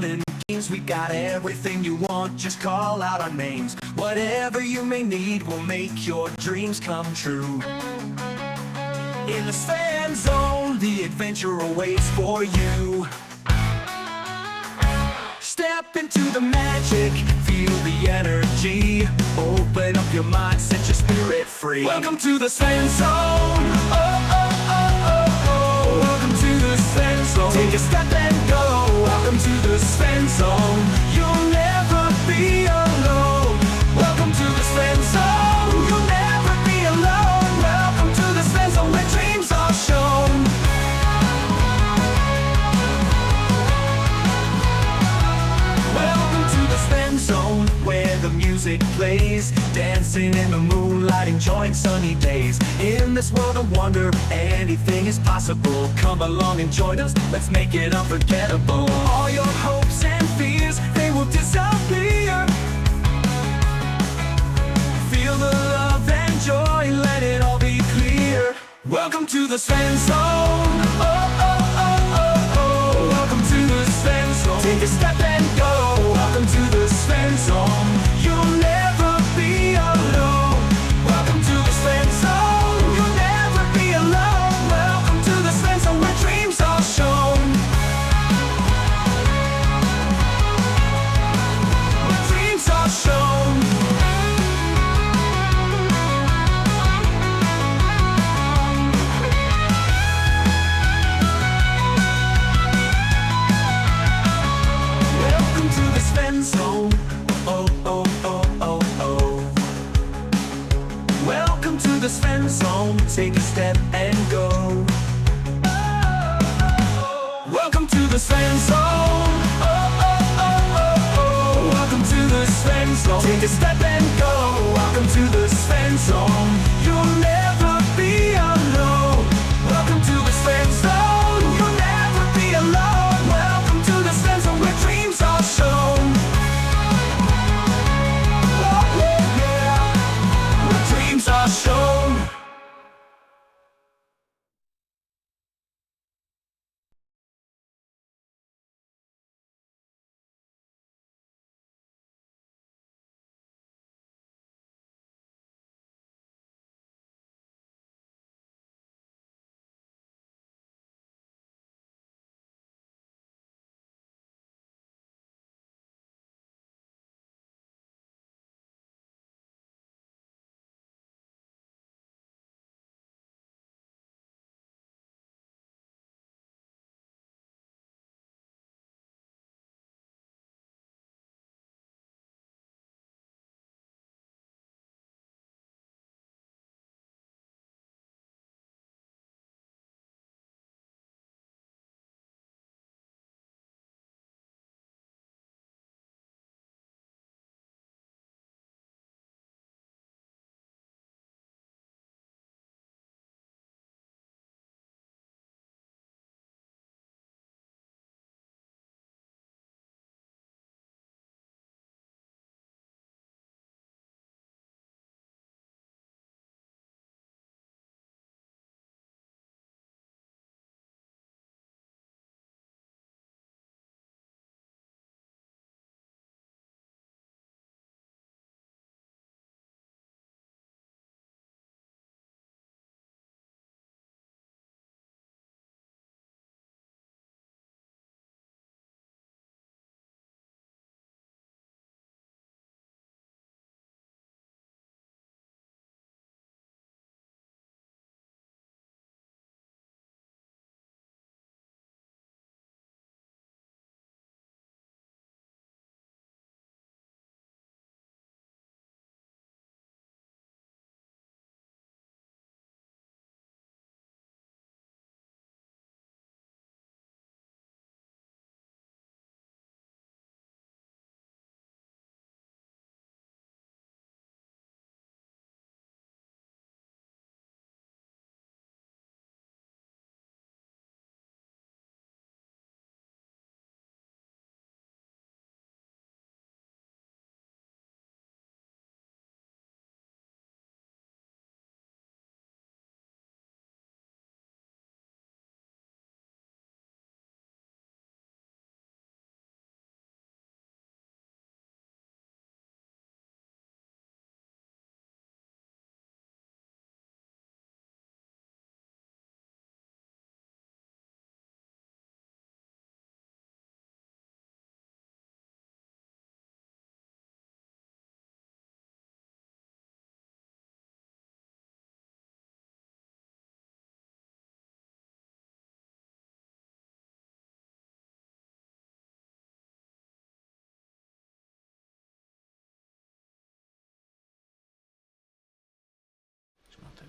fun and games. We got everything you want, just call out our names. Whatever you may need will make your dreams come true. In the Fan Zone, the adventure awaits for you. Step into the magic, feel the energy. Open up your mind, set your spirit free. Welcome to the Fan Zone. Oh, oh, oh, oh, oh. Welcome to the Fan Zone. Take a step and go. Welcome to the Fan Zone. You'll never be alone. Welcome to the Fan Zone. You'll never be alone. Welcome to the Fan Zone, where dreams are shown. Welcome to the Fan Zone, where the music plays, dancing in the moonlight, enjoying sunny days. In this world of wonder, anything is possible. Come along and join us, let's make it unforgettable. All your hopes and fears, they will disappear. Feel the love and joy, let it all be clear. Welcome to the Fan Zone. Oh, oh, oh, oh, oh. Welcome to the Fan Zone. Take a step and go. Welcome to the Fan Zone. You'll never be alone. Welcome to the Fan Zone. You'll never be alone. Welcome to the Fan Zone, where dreams are shown. Where dreams are shown. Welcome to the Fan Zone. Oh, oh, oh, oh, oh. Welcome to the Fan Zone. Take a step and go. Welcome to the Fan Zone. Oh, oh, oh, oh, oh. Welcome to the Fan Zone. Take a step and go. Welcome to the Fan Zone. You'll never be alone. Welcome to the Fan Zone. You'll never be alone. Welcome to the Fan Zone, where dreams are shown. Oh, yeah, yeah. Where dreams are shown.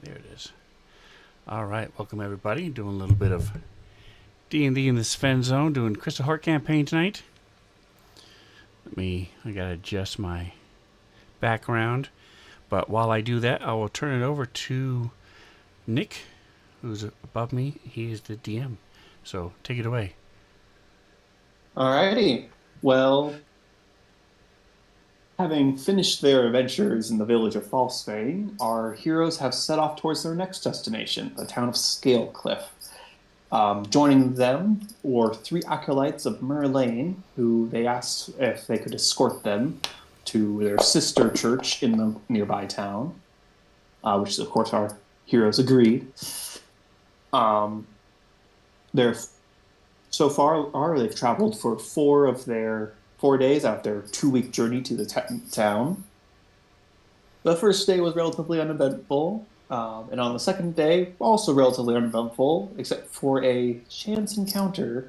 There it is. All right, welcome everybody. Doing a little bit of D&D in the Sven Zone, doing Crystal Heart campaign tonight. I gotta adjust my background. But while I do that, I will turn it over to Nick, who's above me. He is the DM. So take it away. Alrighty. Well, having finished their adventures in the village of Falsfane, our heroes have set off towards their next destination, the town of Scalecliff. Joining them were three acolytes of Merlane, who they asked if they could escort them to their sister church in the nearby town, which of course our heroes agreed. Um, they're so far they've traveled for 4 days out of their 2 week journey to the town. The first day was relatively uneventful, and on the second day, also relatively uneventful, except for a chance encounter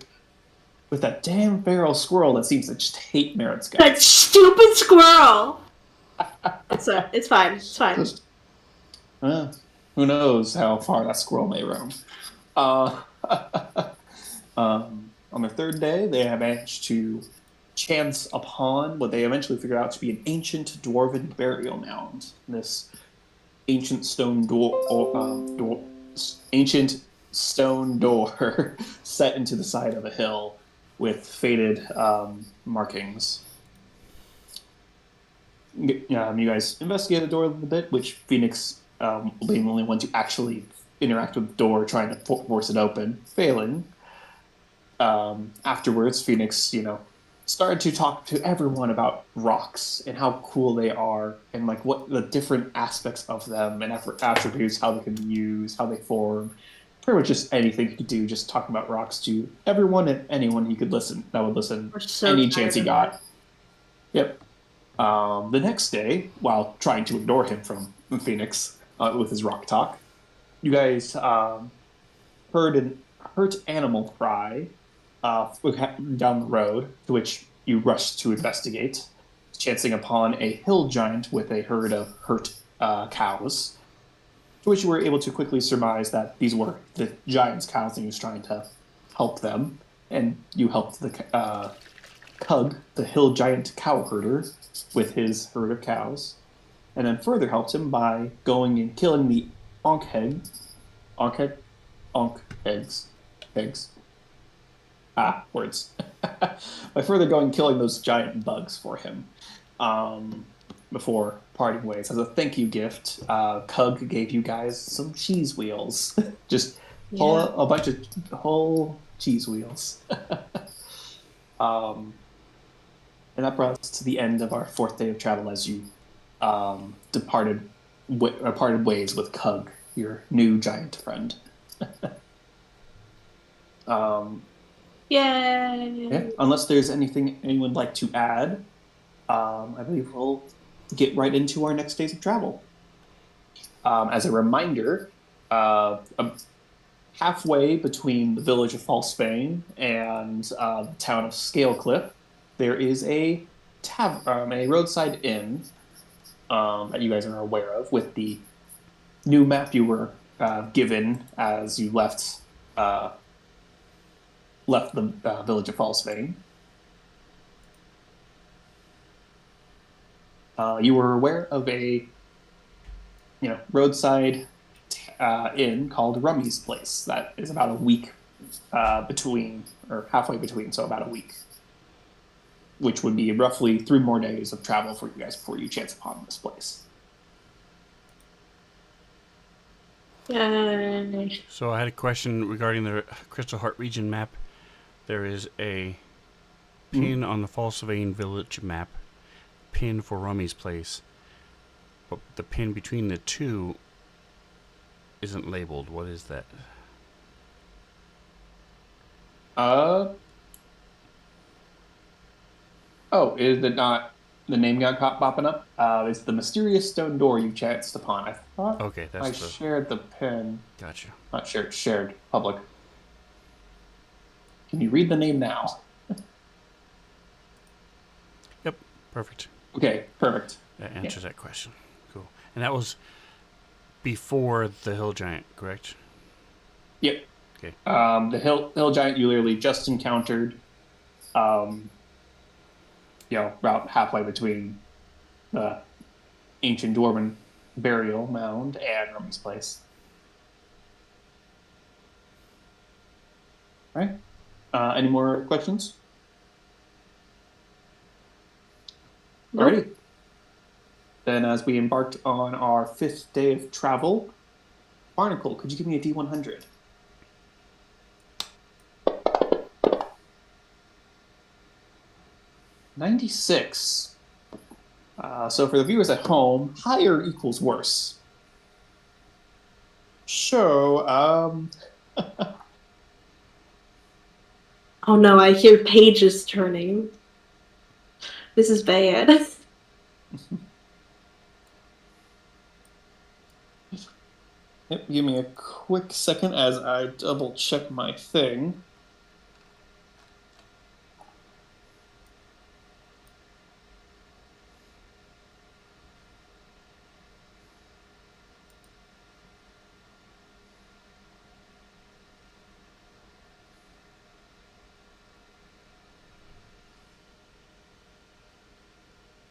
with that damn feral squirrel that seems to just hate Merritt's guts. That stupid squirrel. It's fine. It's fine. Just, who knows how far that squirrel may roam. Uh, on their third day, they have managed to chance upon what they eventually figured out to be an ancient dwarven burial mound. This ancient stone ancient stone door set into the side of a hill with faded markings. You guys investigate the door a little bit, which Phoenix will be the only one to actually interact with the door, trying to force it open, failing. Afterwards, Phoenix, started to talk to everyone about rocks and how cool they are and like what the different aspects of them and attributes, how they can be used, how they form. Pretty much just anything he could do, just talking about rocks to everyone and anyone he could listen that would listen any chance he got. Yep. The next day, while trying to ignore him from Phoenix with his rock talk, you guys heard an hurt animal cry down the road, to which you rushed to investigate, chancing upon a hill giant with a herd of hurt cows, to which you were able to quickly surmise that these were the giant's cows and he was trying to help them, and you helped the Cug, the hill giant cow herder, with his herd of cows, and then further helped him by going and killing the onk eggs. Words. By further going and killing those giant bugs for him before parting ways. As a thank you gift, Cug gave you guys some cheese wheels. Just a bunch of whole cheese wheels. And that brought us to the end of our fourth day of travel as you parted ways with Cug, your new giant friend. Yay! Yeah, unless there's anything anyone would like to add, I believe we'll get right into our next days of travel. As a reminder, halfway between the village of Falsfane and the town of Scalecliff, there is a roadside inn that you guys are aware of, with the new map you were given as you left the village of Falsfane. You were aware of a roadside inn called Rummy's Place that is about a week halfway between, so about a week, which would be roughly 3 more days of travel for you guys before you chance upon this place. Yay. So I had a question regarding the Crystal Heart region map. There is a pin on the Falsvane village map, pin for Rummy's Place, but the pin between the two isn't labeled. What is that? Is it not the name got caught popping up? It's the mysterious stone door you chanced upon. I thought I shared the pin. Gotcha. Not shared public. Can you read the name now? Yep, perfect. Okay, perfect. That answers that question. Cool. And that was before the hill giant, correct? Yep. Okay. The hill giant you literally just encountered. About halfway between the ancient dwarven burial mound and Rummy's place. All right. Any more questions? Nope. Alrighty. Then, as we embarked on our 5th day of travel, Barnacle, could you give me a D100? $96. So for the viewers at home, higher equals worse. So, Oh no, I hear pages turning. This is bad. yep, give me a quick second as I double check my thing.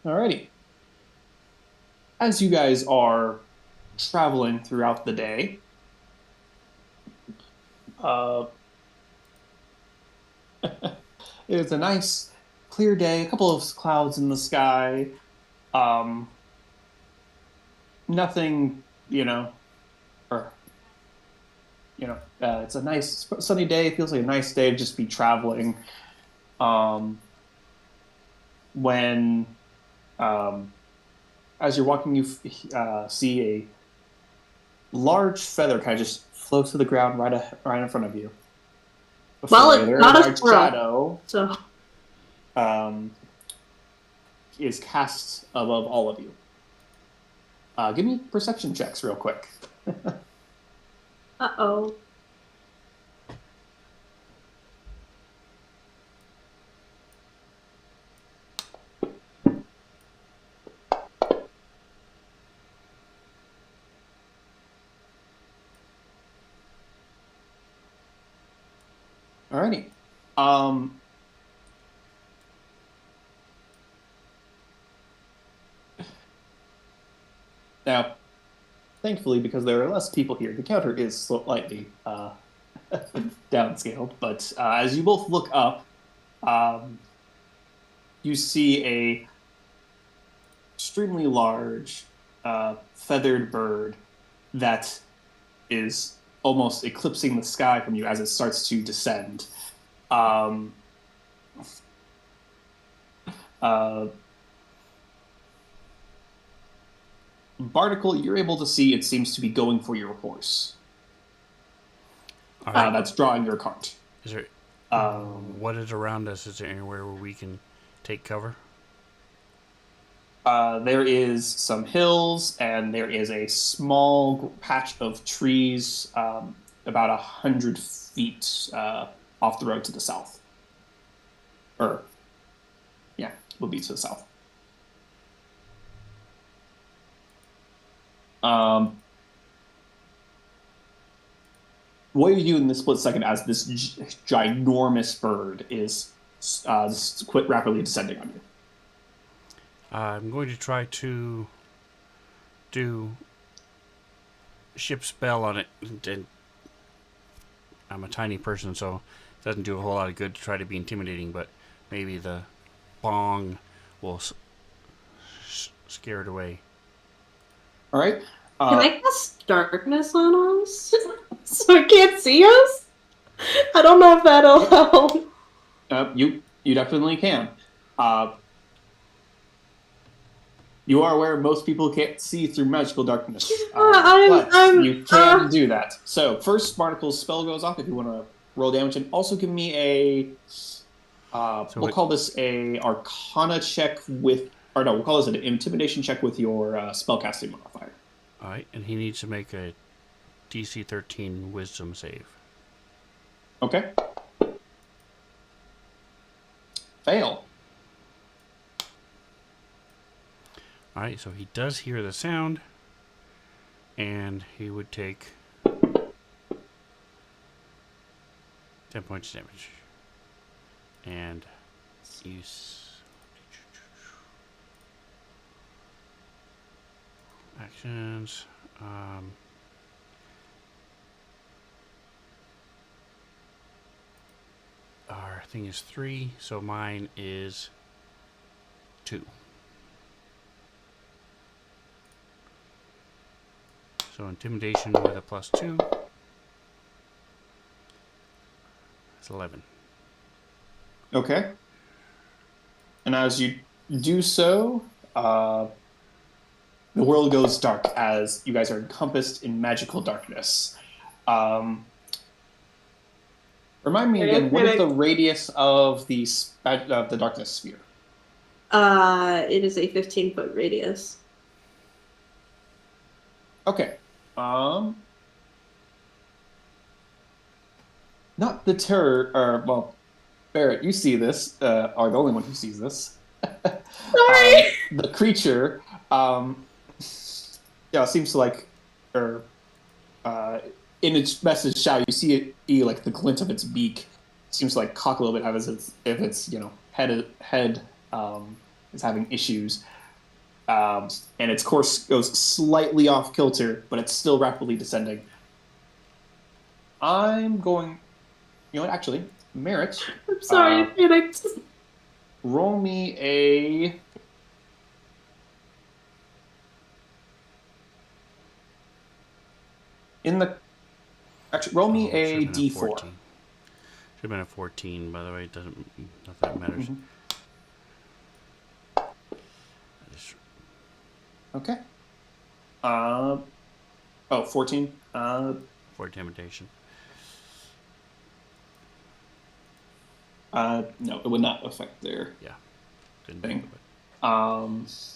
Alrighty. As you guys are traveling throughout the day, uh, it's a nice clear day, a couple of clouds in the sky. Um, Nothing, or it's a nice sunny day. It feels like a nice day to just be traveling. Um, when as you're walking, you see a large feather kind of just floats to the ground right in front of you. Before Well, a it's very not a large squirrel, shadow so um, is cast above all of you. Give me perception checks real quick. uh-oh. Alrighty. Now, thankfully, because there are less people here, the counter is slightly downscaled. But as you both look up, um, you see a extremely large feathered bird that is almost eclipsing the sky from you as it starts to descend. Um, uh, Barnacle, you're able to see it seems to be going for your horse. All right. That's drawing your cart. Is there Um, what is around us? Is there anywhere where we can take cover? There is some hills, and there is a small patch of trees about 100 feet off the road to the south. Or, yeah, would be to the south. What you do in this split second as this ginormous bird is quite rapidly descending on you? I'm going to try to do ship spell on it, and I'm a tiny person, so it doesn't do a whole lot of good to try to be intimidating. But maybe the bong will scare it away. All right. Can I cast darkness on us? So it can't see us? I don't know if that'll help. You definitely can. You are aware most people can't see through magical darkness, but you can do that. So first, Barnacle's spell goes off if you want to roll damage, and also give me a. We'll call this a Arcana check with, or no, we'll call this an Intimidation check with your spellcasting modifier. All right, and he needs to make a DC 13 Wisdom save. Okay. Fail. All right, so he does hear the sound, and he would take 10 points damage. And use actions. Our thing is 3, so mine is 2. So intimidation with a +2. It's 11. Okay. And as you do so, the world goes dark as you guys are encompassed in magical darkness. Remind me again, what is the radius of the darkness sphere? It is a 15-foot radius. Okay. Not the terror, or well, Barrett, you see this, are the only one who sees this. Sorry. The creature, seems to like, or in its message shout, you see it, like the glint of its beak seems to like cock a little bit as if its head is having issues, and its course goes slightly off kilter, but it's still rapidly descending. I'm going. You know what? Actually, Merritt. I'm sorry, I panicked. Roll me a. Actually, roll me a D4. Should have been a 14, by the way. It doesn't. Not that matters. Okay. 14. For intimidation. No, it would not affect their Yeah. Didn't thing. think of it.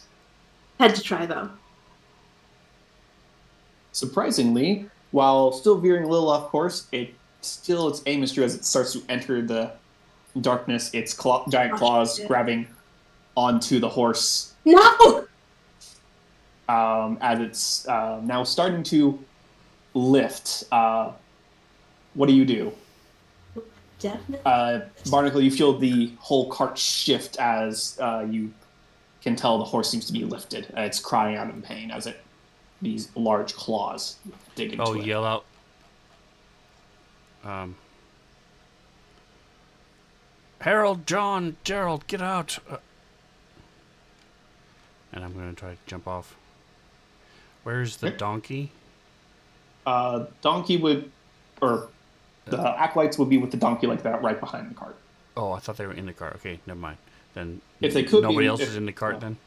Had to try though. Surprisingly, while still veering a little off course, its aim is true as it starts to enter the darkness. Its giant claws grabbing onto the horse. No. As it's now starting to lift. What do you do? Definitely. Barnacle, you feel the whole cart shift as you can tell the horse seems to be lifted. It's crying out in pain as these large claws dig into it. Yell out. Harold, John, Gerald, get out. And I'm going to try to jump off. Where's the donkey? Donkey would, or the acolytes would be with the donkey like that right behind the cart. Oh, I thought they were in the cart. Okay, never mind. Then if they could, nobody else is in the cart then.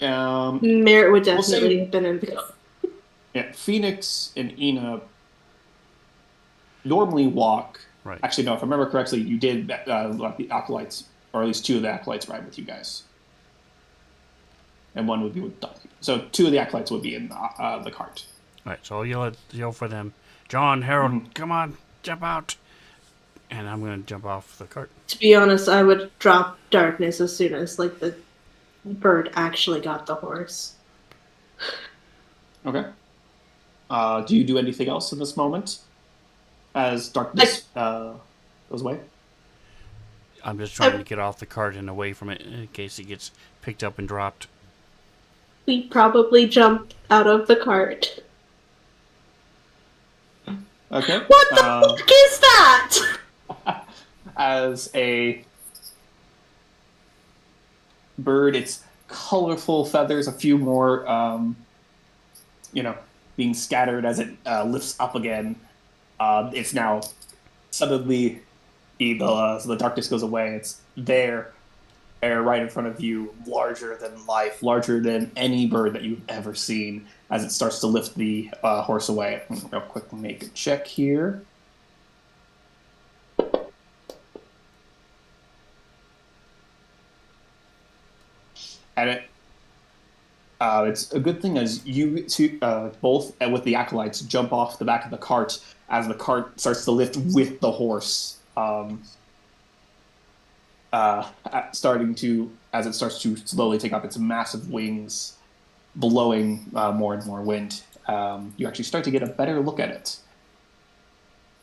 Merritt would definitely have been in the cart. Yeah, Phoenix and Ina normally walk. Right. Actually, no. If I remember correctly, you did let the acolytes, or at least 2 of the acolytes, ride with you guys, and 1 would be with donkey. So 2 of the acolytes would be in the cart. All right. So I'll yell for them. John, Harold, come on, jump out. And I'm going to jump off the cart. To be honest, I would drop darkness as soon as like the bird actually got the horse. Okay. Do you do anything else in this moment as darkness goes away? I'm just trying to get off the cart and away from it in case it gets picked up and dropped. We probably jumped out of the cart. Okay. What the fuck is that? As a bird, its colorful feathers, a few more, being scattered as it lifts up again. It's now suddenly the darkness goes away. It's there, right in front of you, larger than life, larger than any bird that you've ever seen. As it starts to lift the horse away. Real quick, make a check here. And it's a good thing as you two, both with the acolytes, jump off the back of the cart as the cart starts to lift with the horse. As it starts to slowly take up its massive wings, blowing more and more wind you actually start to get a better look at it,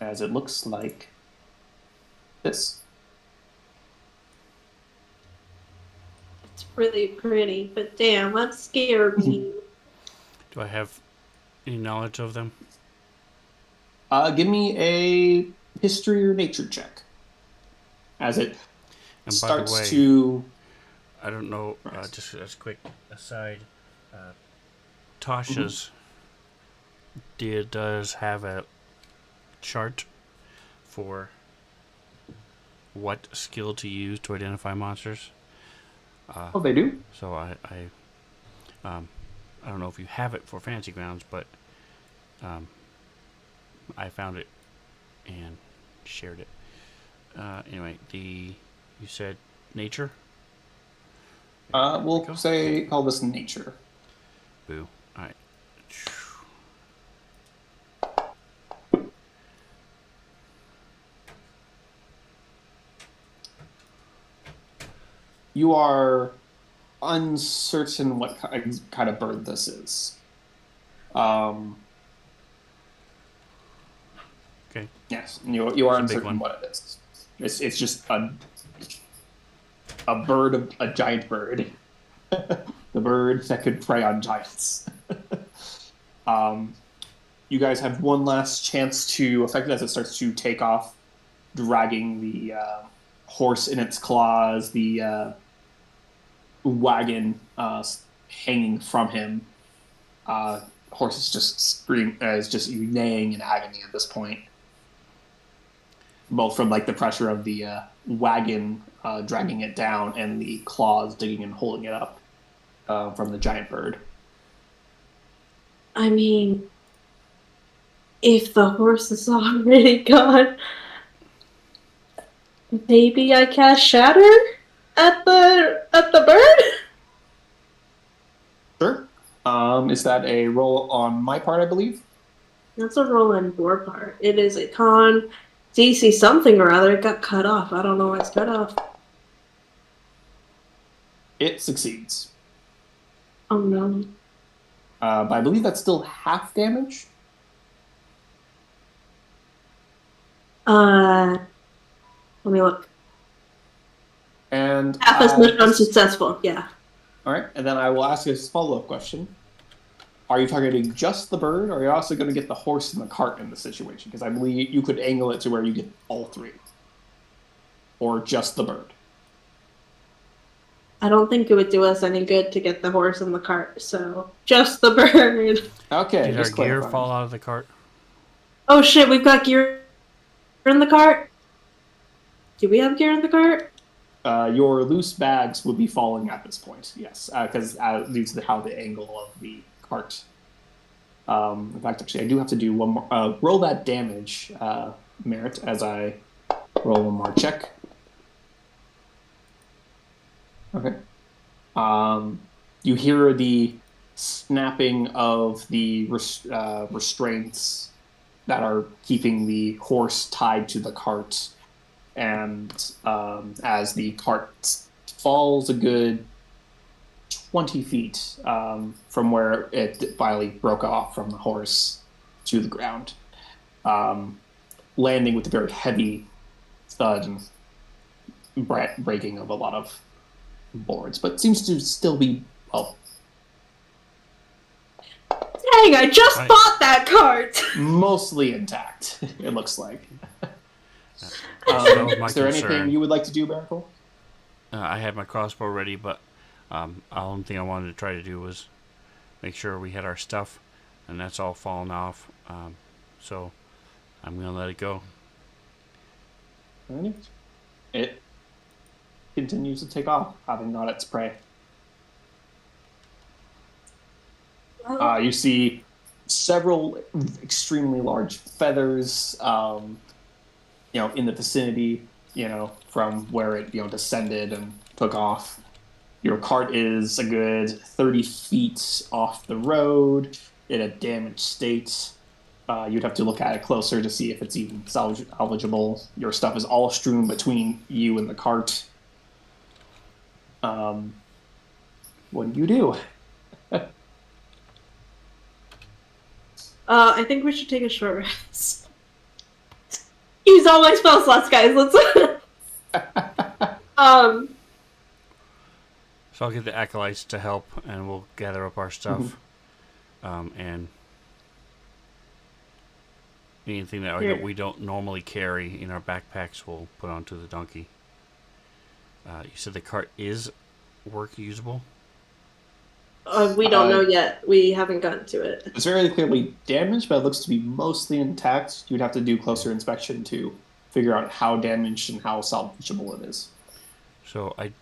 as it looks like this. It's really pretty, but damn, that scared me. Do I have any knowledge of them? Give me a history or nature check, as it And by the starts way, to. I don't know. Right. Just as a quick aside, Tasha's does have a chart for what skill to use to identify monsters. Oh, they do. So I don't know if you have it for Fantasy Grounds, but I found it and shared it. Anyway, you said nature. We'll go. call this nature. Boo. All right. You are uncertain what kind of bird this is. Okay. Yes, you are It's a big uncertain one. what it is. It's just a bird, a giant bird, the bird that could prey on giants. You guys have one last chance to affect it as it starts to take off, dragging the horse in its claws, the wagon hanging from him. Horse is just is just neighing in agony at this point, both from like the pressure of the wagon dragging it down and the claws digging and holding it up from the giant bird. I mean, if the horse is already gone, maybe I cast Shatter at the bird? Sure. Is that a roll on my part, I believe? That's a roll in your part. It is a con. DC something or other. It got cut off. I don't know why it's cut off. It succeeds. Oh no. But I believe that's still half damage. Let me look. And Half as much unsuccessful, yeah. all right, and then I will ask you a follow-up question. Are you targeting just the bird, or are you also going to get the horse and the cart in the situation? Because I believe you could angle it to where you get all three. Or just the bird. I don't think it would do us any good to get the horse and the cart, so just the bird. Okay, Did our just gear clarifying. fall out of the cart? Oh shit, we've got gear in the cart? Do we have gear in the cart? Your loose bags would be falling at this point, yes, because due to how the angle of the cart. In fact, actually, I do have to do one more. Roll that damage, Merit, as I roll one more check. Okay. You hear the snapping of the restraints that are keeping the horse tied to the cart. And as the cart falls a good 20 feet from where it finally broke off from the horse to the ground, landing with a very heavy thud and breaking of a lot of boards, but seems to still be, well, Dang, I just bought that cart! mostly intact, it looks like. That was my Is there concern. anything you would like to do, Miracle? I had my crossbow ready, but the only thing I wanted to try to do was make sure we had our stuff, and that's all fallen off. So I'm going to let it go. It continues to take off, having got its prey. You see several extremely large feathers, in the vicinity, from where it, descended and took off. Your cart is a good 30 feet off the road in a damaged state. You'd have to look at it closer to see if it's even salvageable. Your stuff is all strewn between you and the cart. What do you do? I think we should take a short rest. Use all my spell slots, guys. Let's. So I'll get the acolytes to help, and we'll gather up our stuff, and anything that we don't normally carry in our backpacks, we'll put onto the donkey. You said the cart is usable. We don't know yet. We haven't gotten to it. It's very clearly damaged, but it looks to be mostly intact. You'd have to do closer inspection to figure out how damaged and how salvageable it is. So I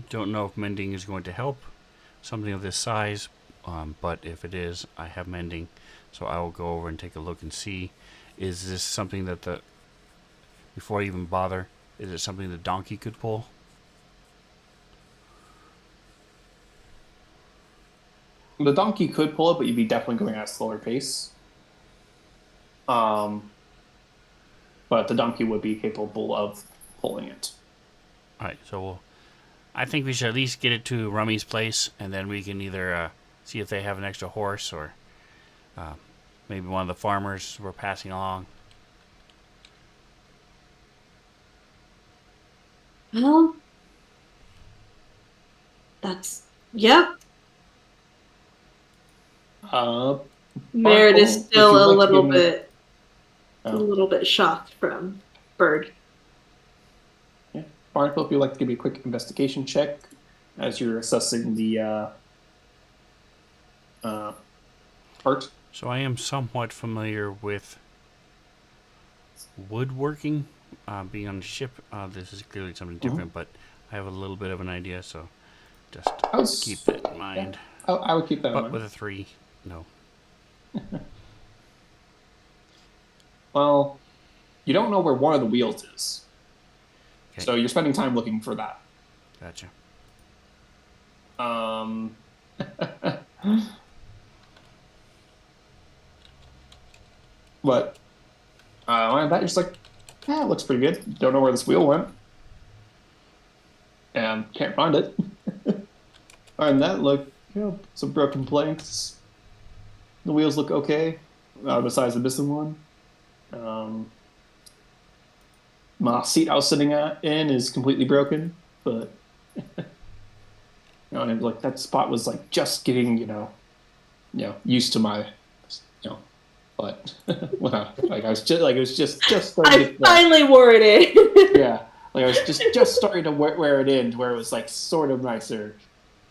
don't know if mending is going to help something of this size, but if it is, I have mending, so I will go over and take a look and see. Is this something that before I even bother, is it something the donkey could pull? The donkey could pull it, but you'd be definitely going at a slower pace. But the donkey would be capable of pulling it. All right, so I think we should at least get it to Rummy's place, and then we can either see if they have an extra horse, or maybe one of the farmers we're passing along. Well, yep. Merritt is still a little bit shocked from Bird. Yeah, Barnacle, if you'd like to give me a quick investigation check as you're assessing the art. So I am somewhat familiar with woodworking, being on the ship. This is clearly something different, but I have a little bit of an idea, so just keep that in mind. Yeah, I would keep that in mind. But with a 3, no. Well, you don't know where one of the wheels is. Okay. So you're spending time looking for that. Gotcha. But on that, you're just like, it looks pretty good. Don't know where this wheel went. And can't find it. Other than that, look, some broken planks. The wheels look okay, besides the missing one. My seat I was sitting in is completely broken, but and like that spot was like just getting used to my but like I was just like it was just I finally wore it in. yeah, like I was just starting to wear it in to where it was like sort of nicer,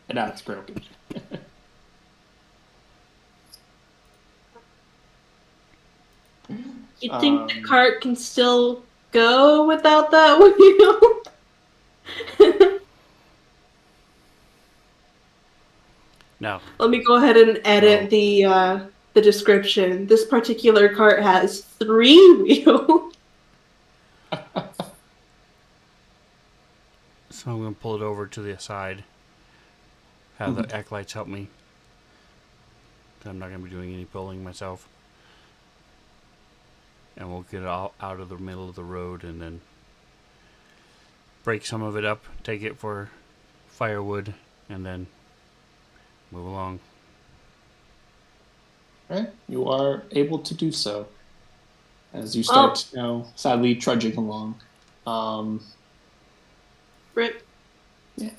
and now it's broken. You think the cart can still go without that wheel? No. Let me go ahead and edit the description. This particular cart has 3 wheels. So I'm going to pull it over to the side. Have the acolytes help me. I'm not going to be doing any pulling myself. And we'll get it all out of the middle of the road and then break some of it up, take it for firewood, and then move along. Right, you are able to do so as you start, sadly trudging along. Rip. Yeah.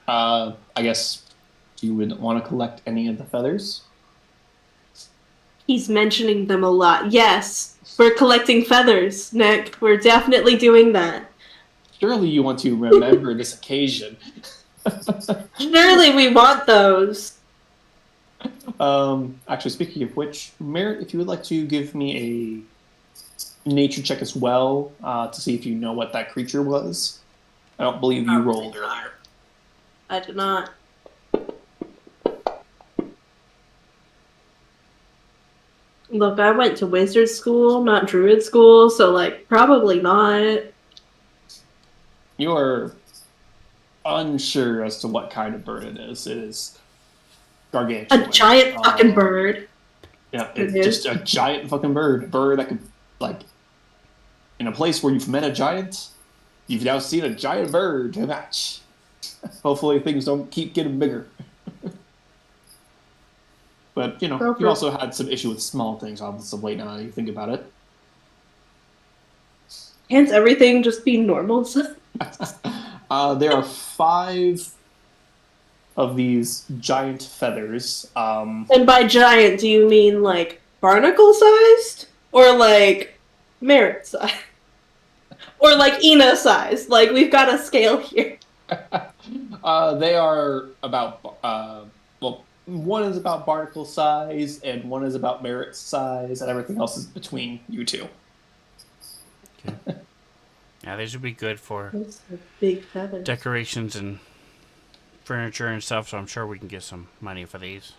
I guess you would want to collect any of the feathers. He's mentioning them a lot. Yes, we're collecting feathers, Nick. We're definitely doing that. Surely you want to remember this occasion. Surely we want those. Actually, speaking of which, Merritt, if you would like to give me a nature check as well, to see if you know what that creature was. I don't believe you rolled earlier. I did not. Look, I went to wizard school, not druid school, so probably not. You are unsure as to what kind of bird it is. It is gargantuan. A giant fucking bird. Yeah, it's just a giant fucking bird. A bird that could, in a place where you've met a giant, you've now seen a giant bird to match. Hopefully things don't keep getting bigger. But Go you for it. also had some issue with small things obviously late now that you think about it. Can't everything just be normal? There are 5 of these giant feathers. And by giant, do you mean like barnacle sized? Or like merit sized? Or like Ina sized? Like we've got a scale here. They are about well, one is about barnacle size, and one is about merit size, and everything else is between you two. Okay. Yeah, these would be good for Those are big feathers. decorations and furniture and stuff, so I'm sure we can get some money for these.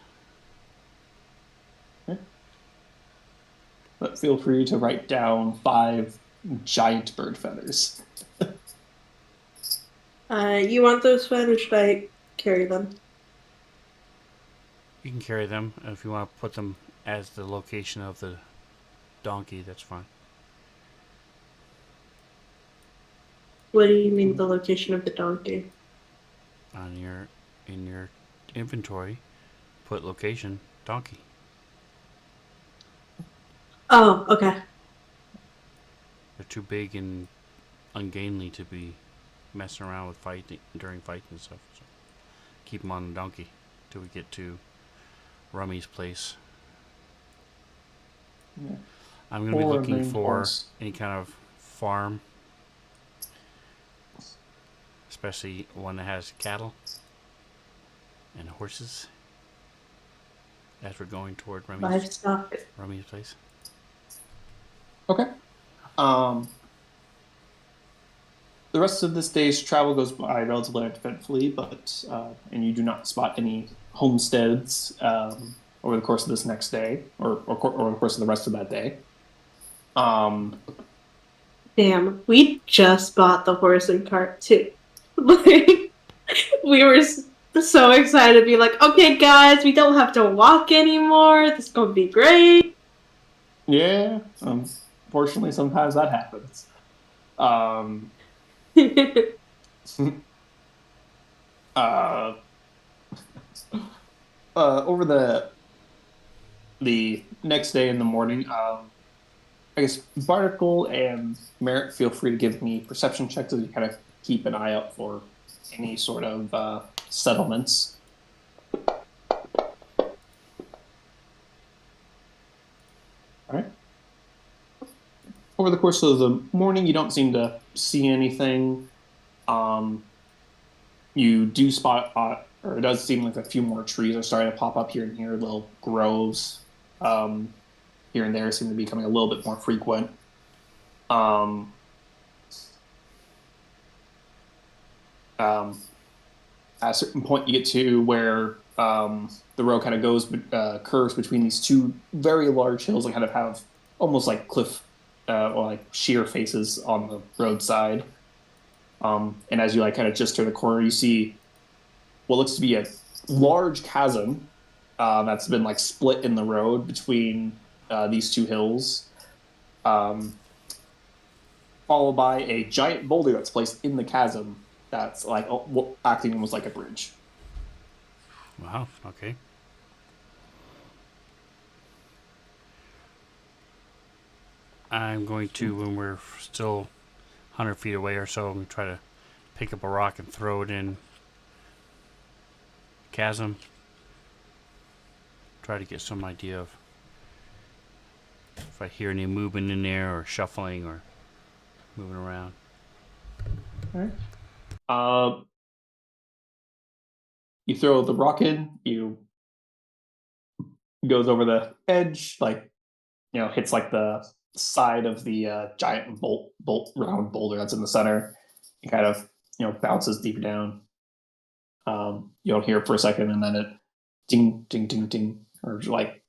But feel free to write down 5 giant bird feathers. You want those feathers? Should I carry them? You can carry them if you want to put them as the location of the donkey. That's fine. What do you mean the location of the donkey? On your in your inventory, put location donkey. Oh, okay. They're too big and ungainly to be messing around with fighting during fights and stuff. So keep them on the donkey till we get to Rummy's place. Yeah. I'm gonna be Or a looking named for horse. any kind of farm, especially one that has cattle and horses. As we're going toward Livestock. Rummy's place. Okay. Um, the rest of this day's travel goes by relatively uneventfully, but and you do not spot any homesteads over the course of this next day, or over the course of the rest of that day. Um, Damn, we just bought the horse and cart too. Like, we were so excited to be like, okay, guys, we don't have to walk anymore. This is gonna be great. yeah. Unfortunately, sometimes that happens. Um, uh, over the next day in the morning, I guess Barnacle and Merritt, feel free to give me perception checks as you kind of keep an eye out for any sort of settlements. All right. Over the course of the morning, you don't seem to see anything. Um, you do spot, or it does seem like a few more trees are starting to pop up here and here, little groves here and there seem to be becoming a little bit more frequent. Um, um, at a certain point, you get to where the road kind of goes curves between these 2 very large hills that kind of have almost like cliff or like sheer faces on the roadside. And as you like kind of just turn the corner, you see what looks to be a large chasm that's been like split in the road between these 2 hills, um, followed by a giant boulder that's placed in the chasm that's like acting almost like a bridge. Wow. Okay. I'm going to, when we're still 100 feet away or so, I'm going to try to pick up a rock and throw it in chasm. Try to get some idea of if I hear any movement in there or shuffling or moving around. All right. You throw the rock in. You goes over the edge, like hits like the side of the giant bolt round boulder that's in the center. It kind of bounces deep down. You don't hear it for a second, and then it ding ding ding ding, or like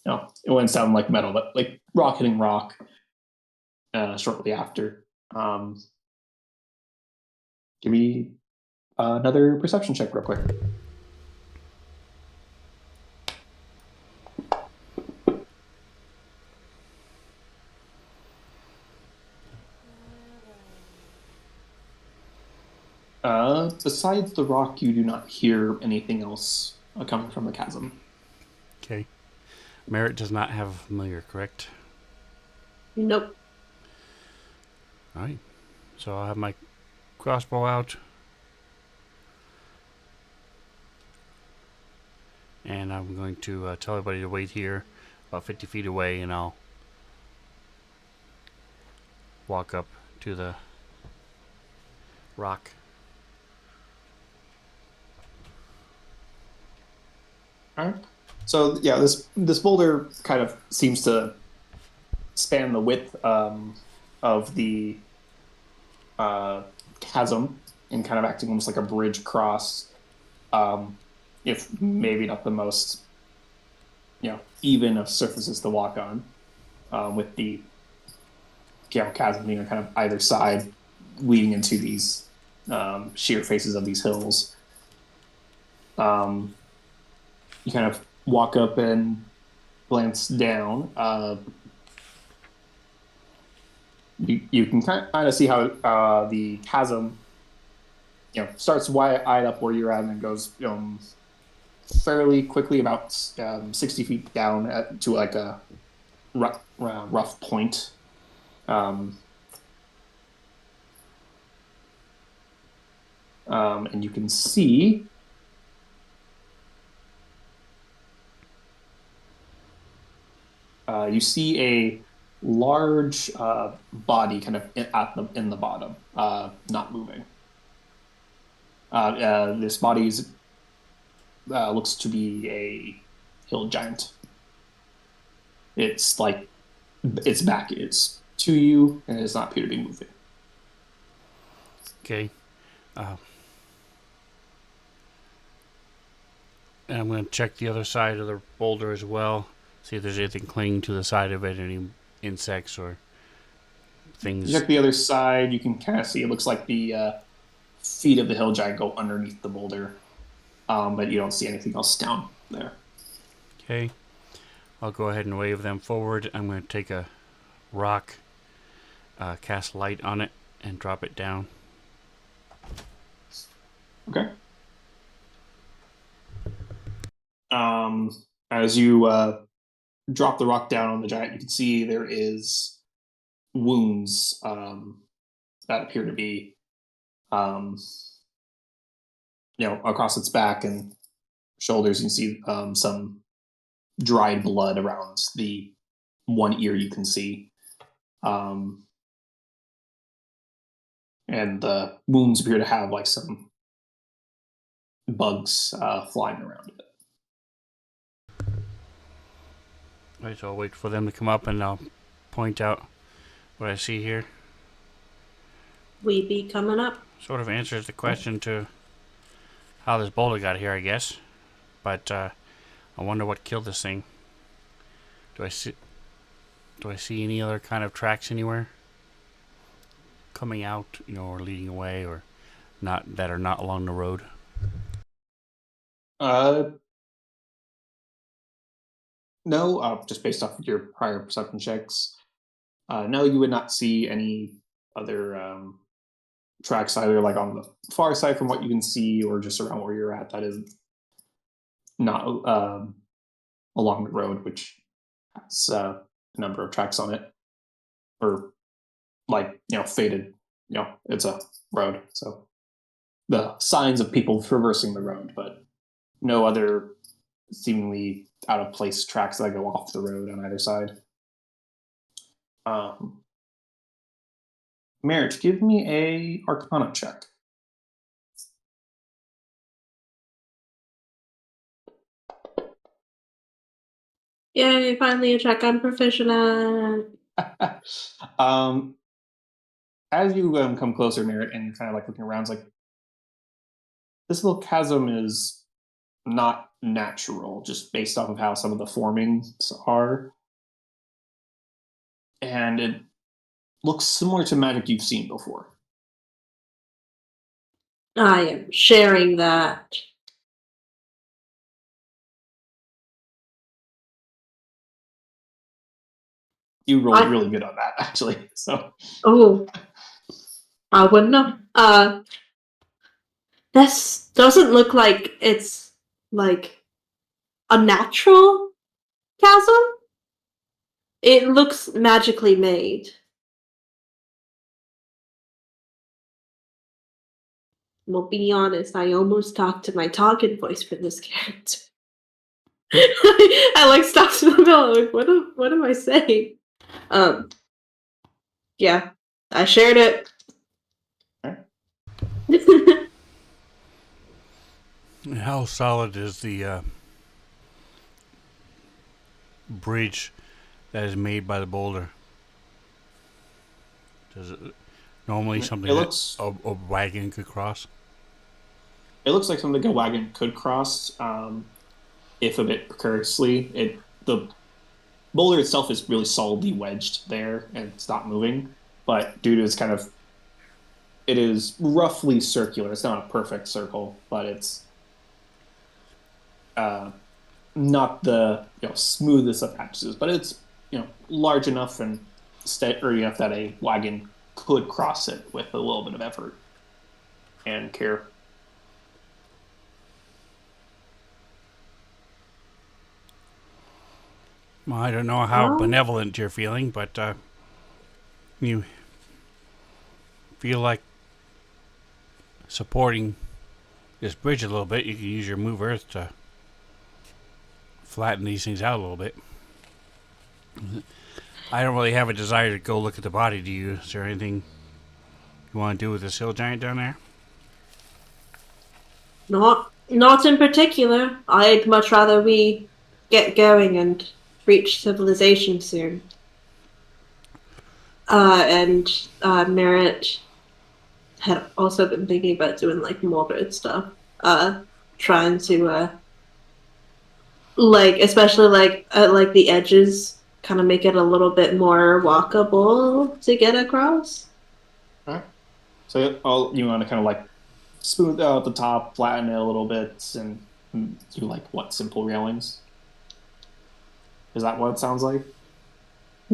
it wouldn't sound like metal, but like rock hitting rock. Shortly after, give me another perception check real quick. Besides the rock, you do not hear anything else coming from the chasm. Okay. Merritt does not have a familiar, correct? Nope. All right. So I'll have my crossbow out. And I'm going to tell everybody to wait here about 50 feet away, and I'll walk up to the rock. All right. So yeah, this boulder kind of seems to span the width of the uh, chasm and kind of acting almost like a bridge across. Um, if maybe not the most even of surfaces to walk on, with the chasm being on kind of either side, leading into these sheer faces of these hills. Um, you kind of walk up and glance down. You can kind of see how the chasm starts wide up where you're at and then goes fairly quickly about 60 feet down to like a rough point. And you can see you see a large body kind of in the bottom, not moving. This body looks to be a hill giant. It's like its back is to you and it does not appear to be moving. Okay. And I'm going to check the other side of the boulder as well. See if there's anything clinging to the side of it, any insects or things. You check the other side, you can kind of see it looks like the feet of the hill giant go underneath the boulder, but you don't see anything else down there. Okay. I'll go ahead and wave them forward. I'm going to take a rock, cast light on it, and drop it down. Okay. As you drop the rock down on the giant, you can see there is wounds that appear to be, across its back and shoulders. You can see some dried blood around the one ear you can see. And the wounds appear to have like some bugs flying around it. Right, so I'll wait for them to come up and I'll point out what I see here. We be coming up. Sort of answers the question to how this boulder got here, I guess. But I wonder what killed this thing. Do I see any other kind of tracks anywhere coming out, or leading away, or not that are not along the road? No, just based off of your prior perception checks. No, you would not see any other tracks either, like on the far side from what you can see, or just around where you're at. That is not along the road, which has a number of tracks on it, or like faded. It's a road, so the signs of people traversing the road, but no other seemingly out of place tracks that go off the road on either side. Merritt, give me a Arcana check. Yay, finally a check I'm proficient at. As you come closer, Merritt, and you're kind of like looking around, it's like this little chasm is not natural, just based off of how some of the formings are. And it looks similar to magic you've seen before. I am sharing that. You rolled really good on that, actually. So, Oh, I wouldn't know. This doesn't look like it's like a natural chasm. It looks magically made. Well, be honest, I almost talked to my talking voice for this character. I like stopped in the middle, like, what am I saying? Um, yeah, I shared it. And how solid is the bridge that is made by the boulder? Does it normally something It that looks a wagon could cross? it looks like something a wagon could cross, if a bit precariously. The boulder itself is really solidly wedged there and it's not moving, but due to its kind of it is roughly circular. It's not a perfect circle, but it's uh, not the smoothest of patches, but it's large enough and steady enough that a wagon could cross it with a little bit of effort and care. Well, I don't know how Well, benevolent you're feeling, but you feel like supporting this bridge a little bit. You can use your move earth to flatten these things out a little bit. I don't really have a desire to go look at the body. Do you? Is there anything you want to do with this hill giant down there? not in particular. I'd much rather we get going and reach civilization soon. And Merritt had also been thinking about doing like moderate stuff. Trying to like especially like at like the edges, kind of make it a little bit more walkable to get across. All right. So you want to kind of like smooth out the top, flatten it a little bit, and do like what simple railings? Is that what it sounds like?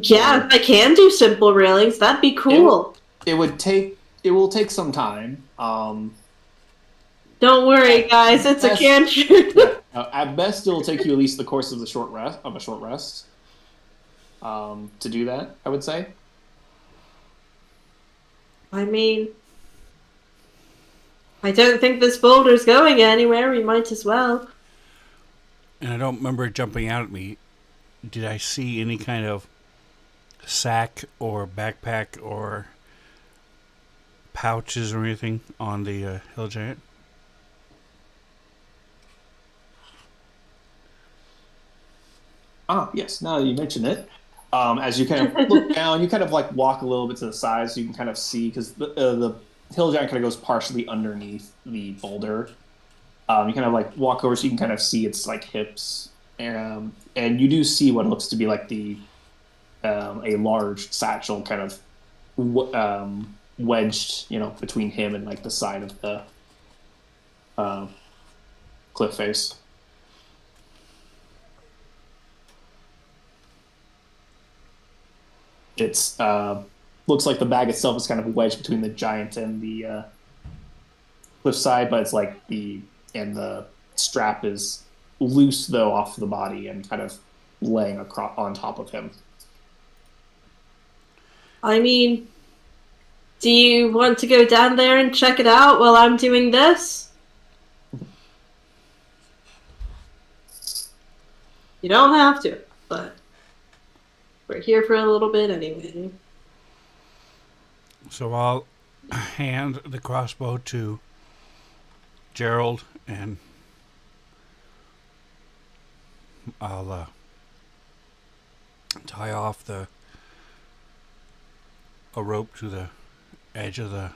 Yeah, Or if I can do simple railings, that'd be it would cool. it will take some time. Don't worry, guys, At it's a best, cantrip. yeah. At best, it will take you at least the course of the short rest of a short rest. To do that, I would say. I mean, I don't think this boulder's going anywhere. We might as well. And I don't remember it jumping out at me. Did I see any kind of sack or backpack or pouches or anything on the hill giant? Ah, yes. Now that you mention it, as you kind of look down, you kind of like walk a little bit to the side, so you can kind of see because the hill giant kind of goes partially underneath the boulder. You kind of like walk over, so you can kind of see its like hips, and you do see what looks to be like the a large satchel kind of wedged, between him and like the side of the uh, cliff face. It's looks like the bag itself is kind of wedged between the giant and the cliffside, but it's like the strap is loose though off the body and kind of laying across on top of him. I mean, do you want to go down there and check it out while I'm doing this? You don't have to, but we're here for a little bit anyway. So I'll hand the crossbow to Gerald, and I'll tie off a rope to the edge of the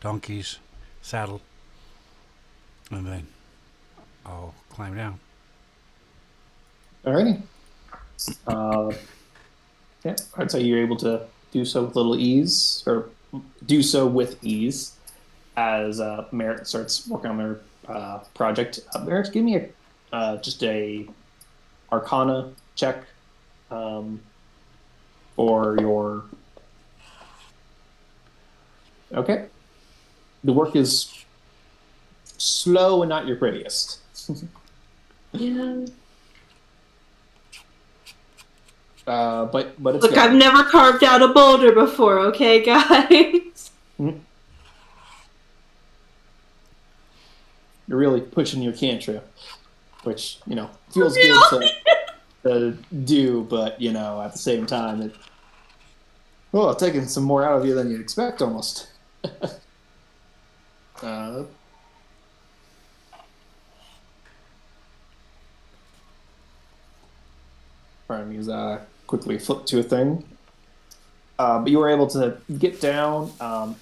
donkey's saddle, and then I'll climb down. Alrighty. Yeah, I'd say you're able to do so with little ease, or do so with ease, as Merritt starts working on their project. Merritt, give me just a Arcana check um, for your. Okay, the work is slow and not your prettiest. Yeah. But it's Look, I've going. never carved out a boulder before, okay, guys? Mm. You're really pushing your cantrip, which feels good to do, but at the same time, taking some more out of you than you'd expect almost. Uh, Pardon me, as quickly flip to a thing. But you were able to get down.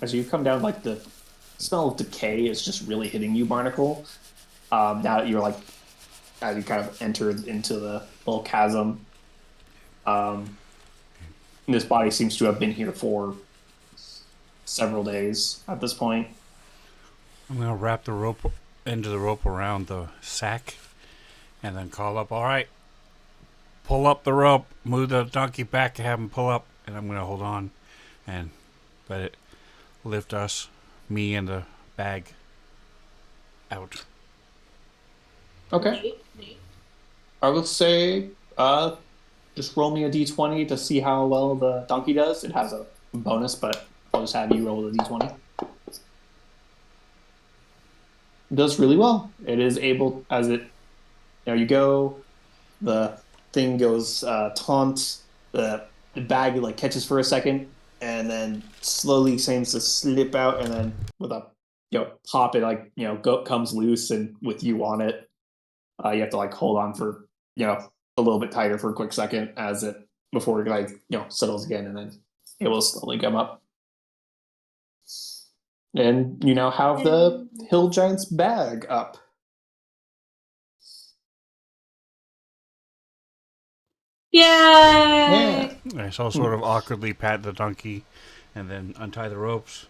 As you come down, like the smell of decay is just really hitting you, Barnacle. Now that you're like, as you kind of entered into the little chasm, um, this body seems to have been here for several days at this point. I'm gonna wrap the rope end of the rope around the sack, and then call up. All right, pull up the rope. Move the donkey back to have him pull up, and I'm gonna hold on, and let it lift us, me and the bag, out. Okay. I would say just roll me a d20 to see how well the donkey does. It has a bonus, but I'll just have you roll the d20. It does really well. It is able, as you go, the thing goes taunt, the bag like catches for a second, and then slowly seems to slip out, and then with a pop, it like comes loose, and with you on it, you have to like hold on for a little bit tighter for a quick second as it before it like settles again, and then it will slowly come up. And you now have the hill giant's bag up. Yeah. Yay! So I'll sort of awkwardly pat the donkey, and then untie the ropes,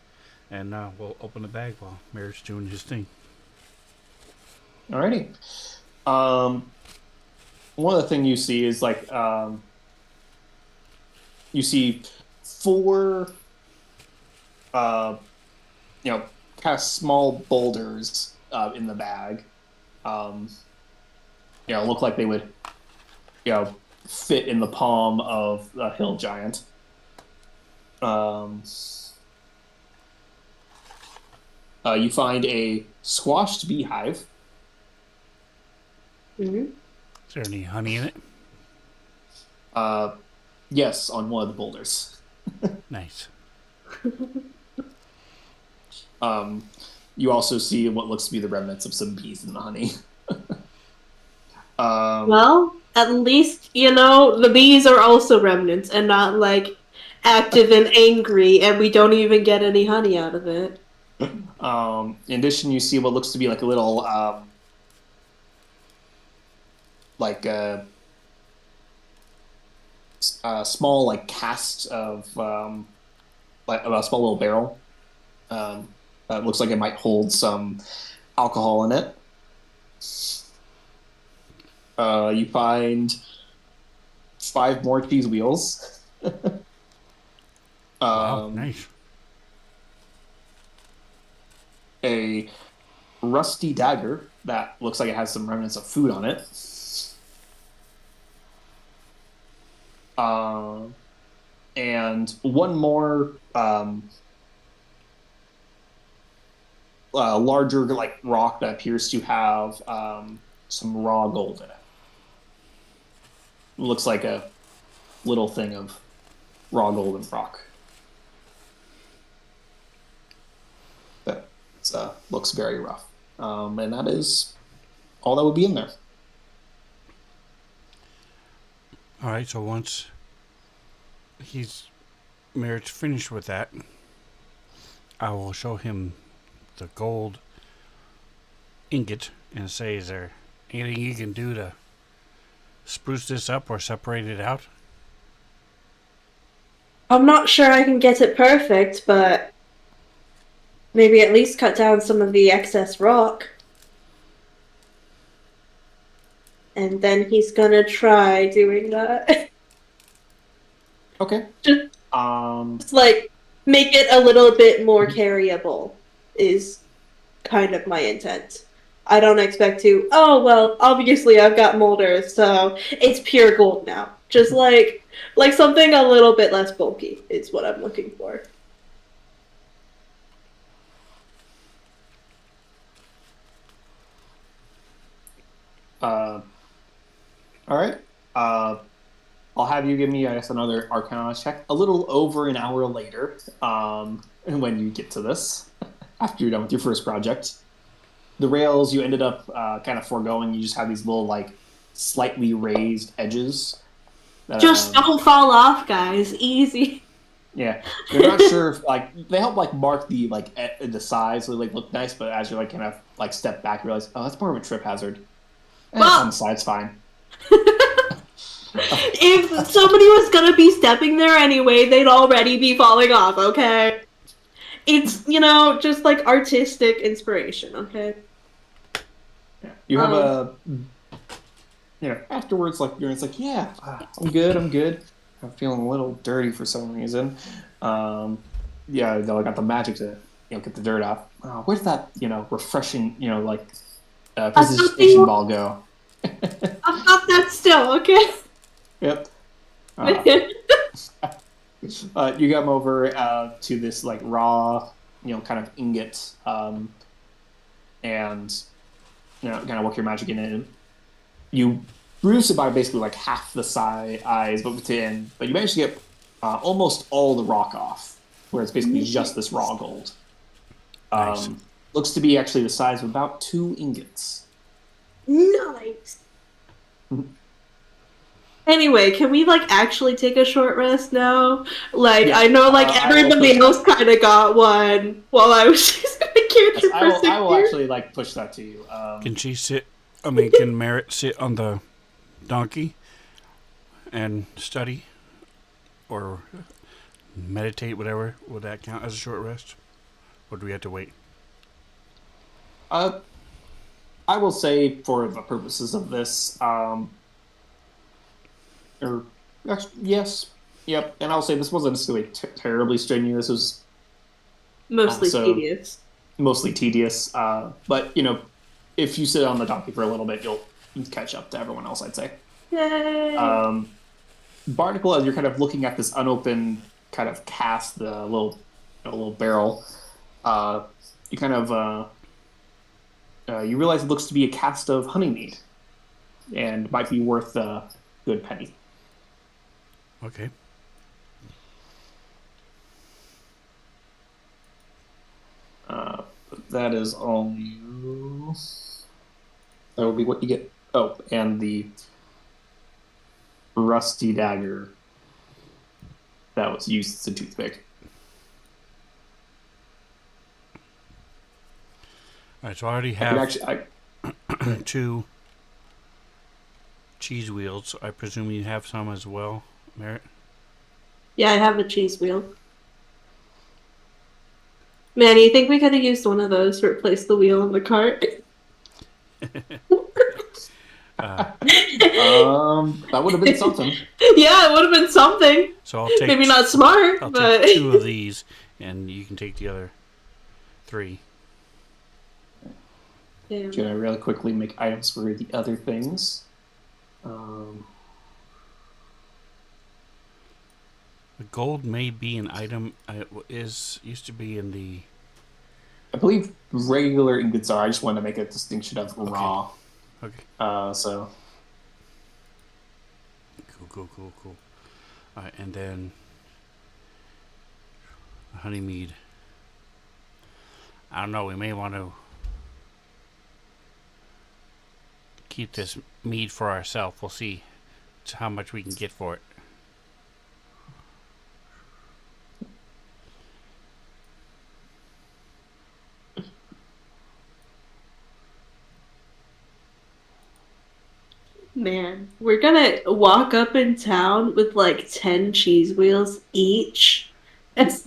and we'll open the bag while Merritt's doing his thing. Alrighty. One of the things you see is like you see four uh kind of small boulders in the bag. Um, look like they would fit in the palm of a hill giant. You find a squashed beehive. Mm-hmm. Is there any honey in it? Yes, on one of the boulders. Nice. You also see what looks to be the remnants of some bees in the honey. Well, at least, the bees are also remnants and not, like, active and angry, and we don't even get any honey out of it. In addition, you see what looks to be like a little, like a small like cast of like a small little barrel. That looks like it might hold some alcohol in it. You find 5 more cheese wheels. Wow, nice. A rusty dagger that looks like it has some remnants of food on it. And one more larger like rock that appears to have some raw gold in it. Looks like a little thing of raw golden rock. That looks very rough. And that is all that would be in there. All right, so once Merritt's finished with that, I will show him the gold ingot and say, is there anything you can do to spruce this up or separate it out? I'm not sure I can get it perfect, but maybe at least cut down some of the excess rock. And then he's gonna try doing that. Okay. Just like make it a little bit more carryable is kind of my intent. I don't expect to, oh, well, obviously I've got Molder, so it's pure gold now. Just like something a little bit less bulky is what I'm looking for. All right. I'll have you give me, I guess, another Arcana check a little over an hour later, when you get to this, after you're done with your first project. The rails you ended up kind of foregoing. You just have these little, like, slightly raised edges. That, Just don't fall off, guys. Easy. yeah, you're not sure if, like, they help, like, mark the, like, the size, so they, like, look nice, but as you're, like, kind of, like, step back, you realize, oh, that's more of a trip hazard. Well- It's on the side's fine. If somebody was gonna be stepping there anyway, they'd already be falling off, okay? It's, just like artistic inspiration, okay? Yeah. You have afterwards, like, it's like, yeah, I'm good. I'm feeling a little dirty for some reason. Yeah, I got the magic to, get the dirt off. Where's that, refreshing, precipitation ball go? I've got that still, okay? Yep. You come over to this, like, raw, kind of ingot, and kind of work your magic in it. You reduce it by basically like half the size, but you manage to get almost all the rock off, where it's basically just this raw gold. Nice. Looks to be actually the size of about 2 ingots. Nice. Anyway, can we actually take a short rest now? Yeah. I know everybody else kind of got one while I was just gonna cancer for 6 years. I will actually push that to you. Can she sit? Can Merritt sit on the donkey and study or meditate, whatever? Would that count as a short rest? Or do we have to wait? I will say, for the purposes of this, yes, yep. And I'll say this wasn't necessarily terribly strenuous. It was Mostly tedious. Mostly tedious. But if you sit on the donkey for a little bit, you'll catch up to everyone else, I'd say. Yay! Barnacle, as you're kind of looking at this unopened kind of cast, the little barrel, you kind of you realize it looks to be a cast of honeymead, and might be worth a good penny. Okay. That is all you. That will be what you get. Oh, and the rusty dagger that was used as a toothpick. All right, so I already have I 2 cheese wheels. I presume you have some as well, Merritt? Yeah, I have a cheese wheel. Man, you think we could have used one of those to replace the wheel in the cart? That would have been something. Yeah, it would have been something. So I'll take Maybe not smart, I'll but take 2 of these, and you can take the other 3. Damn. Gonna really quickly make items for the other things. The gold may be an item. Used to be in the. I believe regular ingots are. I just wanted to make a distinction of raw. Okay. So. Cool. All right, and then honeymead. I don't know. We may want to keep this mead for ourselves. We'll see how much we can get for it. Man, we're gonna walk up in town with 10 cheese wheels each. If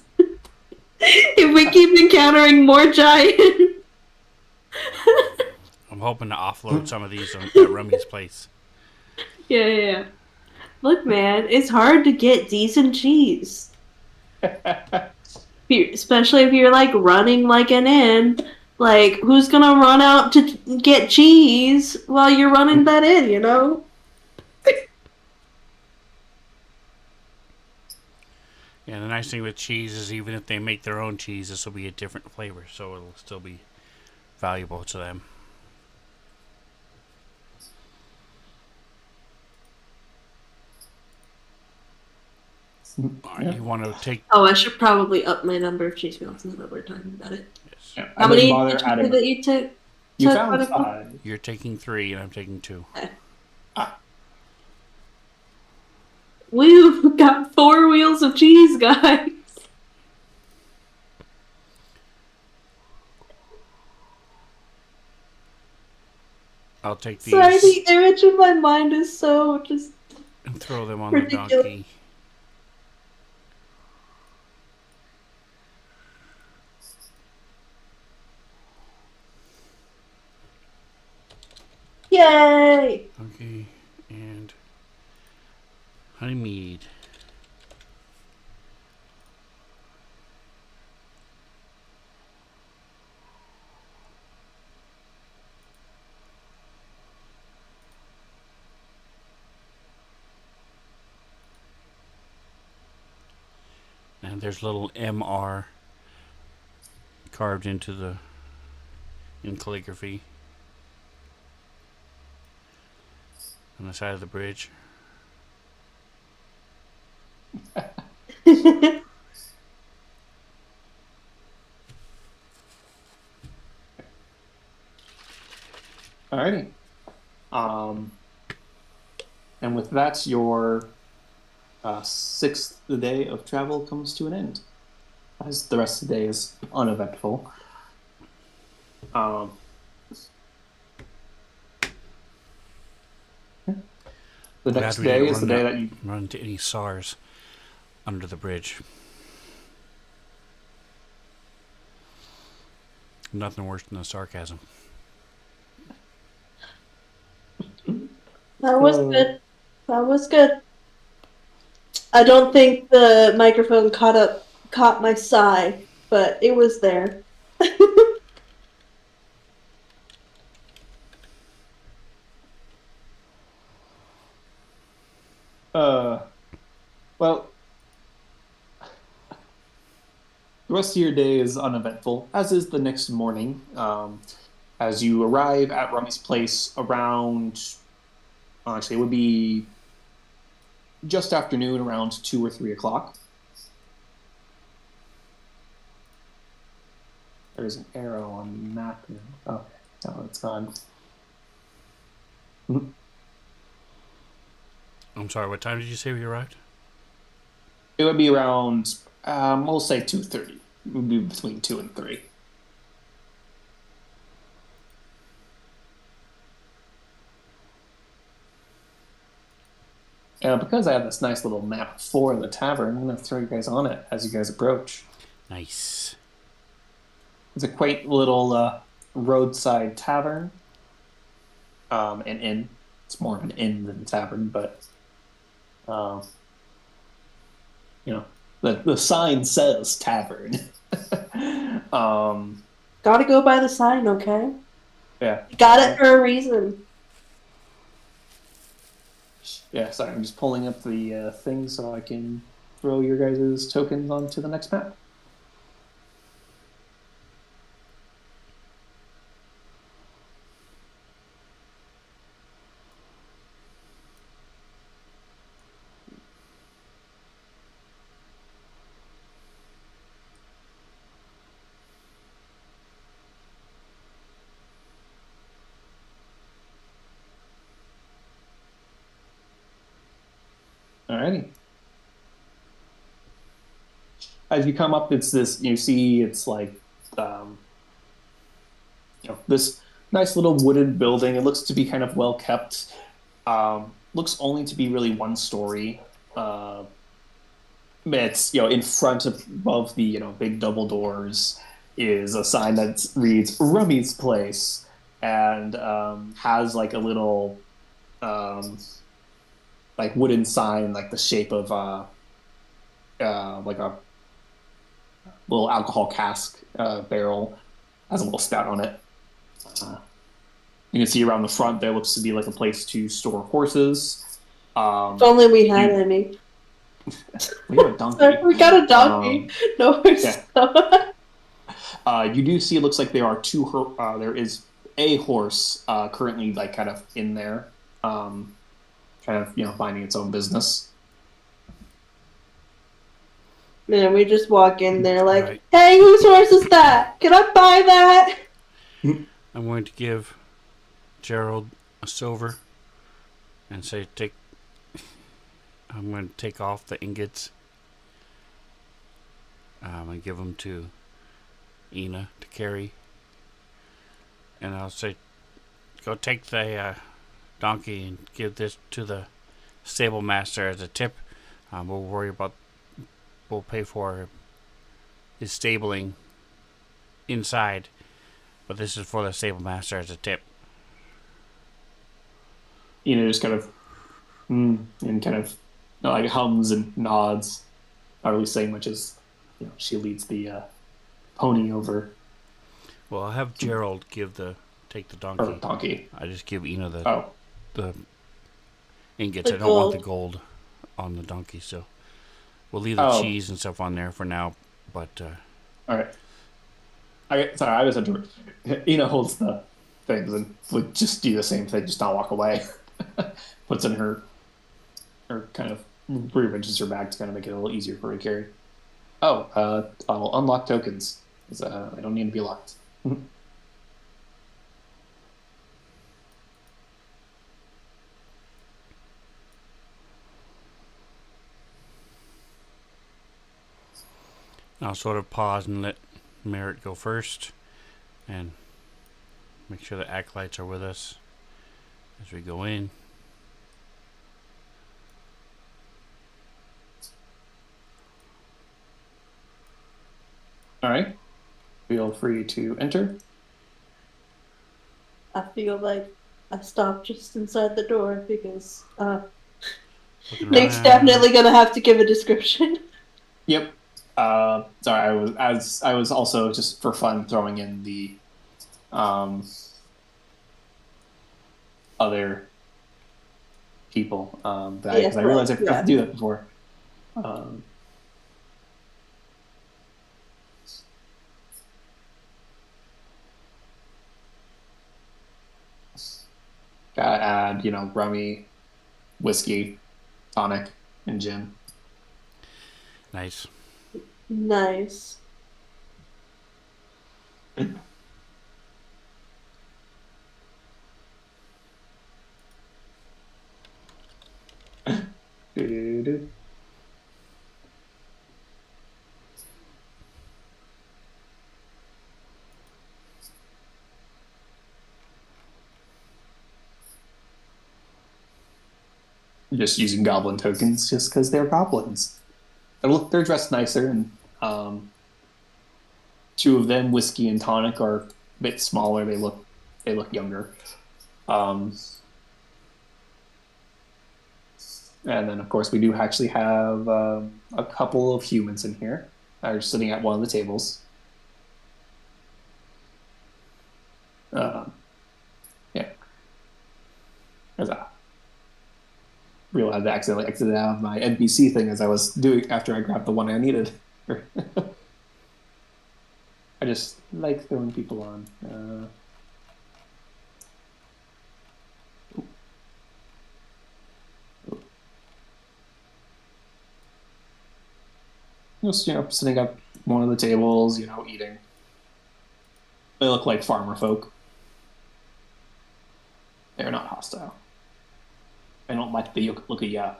we keep encountering more giants. I'm hoping to offload some of these at Rummy's place. Yeah. Look, man, it's hard to get decent cheese. Especially if you're running like an inn. Like, who's gonna run out to get cheese while you're running that in, you know? Yeah, the nice thing with cheese is even if they make their own cheese, this will be a different flavor, so it'll still be valuable to them. All right, Yeah. you want to take Oh, I should probably up my number of cheese wheels now that we're talking about it. this. Yeah, I How didn't many bother did you say adding. that you You took found Monica? 5. You're taking 3, and I'm taking 2. Okay. Ah, We've got 4 wheels of cheese, guys. I'll take Sorry, these the image in my mind is so just and throw them on the ridiculous. donkey. Yay! Okay, and honey mead. And there's little MR carved into the in calligraphy on the side of the bridge. alrighty. And with that, your 6th day of travel comes to an end, as the rest of the day is uneventful. Um, the Glad next we day didn't is the day that you. run into any SARS under the bridge. Nothing worse than the sarcasm. That was good. That was good. I don't think the microphone caught my sigh, but it was there. Well, the rest of your day is uneventful, as is the next morning. As you arrive at Rummy's place around, actually, it would be just afternoon, around 2 or 3 o'clock. There's an arrow on the map now. Oh, no, it's gone. I'm sorry, what time did you say we arrived? It would be around, we'll say 2:30. It would be between 2 and 3. Because I have this nice little map for the tavern, I'm going to throw you guys on it as you guys approach. Nice. It's a quaint little roadside tavern. An inn. It's more of an inn than a tavern, but um, the sign says tavern. um, Gotta go by the sign, okay? yeah. Got it for a reason. Yeah, sorry, I'm just pulling up the thing so I can throw your guys' tokens onto the next map. Alrighty. As you come up, it's this. You see, it's like, um, this nice little wooden building. It looks to be kind of well kept. Looks only to be really one story. It's in front above the big double doors is a sign that reads Rummy's Place and has like a little um, like wooden sign like the shape of like a little alcohol cask barrel has a little spout on it. You can see around the front there looks to be like a place to store horses. If only we had You- any. we have a donkey. We got a donkey. No horses. Yeah. You do see it looks like there are there is a horse currently like kind of in there, kind of minding its own business. Man, we just walk in there like, Right. hey, whose horse is that? Can I buy that? I'm going to give Gerald a silver and say, I'm going to take off the ingots. And give them to Ina to carry. And I'll say, go take the donkey and give this to the stable master as a tip. We'll pay for his stabling inside, but this is for the stable master as a tip. Just kind of and kind of like hums and nods, not really saying much as she leads the pony over. Well, I'll have Gerald take the donkey. Or donkey. I just give Ina Oh, the ingots. The I don't want the gold. gold on the donkey, so we'll leave the cheese and stuff on there for now. But all right. I was holds the things and would just do the same thing, just not walk away. Puts in her kind of rearranges her bag to kind of make it a little easier for her to carry. Oh, I'll unlock tokens. They don't need to be locked. I'll sort of pause and let Merritt go first and make sure the acolytes are with us as we go in. All right. Feel free to enter. I feel like I stopped just inside the door because Looking Nick's around. definitely gonna have to give a description. Yep. Sorry, I was also just for fun throwing in the other people because I realized I forgot to do that before. Gotta add, rummy, whiskey, tonic, and gin. Nice. Nice. Doo-doo-doo. Just using goblin tokens just because they're goblins. They're dressed nicer, and two of them, whiskey and tonic, are a bit smaller. They look younger. And then, of course, we do actually have a couple of humans in here that are sitting at one of the tables. Yeah. There's a realized I accidentally exited out of my NPC thing as I was doing after I grabbed the one I needed. I just like throwing people on. Just sitting at one of the tables, eating. They look like farmer folk. They're not hostile. I don't like the look of ya.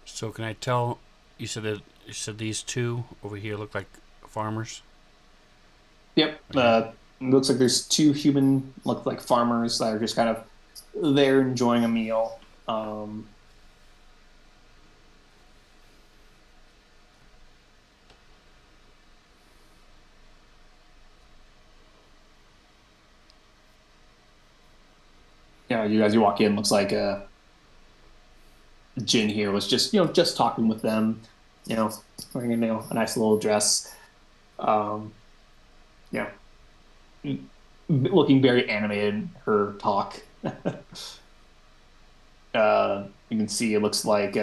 So can I tell? You said these two over here look like farmers. Yep. Looks like there's two human, look like farmers that are just kind of there enjoying a meal. You walk in, looks like Jin here was just just talking with them, wearing a nice little dress. Um, yeah, looking very animated in her talk. You can see it looks like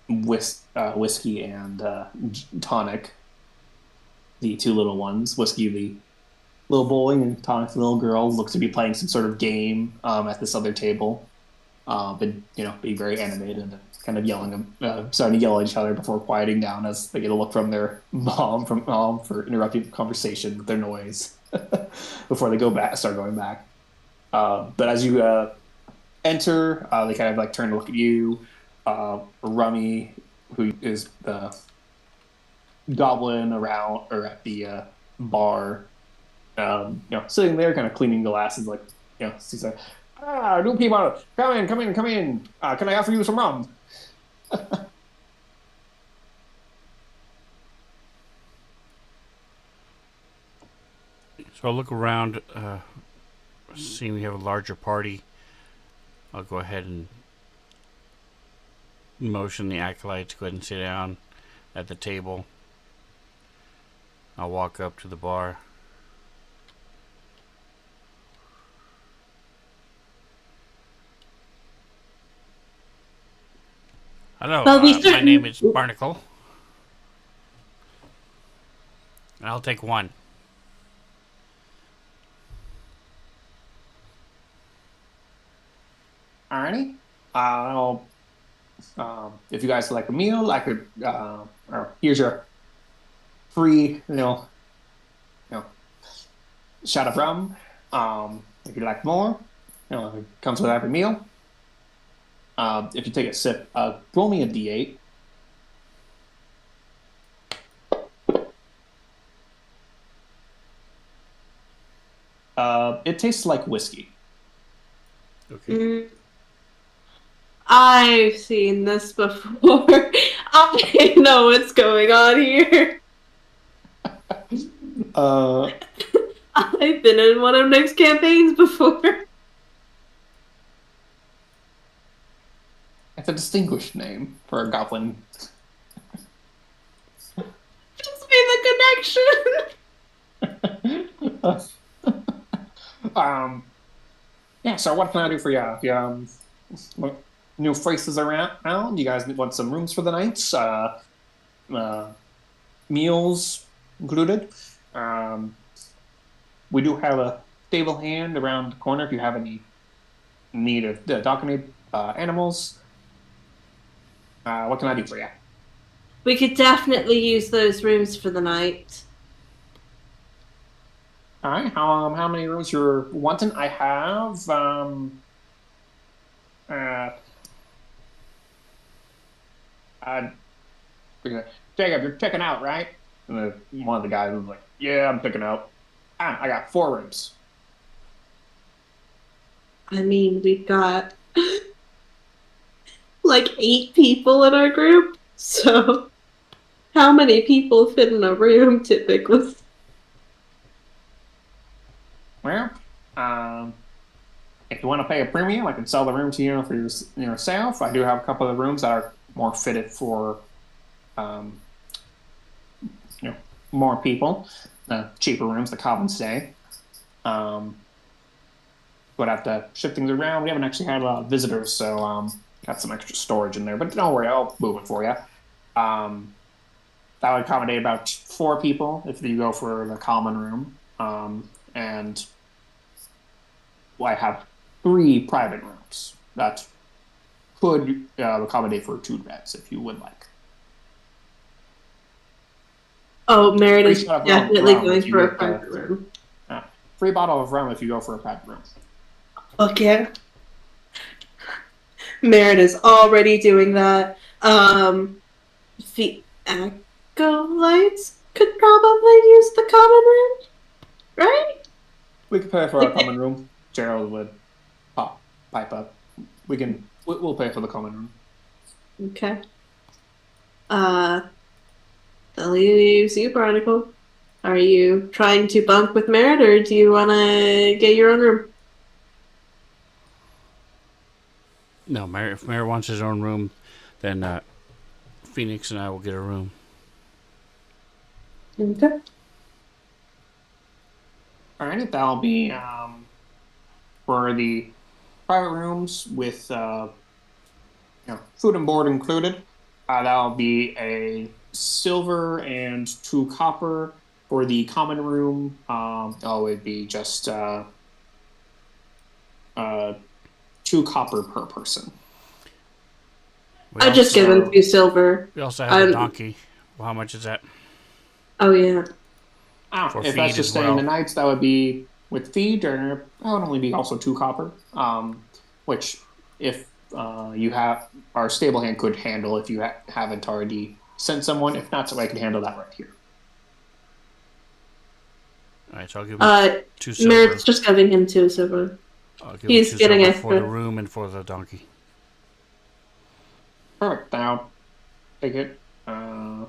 whiskey and tonic, the two little ones. Whiskey, the little boy, and tonic, the little girl, looks to be playing some sort of game at this other table. But being very animated and kind of yelling, starting to yell at each other before quieting down as they get a look from their mom for interrupting the conversation with their noise before they start going back. But as you enter, they kind of like turn to look at you. Rummy, who is the goblin around or at the bar, sitting there, kind of cleaning glasses, like she's like, new people, come in, come in, come in. Can I offer you some rum? So I'll look around, seeing we have a larger party. I'll go ahead and motion the acolytes to go ahead and sit down at the table. I'll walk up to the bar. Hello, Well, we my name is certainly. Barnacle. And I'll take one. Alrighty. If you guys would like a meal, I could. Or here's your free, shot of rum. If you'd like more, it comes with every meal. If you take a sip, roll me a d8. It tastes like whiskey. Okay. I've seen this before. I know what's going on here. I've been in one of Nick's campaigns before. It's a distinguished name for a goblin. Just made the connection. Yeah. So what can I do for you? If you new faces around, you guys want some rooms for the night? Meals included. We do have a stable hand around the corner if you have any need of documented animals. What can I do for you? We could definitely use those rooms for the night. All right. How many rooms you're wanting? I have Jacob, you're checking out, right? And one of the guys was like, "Yeah, I'm checking out. I got 4 rooms." I mean, we've got like 8 people in our group, so how many people fit in a room typically? Well, if you want to pay a premium, I can sell the room to you for yourself. I do have a couple of rooms that are more fitted for, um, more people. The cheaper rooms, the common stay. Would have to shift things around. We haven't actually had a lot of visitors, so got some extra storage in there. But don't worry, I'll move it for you. That would accommodate about 4 people if you go for the common room. And I have 3 private rooms that could accommodate for 2 beds if you would like. Oh, Meredith's Free shot of definitely rum going if you for a get private room. free bottle of rum if you go for a private room. Okay. Meredith's already doing that. The acolytes could probably use the common room, right? We could pay for a Like, common room. Gerald would pipe up. We'll pay for the common room. okay. That leaves you, Barnacle. Are you trying to bunk with Meredith, or do you want to get your own room? No, if Mayor wants his own room, then Phoenix and I will get a room. Okay. Alrighty, that'll be for the private rooms with food and board included. That'll be a silver and 2 copper. For the common room, it'd be just 2 copper per person. I just give him 2 silver. We also have a donkey. Well, how much is that? Oh yeah. For If feed that's just as staying well. the nights, that would be with feed, or that would only be also 2 copper. Which, if you have our stable hand could handle if you haven't already sent someone. If not, so I can handle that right here. All right, so I'll give him 2 silver. Merritt's just giving him 2 silver. I'll give He's him 2 getting silver extra. for the room and for the donkey. Perfect. Now, take it. I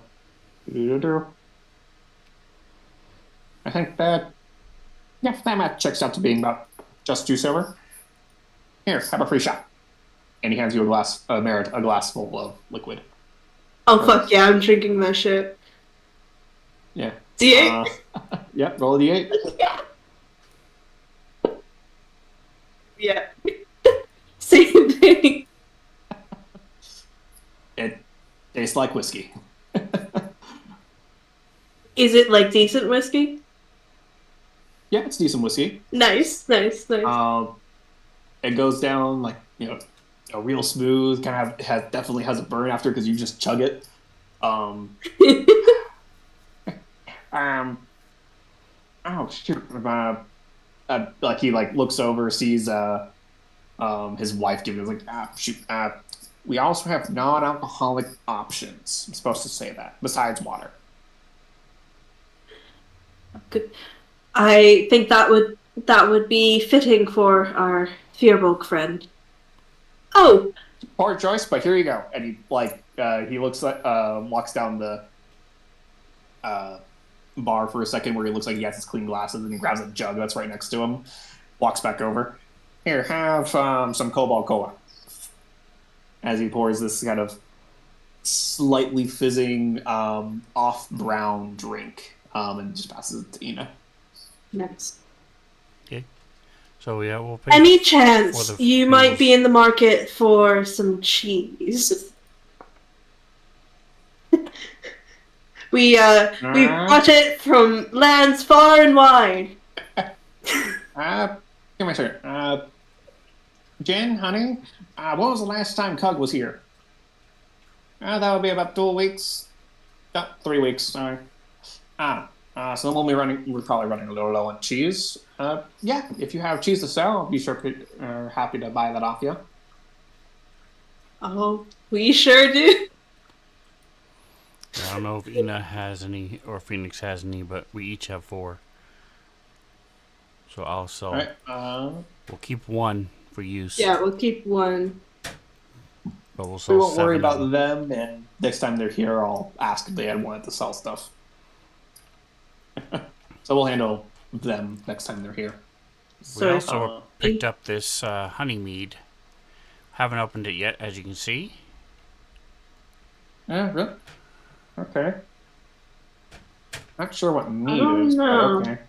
think that math checks out to being about just 2 silver. Here, have a free shot. And he hands you a glass, Merit, a glass full of liquid. Oh fuck yeah, I'm drinking that shit. Yeah. D8? Yep, roll a d8. Yeah. Same thing. It tastes like whiskey. Is it like decent whiskey? Yeah, it's decent whiskey. Nice. It goes down like real smooth. Kind of definitely has a burn after because you just chug it. Oh shoot! Like he looks over, sees his wife giving like shoot. We also have non-alcoholic options. I'm supposed to say that besides water. Good. I think that would be fitting for our Fearbulk friend. Oh, Poor choice, but here you go. And he looks like walks down the bar for a second where he looks like he has his clean glasses, and he grabs a jug that's right next to him, walks back over. Here, have some Cobalt Cola. As he pours this kind of slightly fizzing off-brown drink, and just passes it to Ina. nice. Okay. So yeah, we'll pay. Any chance for the you might meals. be in the market for some cheese? We brought it from lands far and wide. Give me a second. Jen, honey, when was the last time Cug was here? That would be about 2 weeks. 3 weeks, sorry. So then we're probably running a little low on cheese. Yeah, if you have cheese to sell, I'll be happy to buy that off you. Oh, we sure do. I don't know if Ina has any or Phoenix has any, but we each have 4. So I'll sell. All right. We'll keep 1 for use. Yeah, we'll keep 1. But we'll sell We won't 7 worry of about them, and next time they're here, I'll ask if they had wanted to sell stuff. So we'll handle them next time they're here. We So also picked up this honey mead. Haven't opened it yet, as you can see. Yeah, really? Okay. Not sure what meat don't is, know. but okay.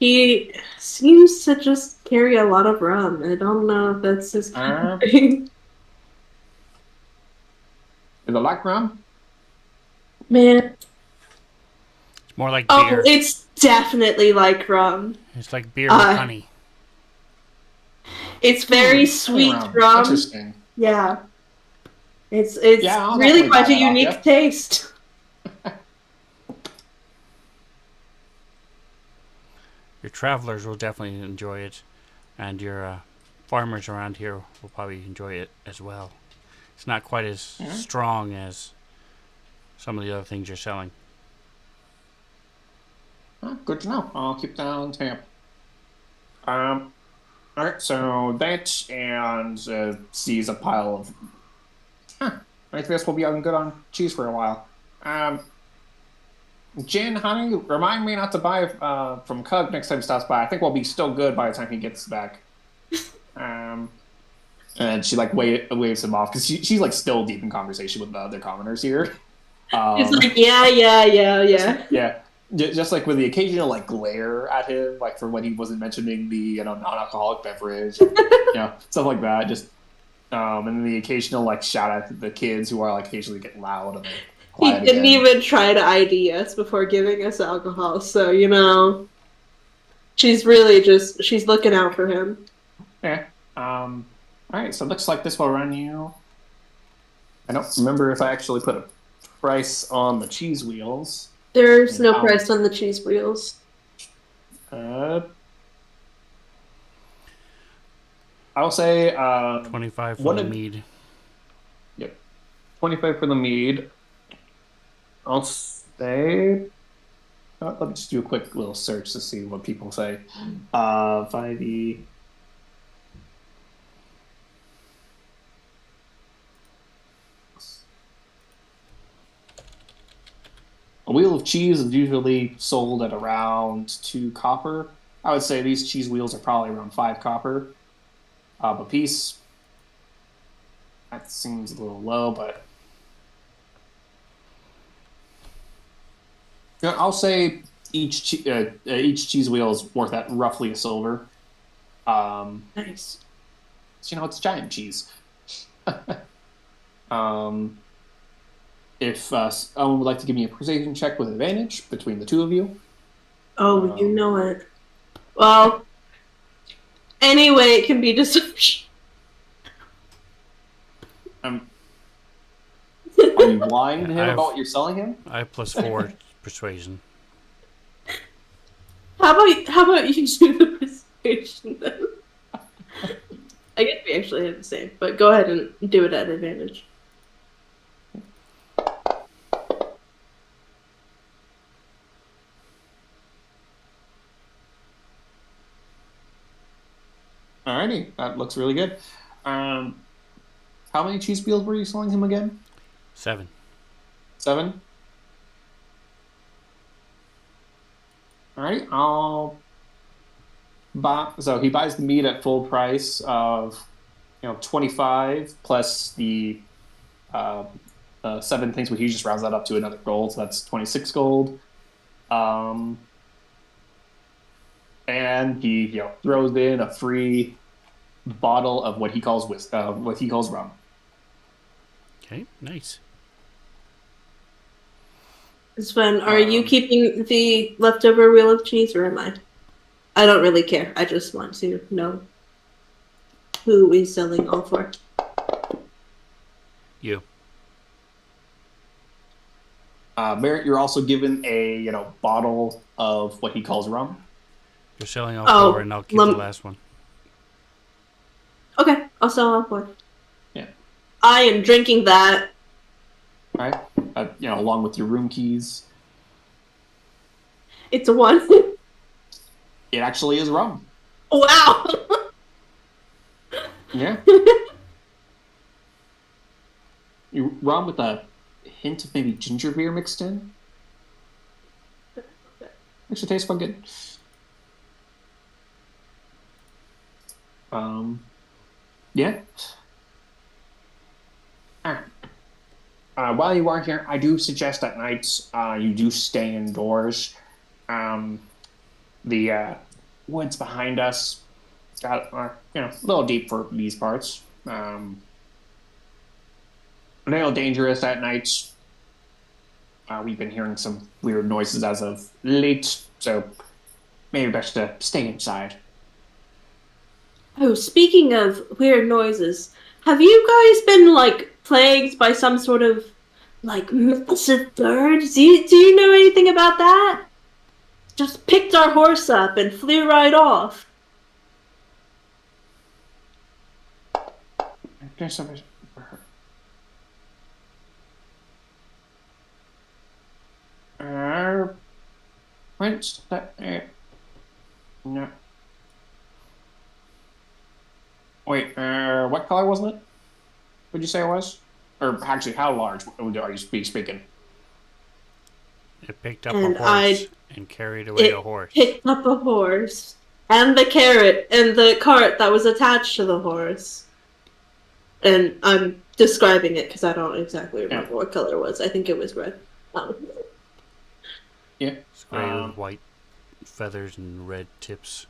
he seems to just carry a lot of rum. I don't know if that's his Uh, thing. Is it like rum? Man. It's more like Oh, beer. it's definitely like rum. It's like beer with honey. It's very Honey sweet rum. Interesting. Yeah. It's Yeah, I'll really definitely quite buy a that off unique ya. taste. Your travelers will definitely enjoy it, and your farmers around here will probably enjoy it as well. It's not quite as strong as some of the other things you're selling. Good to know. I'll keep that on tap. Alright, so that and sees a pile of. I guess we'll be good on cheese for a while. Jen, honey, remind me not to buy from Cug next time he stops by. I think we'll be still good by the time he gets back. And she waves him off because she's still deep in conversation with the other commoners here. It's like yeah. Yeah. just like with the occasional like glare at him, like for when he wasn't mentioning the non-alcoholic beverage, stuff like that. Just and then the occasional like shout out to the kids who are like occasionally getting loud and then He quiet didn't again. even try to ID us before giving us alcohol, so she's really she's looking out for him. Yeah. All right. So it looks like this will run you. I don't remember if I actually put a price on the cheese wheels. There's And no how- price on the cheese wheels. I'll say 25 for one the of- mead. Yep. 25 for the mead. I'll say. Let me just do a quick little search to see what people say. 5e. A wheel of cheese is usually sold at around 2 copper. I would say these cheese wheels are probably around 5 copper a piece. That seems a little low, but I'll say each cheese wheel is worth at roughly a silver. Nice. So, it's giant cheese. If someone would like to give me a persuasion check with advantage between the two of you. Oh, you know it. Well, anyway, it can be deception. Are you lying to him I have- about what you're selling him? I have +4 persuasion. How about you do the persuasion then? I guess we actually have the same, but go ahead and do it at advantage. Alrighty, that looks really good. How many cheese wheels were you selling him again? 7. 7? Alright, I'll buy. So he buys the meat at full price of 25 plus the 7 things, which he just rounds that up to another gold, so that's 26 gold. And he throws in a free bottle of what he calls rum. Okay, nice. Sven, are you keeping the leftover wheel of cheese, or am I? I don't really care. I just want to know who is selling all for. You. Merritt, you're also given a bottle of what he calls rum. You're selling all Oh, 4, and I'll keep the last one. Okay, I'll sell all 4. Yeah. I am drinking that. All right. Along with your room keys. It's a 1. It actually is rum. Wow. Yeah. Rum with a hint of maybe ginger beer mixed in. Actually tastes quite good. Yeah. While you are here, I do suggest at nights you do stay indoors. The woods behind us are a little deep for these parts. A little dangerous at nights. We've been hearing some weird noises as of late, so maybe best to stay inside. Oh, speaking of weird noises, have you guys been plagued by some sort of massive bird? Do you know anything about that? Just picked our horse up and flew right off. What's that? No. Wait, what color wasn't it? Would you say it was? Or actually, how large are you speaking? It picked up And a horse and carried away a horse. Picked up a horse. And the carrot and the cart that was attached to the horse. And I'm describing it because I don't exactly remember what color it was. I think it was red. Yeah. It's gray with white feathers and red tips.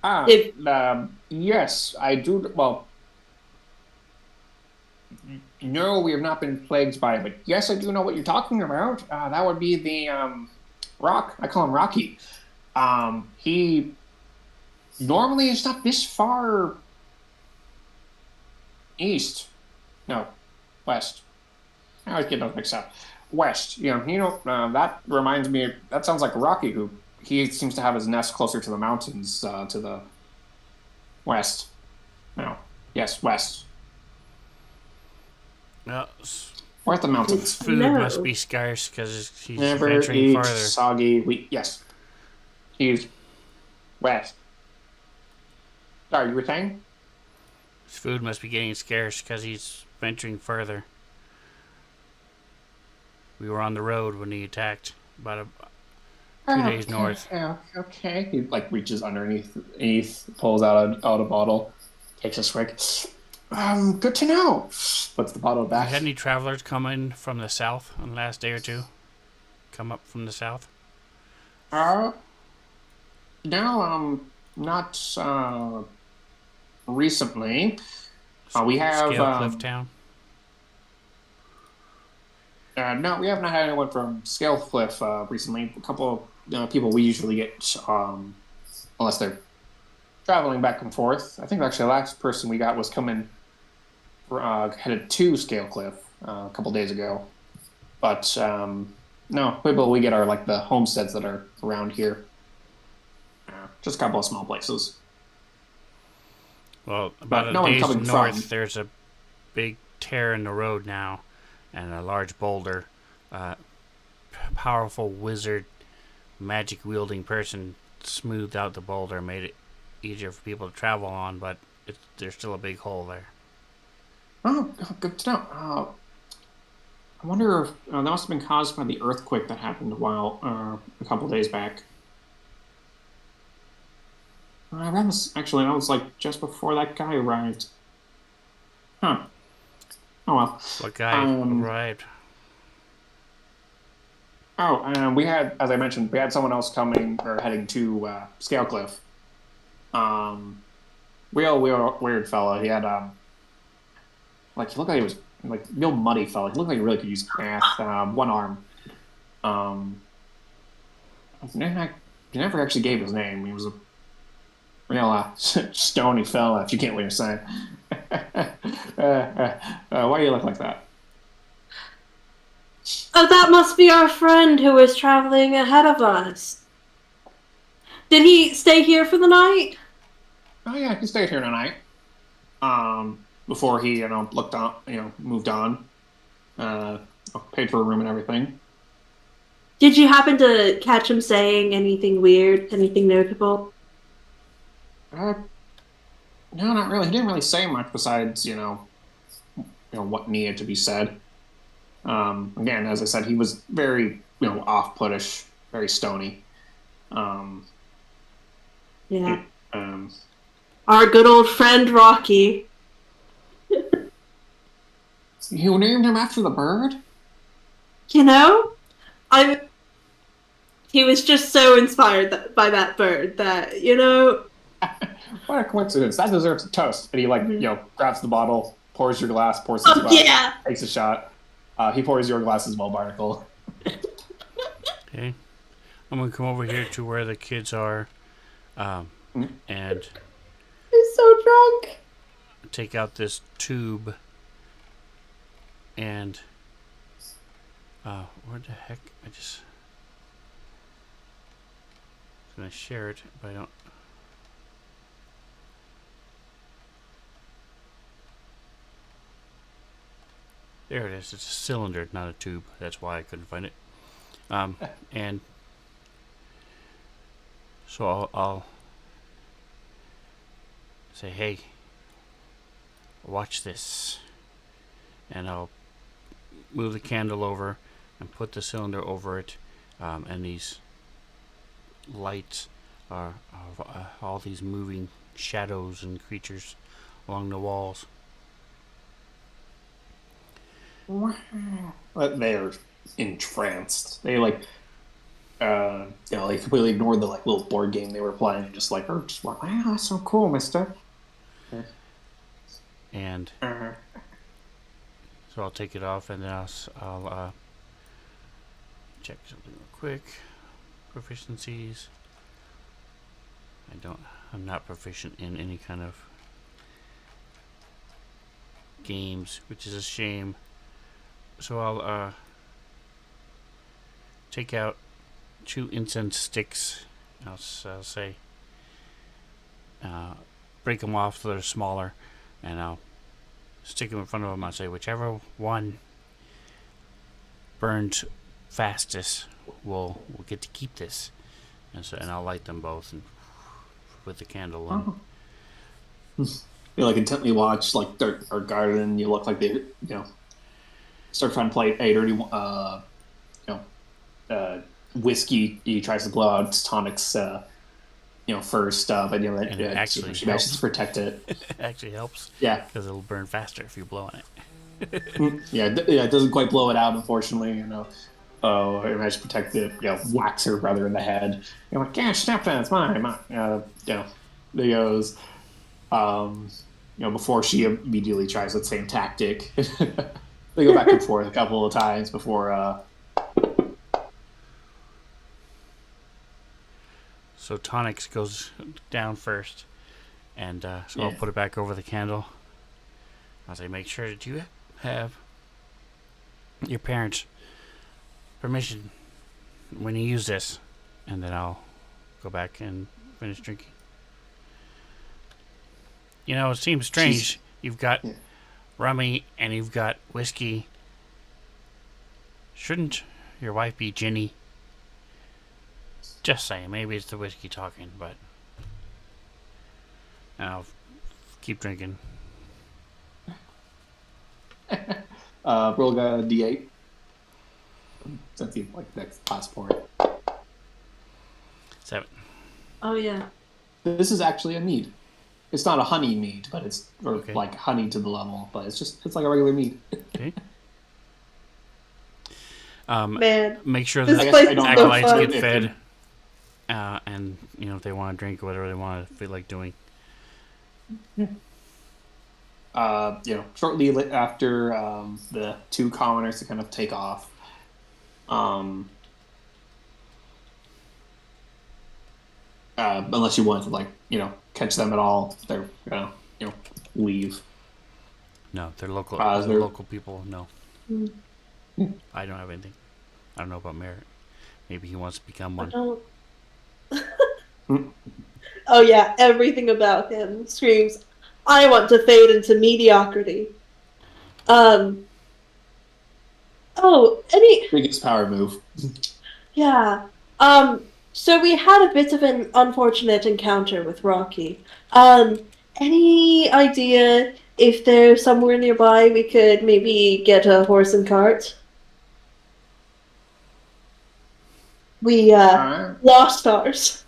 If Yes, I do. Well, no, we have not been plagued by it, but yes, I do know what you're talking about. That would be the Rock. I call him Rocky. He normally is not this far east. No, west. I always get those mixed up. West. That reminds me. That sounds like Rocky, who he seems to have his nest closer to the mountains, to the west. No, yes, west. Well, Where's the his mountains? food must no. be scarce because he's Never venturing eat farther. soggy wheat. Yes, he's west. Sorry, you were saying? His food must be getting scarce because he's venturing further. We were on the road when he attacked, about 2 days Okay, north. yeah, okay. He like reaches underneath, pulls out a bottle, takes a swig. Good to know. Puts the bottle Have you back. had any travelers come in from the south in the last day or two? Come up from the south? Uh, no, not recently. We have Scale Cliff Town? no, we have not had anyone from Scalecliff recently. A couple of people we usually get, unless they're traveling back and forth. I think actually the last person we got was coming headed to Scalecliff a couple days ago. But no, people we get are like the homesteads that are around here. Just a couple of small places. Well, But about a no one day's coming from. north, there's a big tear in the road now, and a large boulder. Powerful wizard, magic wielding person smoothed out the boulder, made it easier for people to travel on, but there's still a big hole there. Oh, good to know. I wonder if that must have been caused by the earthquake that happened a couple days back. That was like just before that guy arrived. Huh. Oh well. What guy Um, arrived? we had, as I mentioned, we had someone else coming or heading to Scalecliff. Um, real weird fella. He had like he looked like he was like real muddy fella. He looked like he really could use math. One arm. Um, he never actually gave his name. He was a real stony fella. If you get what you're saying. Why do you look like that? Oh, that must be our friend who is traveling ahead of us. Did he stay here for the night? Oh yeah, he stayed here tonight. Before he looked on, moved on. Uh, Paid for a room and everything. Did you happen to catch him saying anything weird, anything notable? Uh, no, not really. He didn't really say much besides what needed to be said. Again, as I said, he was very off-puttish, very stony. Um, Yeah. um, Our good old friend Rocky. you named him after the bird? You know, I. He was just so inspired by that bird that What a coincidence! That deserves a toast. And he grabs the bottle, pours your glass, pours his Oh glass, yeah. takes a shot. He pours your glass as well, Barnacle. Okay. I'm going to come over here to where the kids are and He's so drunk. take out this tube and where the heck? I just was going to share it, but I don't. There it is. It's a cylinder, not a tube. That's why I couldn't find it. And so I'll say, hey, watch this. And I'll move the candle over and put the cylinder over it. And these lights are all these moving shadows and creatures along the walls. They're entranced. They like completely ignored the like little board game they were playing and just like just like, wow, that's so cool, mister. And so I'll take it off, and then I'll check something real quick. Proficiencies. I'm not proficient in any kind of games, which is a shame. So I'll take out 2 incense sticks. I'll say break them off so they're smaller, and I'll stick them in front of them. I'll say whichever one burns fastest will get to keep this, and I'll light them both and with the candle. You like intently watch like their garden. You look like they start trying to play a dirty whiskey. He tries to blow out Tonic's first, but And it actually she manages to protect it. It actually helps. Yeah, Because it'll burn faster if you blow on it. it doesn't quite blow it out, unfortunately. Oh, it managed to protect it. Whacks her brother in the head. You're like, yeah, snap that, it's mine. There goes. Before she immediately tries that same tactic. They go back and forth a couple of times before. So Tonics goes down first, and so I'll put it back over the candle. I'll say, make sure that you have your parents' permission when you use this, and then I'll go back and finish drinking. It seems strange. You've got rummy and you've got whiskey. Shouldn't your wife be Ginny? Just saying, maybe it's the whiskey talking, but I'll keep drinking. Roll a D8. Since you like next passport. 7. Oh yeah. This is actually a mead. It's not a honey mead, but it's like honey to the level, but it's like a regular mead. Okay. Man, make sure this that place is so acolytes fun. get fed, and if they want to drink or whatever they want to feel like doing. Shortly after the 2 commoners to kind of take off, unless you want to catch them at all, they're gonna leave. No, they're local. they're local people. No, I don't have anything. I don't know about Merritt. Maybe he wants to become I one. don't. Oh yeah, everything about him screams, I want to fade into mediocrity. Oh, biggest power move. yeah. So we had a bit of an unfortunate encounter with Rocky. Any idea if there's somewhere nearby we could maybe get a horse and cart? We lost ours.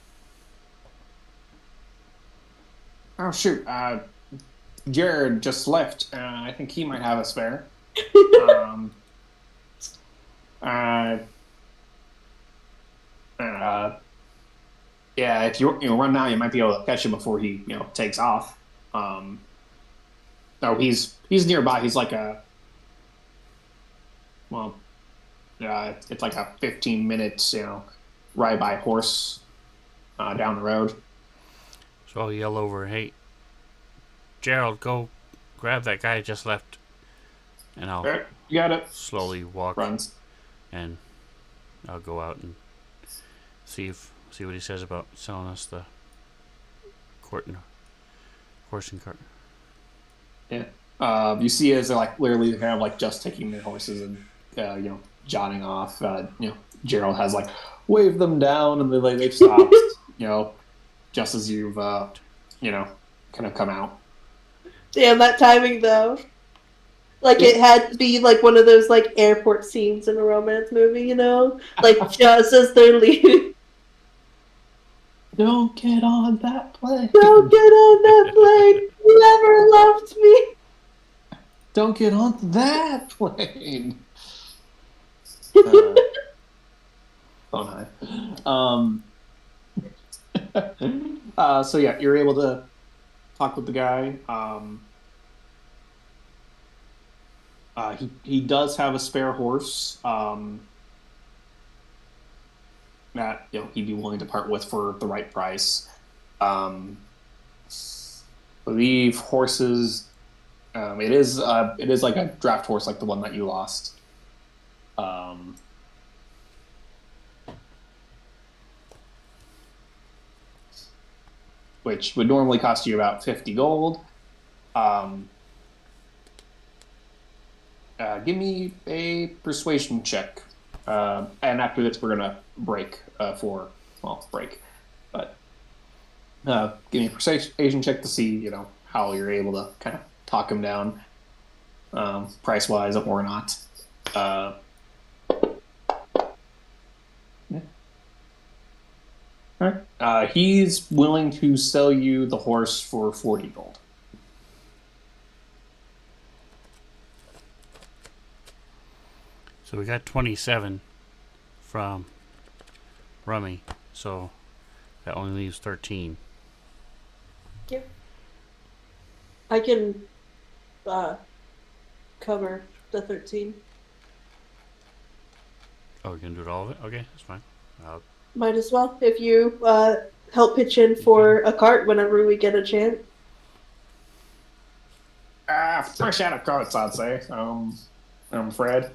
Oh shoot! Jared just left. I think he might have a spare. Yeah, if you run now, you might be able to catch him before he takes off. No, he's nearby. He's like it's like a 15 minutes ride by horse down the road. So I'll yell over, "Hey, Gerald, go grab that guy who just left," and I'll You got it. slowly walk Runs. and I'll go out and see what he says about selling us the horse and cart. Yeah. You see as they're literally kind of just taking their horses and jotting off. Gerald has waved them down and they've stopped. Just as you've kind of come out. Damn, that timing though. It had to be one of those airport scenes in a romance movie, just as they're leaving. Don't get on that plane. Don't get on that plane. You never loved me. Don't get on that plane. Uh, phone high. So yeah, you're able to talk with the guy. He does have a spare horse. That he'd be willing to part with for the right price. Um, I believe horses. It is like a draft horse, like the one that you lost. Um, which would normally cost you about 50 gold. Um, give me a persuasion check. And after this, we're gonna break break. But give me a persuasion check to see, how you're able to kind of talk him down, price wise or not. Uh, yeah. All right. He's willing to sell you the horse for 40 gold. So we got 27 from Rummy. So that only leaves 13. Yep. I can cover the 13. Oh, we can do it all of it? Okay, that's fine. Might as well if you help pitch in for a cart whenever we get a chance. Fresh out of carts, I'd say. I'm Fred.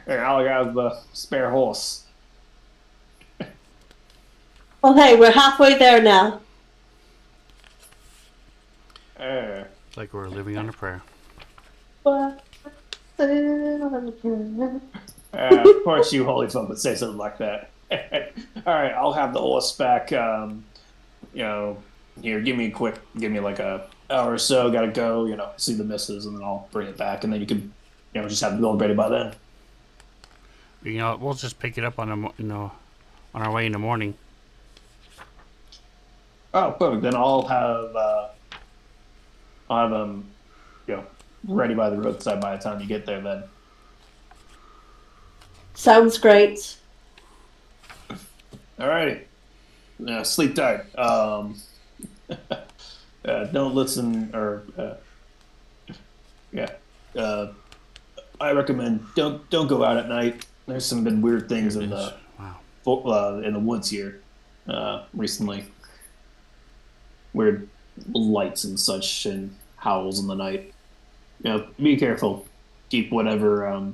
And all I got is the spare horse. Well, hey, we're halfway there now. It's like we're living on a prayer. Of course, you holy folk would say something like that. All right, I'll have the horse back. Here, give me like a hour or so. Gotta go, see the missus, and then I'll bring it back, and then you can, just have the build ready by then. We'll just pick it up on our way in the morning. Oh, perfect. Then I'll have them, ready by the roadside by the time you get there. Then. Sounds great. All righty. Sleep tight. Don't listen or yeah. I recommend don't go out at night. There's some been weird things Here in it is. the Wow. in the woods here recently. Weird lights and such and howls in the night. Be careful. Keep whatever.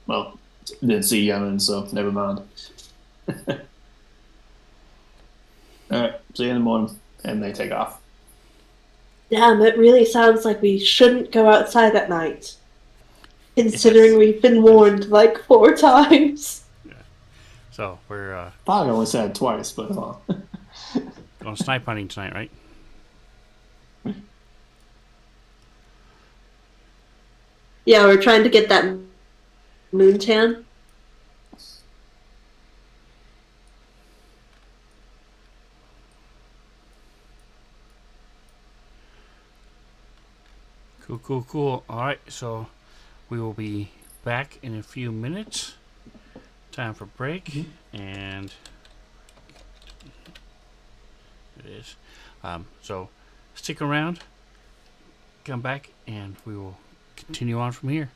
Well, didn't see you, so never mind. All right. See you in the morning, and they take off. Damn, it really sounds like we shouldn't go outside at night. Considering Yes. we've been warned like 4 times. Yeah. So we're Probably only said it twice, but going snipe hunting tonight, right? Yeah, we're trying to get that moon tan. Cool. All right, so we will be back in a few minutes. Time for break, and it is. So stick around, come back, and we will continue on from here.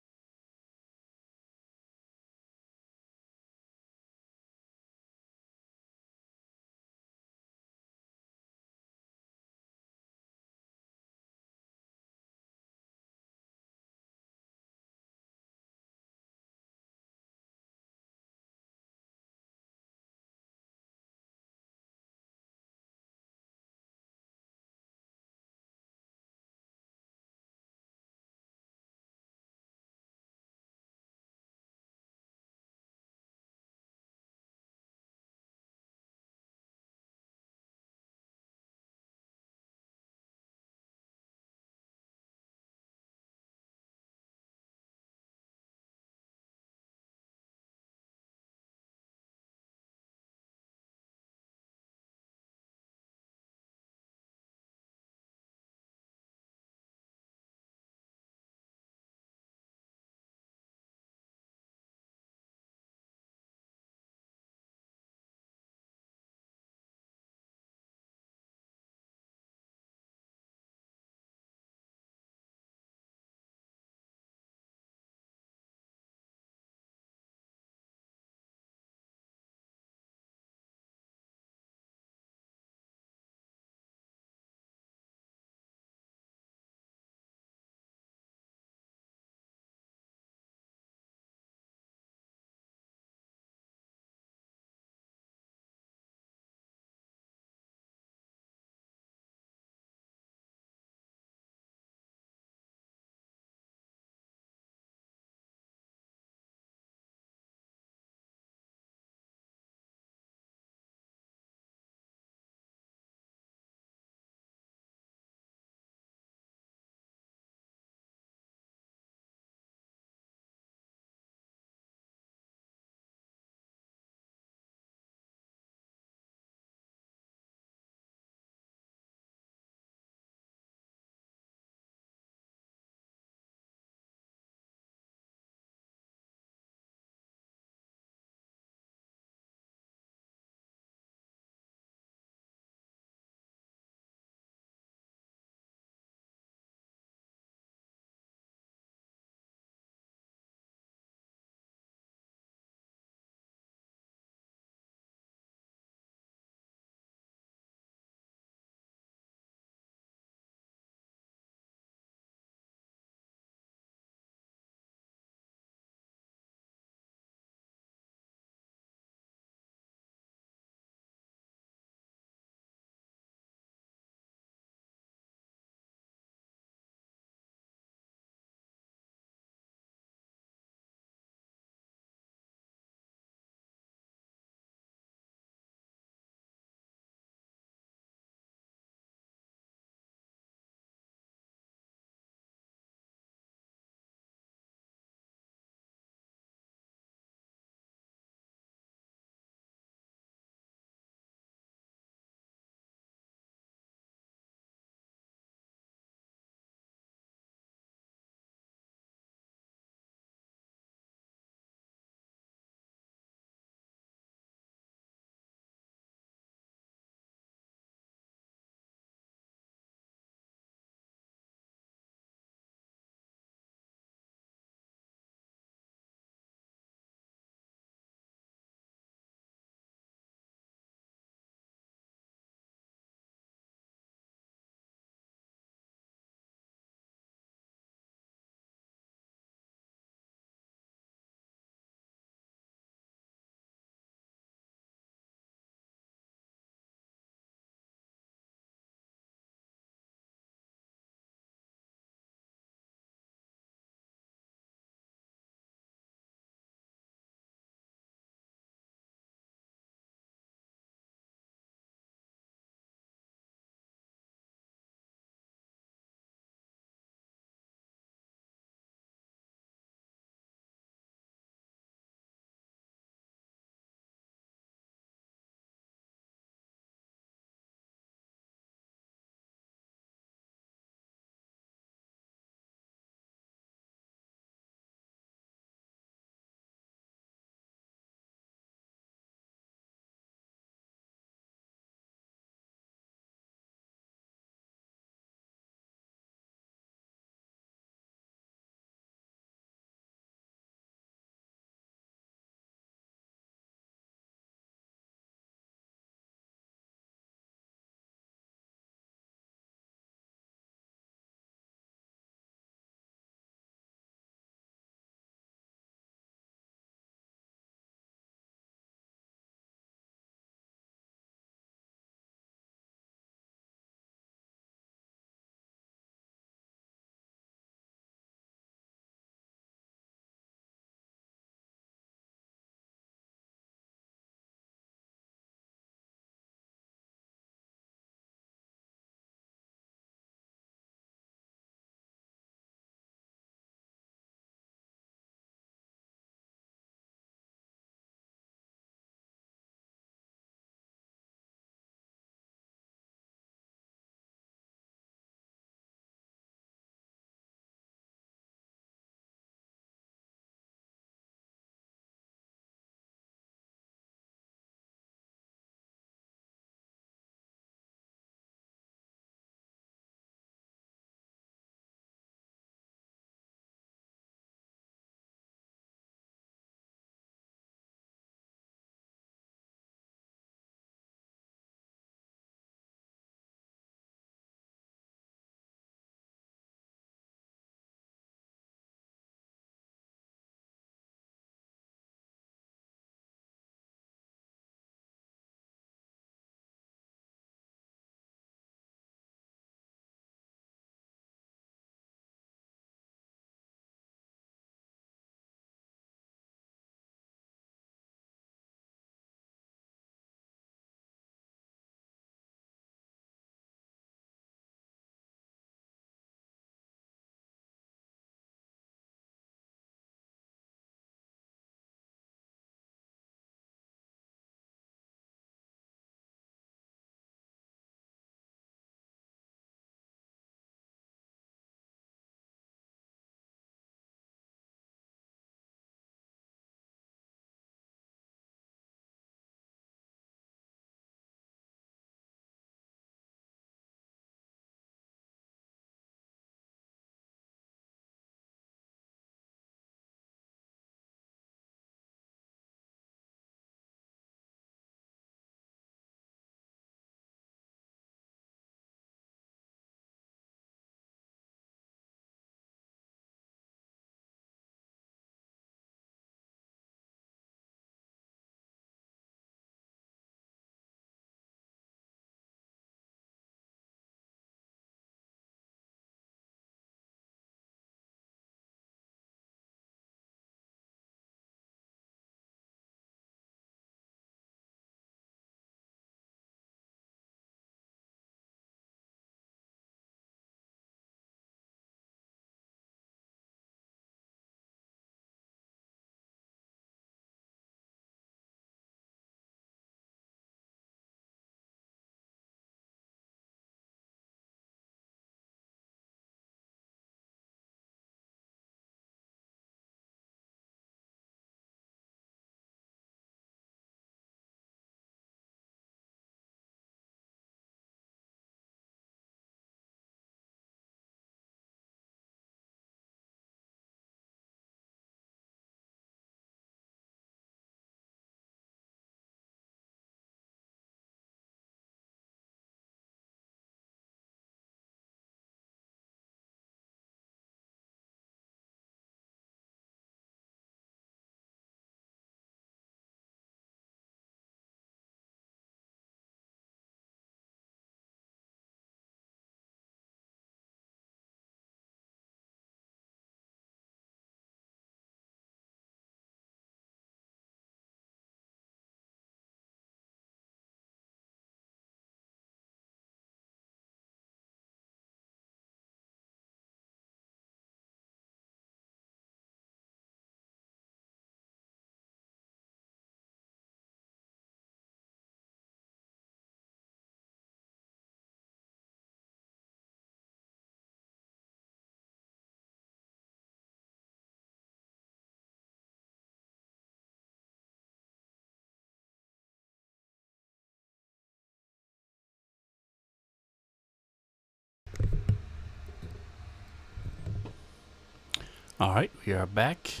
All right, we are back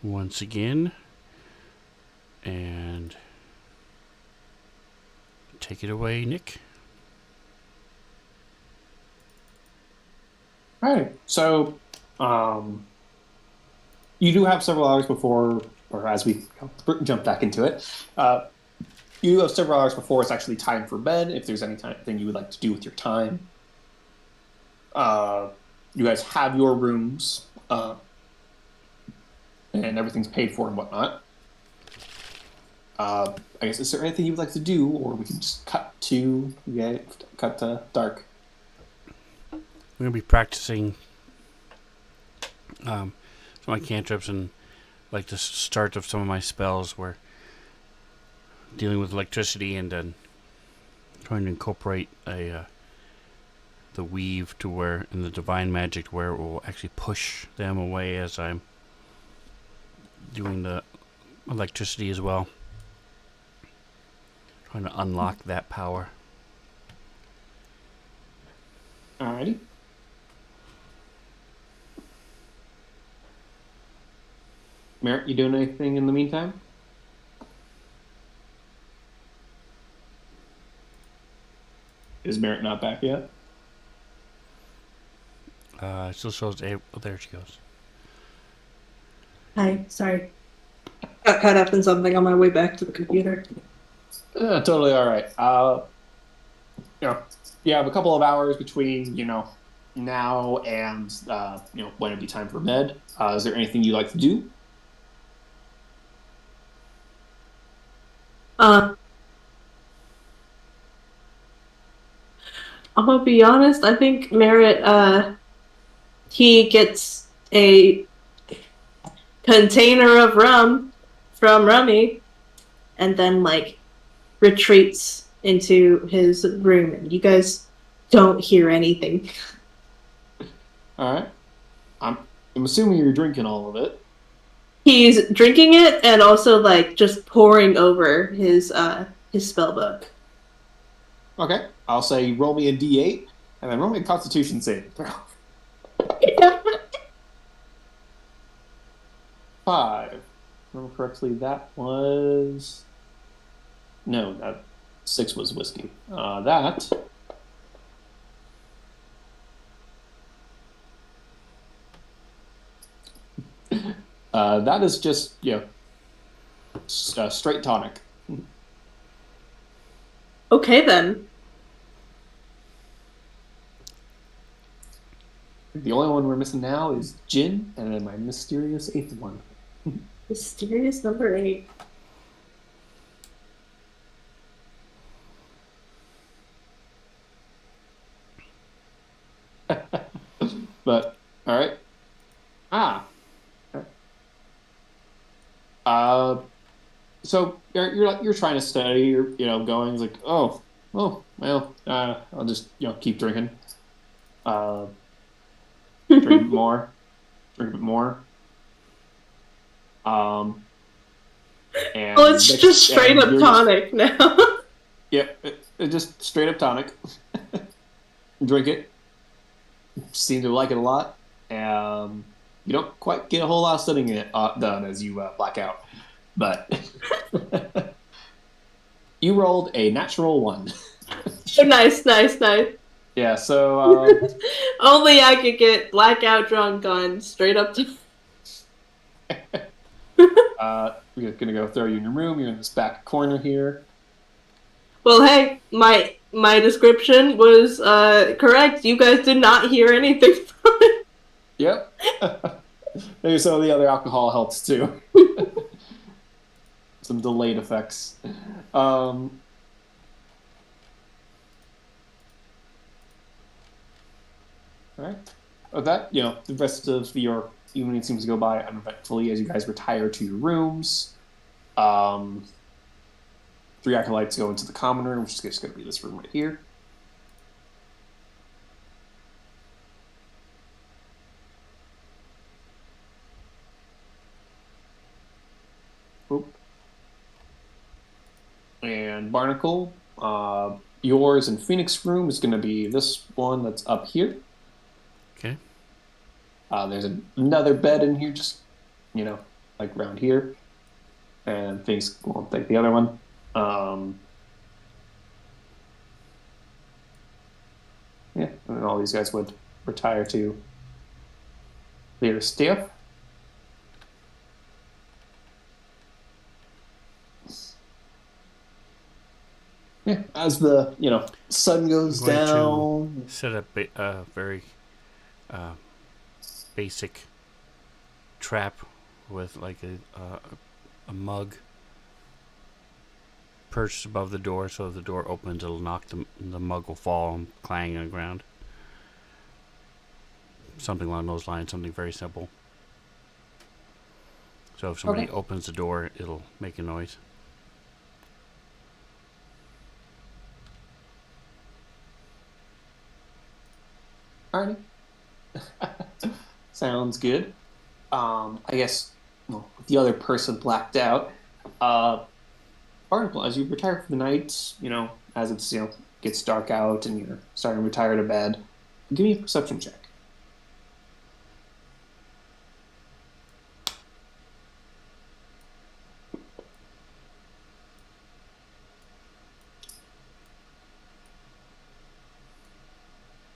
once again, and take it away, Nick. All right. So, you do have several hours before, or as we jump back into it, you do have several hours before it's actually time for bed. If there's anything you would like to do with your time, you guys have your rooms, and everything's paid for and whatnot. I guess is there anything you would like to do, or we can just cut to dark. I'm gonna be practicing some of my cantrips and like the start of some of my spells where dealing with electricity and then trying to incorporate the weave to where in the divine magic to where it will actually push them away as I'm doing the electricity as well. Trying to unlock that power. Alrighty. Merritt, you doing anything in the meantime? Is Merritt not back yet? It still shows. Oh, there she goes. Hi, sorry. Got caught up in something on my way back to the computer. Totally all right. You have a couple of hours between, now and, when it'd be time for bed. Is there anything you'd like to do? I'm gonna be honest, I think Merritt, he gets a container of rum from Rummy and then, retreats into his room, and you guys don't hear anything. All right. I'm assuming you're drinking all of it. He's drinking it and also, just poring over his spell book. Okay. I'll say roll me a d8, and then roll me a Constitution saving throw. 5. If I remember correctly, that was... No, that 6 was whiskey. That is just, straight tonic. Okay, then. The only one we're missing now is gin, and then my mysterious 8th one. Mysterious number 8. But all right. So you're trying to study. You're going. It's like, oh well. I'll just keep drinking. Drink a bit more. Drink a bit more. And Well, it's just straight up tonic now. Yep, it just straight up tonic. Drink it. Seem to like it a lot. You don't quite get a whole lot of studying it done as you black out, but you rolled a natural 1. Oh, nice. Yeah, so Only I could get blackout drunk on straight up to. we're gonna go throw you in your room. You're in this back corner here. Well, hey, my description was correct. You guys did not hear anything from it. Yep. Maybe some of the other alcohol helps too. Some delayed effects. All right. With that, the rest of your evening seems to go by uneventfully as you guys retire to your rooms. 3 acolytes go into the common room, which is just going to be this room right here. Oop. And Barnacle, yours and Phoenix room is going to be this one that's up here. Okay. There's another bed in here, just like around here, and things won't take the other one. Yeah, and then all these guys would retire to their stuff. Yeah, as the sun goes I'm going to down. set up a very basic trap with like a mug perched above the door, so if the door opens, it'll knock the mug will fall and clang on the ground. Something along those lines, something very simple. So if somebody opens the door, it'll make a noise. Alrighty. Sounds good. I guess with the other person blacked out. Article, as you retire for the night, as it's gets dark out and you're starting to retire to bed, give me a perception check.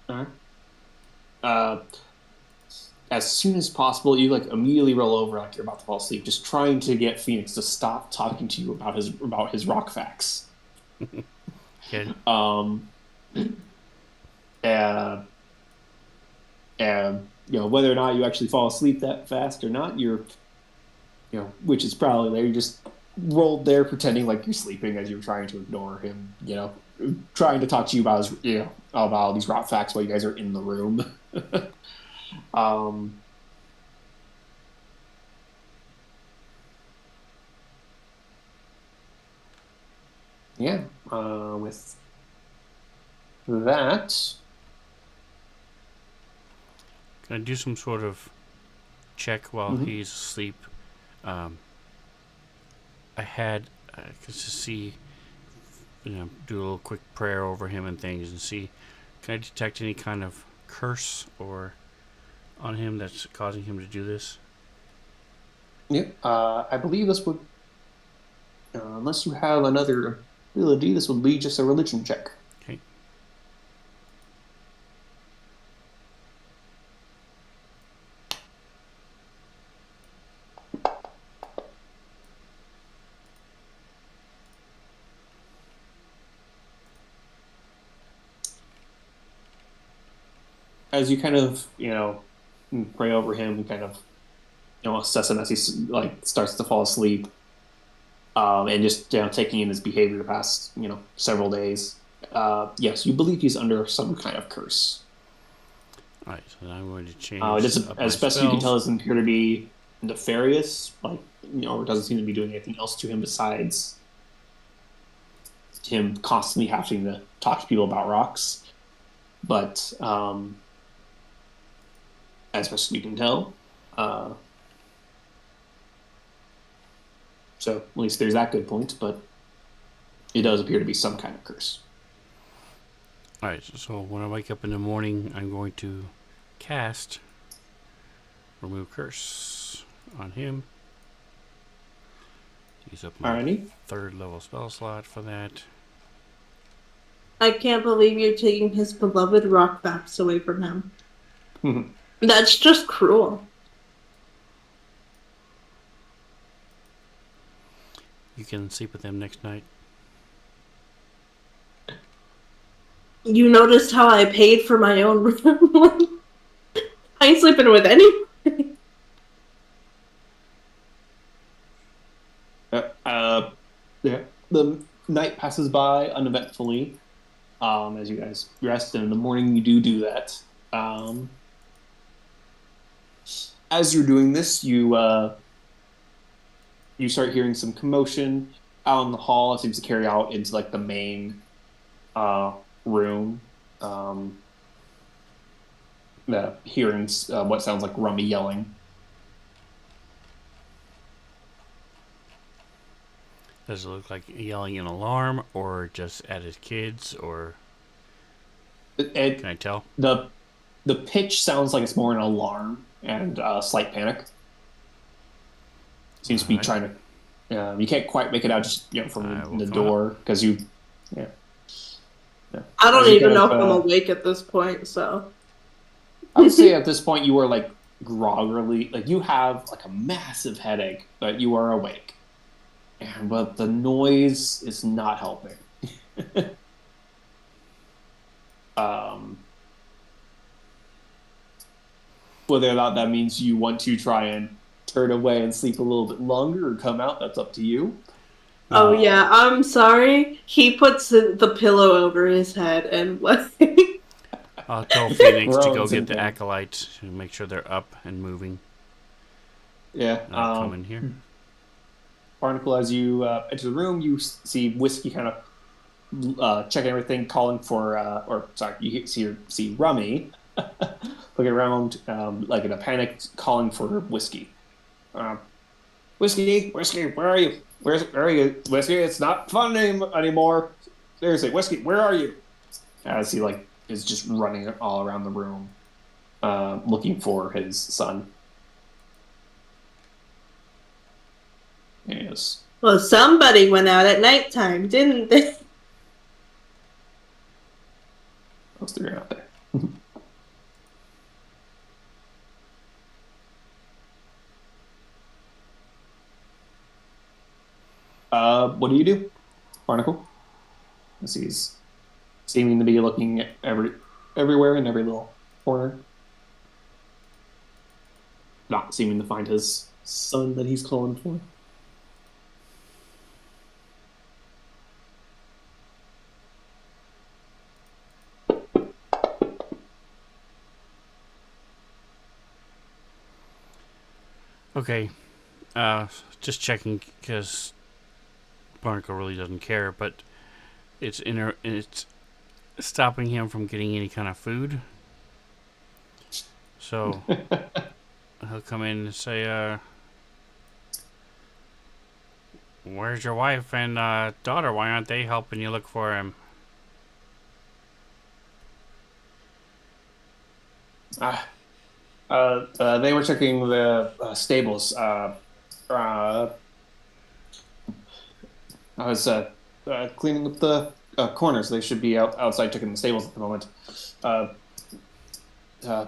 All right. As soon as possible, you like immediately roll over like you're about to fall asleep, just trying to get Phoenix to stop talking to you about his rock facts. Okay. And whether or not you actually fall asleep that fast or not, which is probably there. You just rolled there pretending like you're sleeping as you were trying to ignore him. Trying to talk to you about about all these rock facts while you guys are in the room. Yeah. With that, Can I do some sort of check while he's asleep? I had just to see, do a little quick prayer over him and things, and see, can I detect any kind of curse or on him that's causing him to do this? yeah. I believe this would, unless you have another ability, this would be just a religion check. Okay. As you kind of pray over him and kind of assess him as he starts to fall asleep, and just taking in his behavior the past several days. Yes, you believe he's under some kind of curse. All right, so I'm going to change. As best you can tell, it doesn't appear to be nefarious, or it doesn't seem to be doing anything else to him besides him constantly having to talk to people about rocks. But as best you can tell, so at least there's that good point. But it does appear to be some kind of curse. All right, so when I wake up in the morning, I'm going to cast Remove Curse on him. Use up my third level spell slot for that. I can't believe you're taking his beloved rock facts away from him. That's just cruel. You can sleep with them next night. You noticed how I paid for my own room? I ain't sleeping with anybody. Yeah. The night passes by uneventfully as you guys rest, and in the morning you do that. As you're doing this, you start hearing some commotion out in the hall. It seems to carry out into like the main room. Hearing what sounds like Rummy yelling. Does it look like yelling an alarm, or just at his kids, or can I tell? The pitch sounds like it's more an alarm. and slight panic. Seems to be Alright. trying to. You can't quite make it out just I from will the come out. door because you. Yeah. Yeah. I don't As you even kind know of, if I'm awake at this point, so. I would say at this point you are like groggily, like you have like a massive headache, but you are awake, and but the noise is not helping. um, Whether or not that means you want to try and turn away and sleep a little bit longer or come out, that's up to you. Oh yeah, Um, I'm sorry. He puts the pillow over his head and like I'll tell Phoenix to go groans get in the pain. acolytes to make sure they're up and moving. Yeah. And I'll come in here. Barnacle, as you enter the room, you see Whiskey kind of checking everything, calling for, or sorry, you see Rummy looking around like in a panic, calling for Whiskey. Um, Whiskey, where are you? Where are you, Whiskey? It's not fun anymore. Seriously, Whiskey, where are you? As he like is just running all around the room, looking for his son. Yes. well, somebody went out at nighttime, didn't they? Those three are out there. What do? Barnacle? As he's seeming to be looking at everywhere in every little corner, not seeming to find his son that he's calling for. Okay. Just checking because Barnacle really doesn't care, but it's stopping him from getting any kind of food. So he'll come in and say, "Where's your wife and daughter? Why aren't they helping you look for him?" Ah, they were checking the stables. Uh, I was cleaning up the corners. They should be outside checking the stables at the moment. Uh, uh,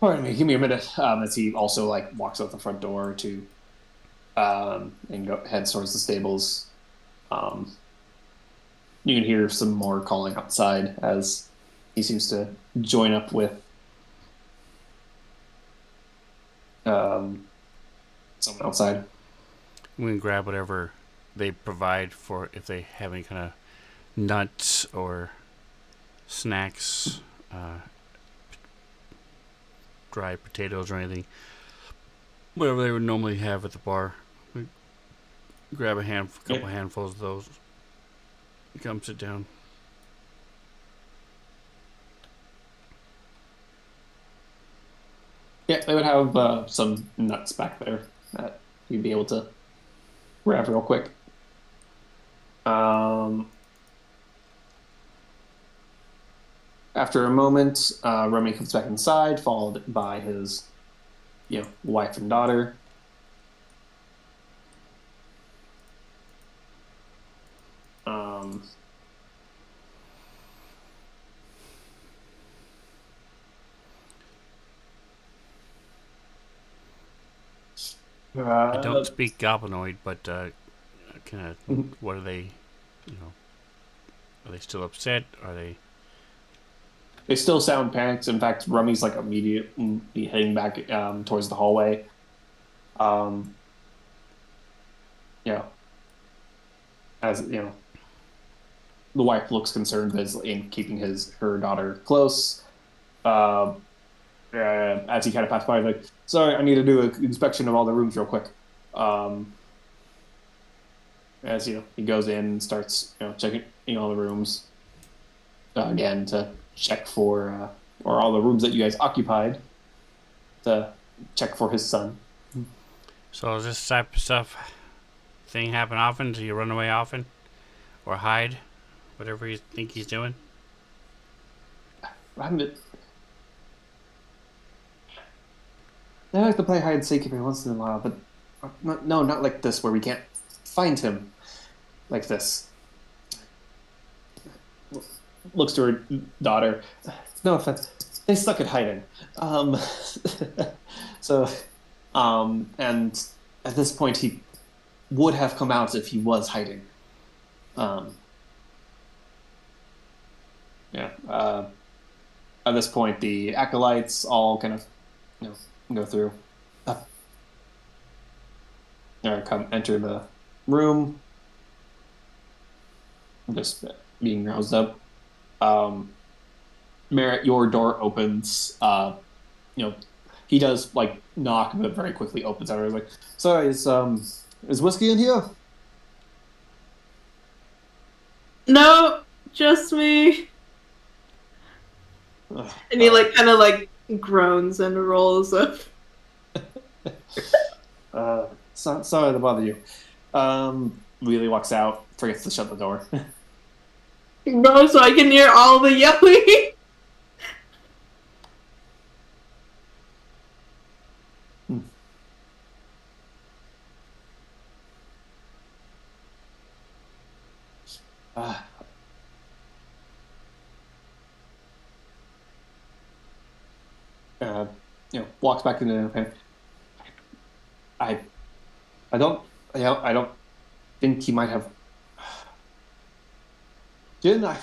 Pardon me, give me a minute. As he also like walks out the front door to and heads towards the stables. Um, you can hear some more calling outside as he seems to join up with um, someone outside. We can grab whatever they provide for if they have any kind of nuts or snacks, dried potatoes or anything. Whatever they would normally have at the bar. We grab a couple handfuls of those. Come sit down. Yeah, they would have some nuts back there that you'd be able to grab real quick. Um, After a moment, Remy comes back inside, followed by his, wife and daughter. Um, I don't uh, speak Goblinoid, but kind of what are they? You know, are they still upset? Are they? they still sound panicked. In fact, Remy's like immediately heading back towards the hallway. Um, you know, as the wife looks concerned as in keeping her daughter close. Uh, as he kind of passed by, like, sorry, I need to do an inspection of all the rooms real quick. Um, as he goes in and starts checking all the rooms again to check for or all the rooms that you guys occupied to check for his son. So is this type of thing happen often? Do you run away often, or hide, whatever you think he's doing? I'm I like to play hide and seek every once in a while, but no, not like this where we can't find him like this. Looks to her daughter. No offense. They suck at hiding. Um, so, and at this point, he would have come out if he was hiding. Um, yeah. At this point, the acolytes all kind of, go through. Or come enter the room, just being roused up. Merritt, your door opens. He does like knock, but very quickly opens out. He's like, "Sorry, is whiskey in here?" No, just me. And he like kind of like groans and rolls up. Sorry to bother you. Wheelie walks out, forgets to shut the door. No, so I can hear all the yelling. uh, Walks back into the pen. I, I don't think he might have. Jin, I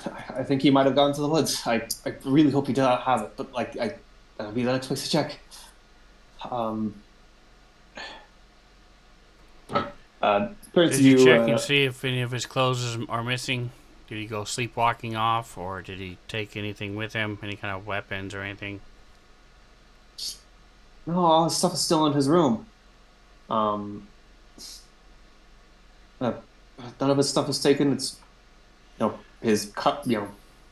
think he might have gone to the woods. I really hope he does have it, but like that'll be the next place to check. Turns Did to you you. check and see if any of his clothes are missing? Did he go sleepwalking off, or did he take anything with him? Any kind of weapons or anything? No, all his stuff is still in his room. Um, uh, None of his stuff is taken. It's his cut.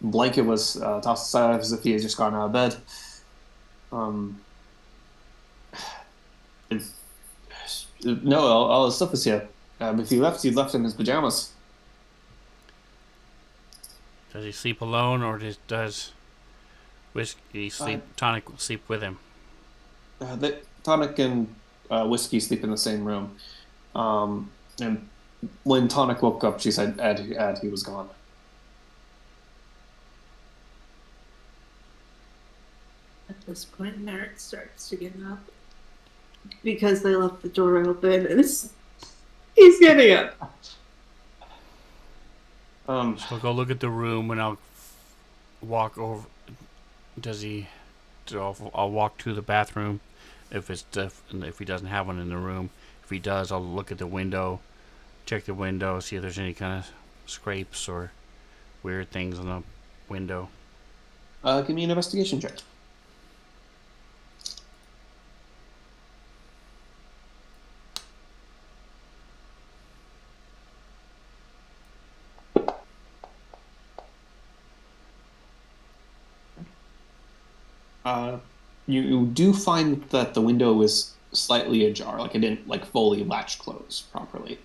Blanket was tossed aside as if he had just gone out of bed. Um, it's, no, all his stuff is here. If he left in his pajamas. Does he sleep alone, or does whiskey sleep? Tonic sleep with him? Tonic and Whiskey sleep in the same room. And when Tonic woke up, she said Ed he was gone. At this point, Merritt starts to get up because they left the door open, and he's getting up. So go look at the room, and I'll walk over. Does he? So I'll walk to the bathroom. If he doesn't have one in the room, if he does, I'll look at the window, check the window, see if there's any kind of scrapes or weird things on the window. Give me an investigation check. You do find that the window was slightly ajar, like it didn't like fully latch close properly.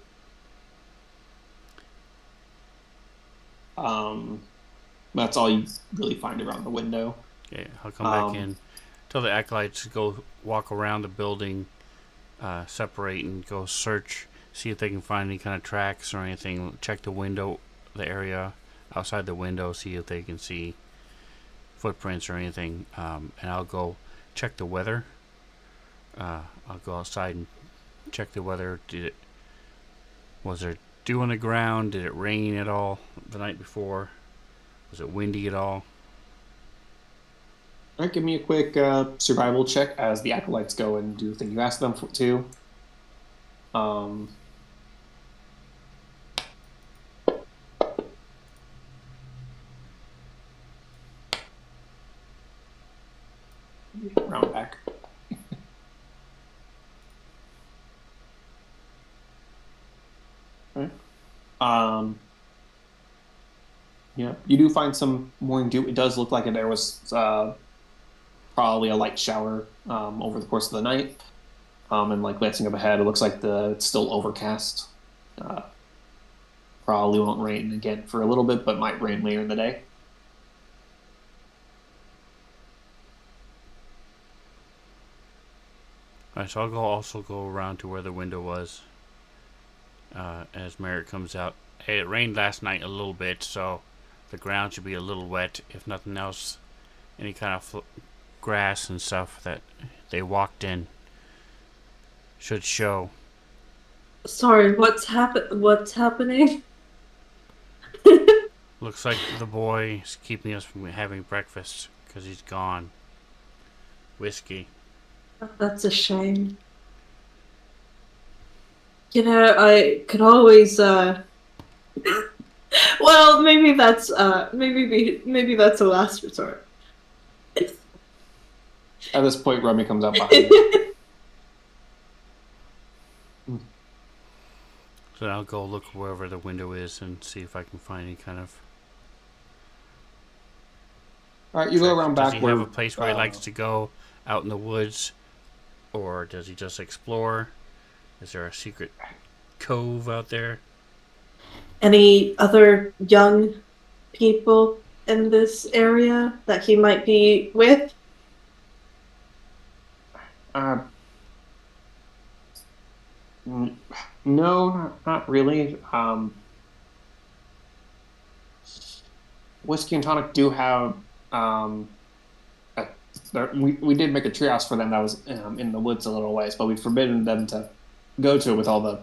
That's all you really find around the window. Okay, I'll come back in. Tell the acolytes to go walk around the building, separate and go search, see if they can find any kind of tracks or anything. Check the window, the area outside the window, see if they can see footprints or anything. And I'll go check the weather. I'll go outside and check the weather. Was there dew on the ground? Did it rain at all the night before? Was it windy at all? All right, give me a quick survival check as the acolytes go and do the thing you asked them to. Round back. All right. You do find some morning dew. It does look like there was probably a light shower over the course of the night. And like glancing up ahead, it looks like it's still overcast. Probably won't rain again for a little bit, but might rain later in the day. Alright, so I'll also go around to where the window was as Merritt comes out. Hey, it rained last night a little bit, so the ground should be a little wet. If nothing else, any kind of grass and stuff that they walked in should show. Sorry, what's happening? Looks like the boy is keeping us from having breakfast because he's gone. Whiskey. That's a shame. You know, I could always well, maybe that's maybe that's a last resort. At this point, Rummy comes up behind you. So I'll go look wherever the window is and see if I can find any kind of. All right, you go around Does back he where have a place where he likes to go out in the woods, or does he just explore? Is there a secret cove out there? Any other young people in this area that he might be with? No, not really. Whiskey and Tonic do have we did make a treehouse for them that was in the woods a little ways, but we've forbidden them to go to it with all the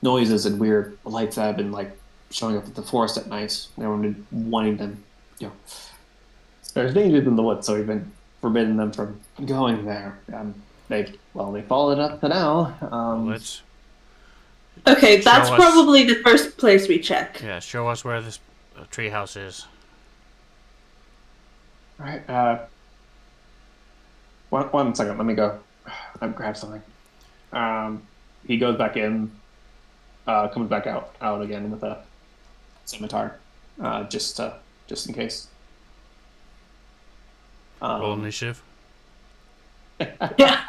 noises and weird lights that have been like showing up at the forest at night. Everyone been wanting them, you know. There's dangers in the woods, so we've been forbidden them from going there. They followed up to now. Well, let's. Okay, that's Show us- probably the first place we check. Yeah, show us where this treehouse is. All right. One second. Let me go. Grab something. He goes back in. Comes back out again with a scimitar, just in case. Roll initiative. Yeah.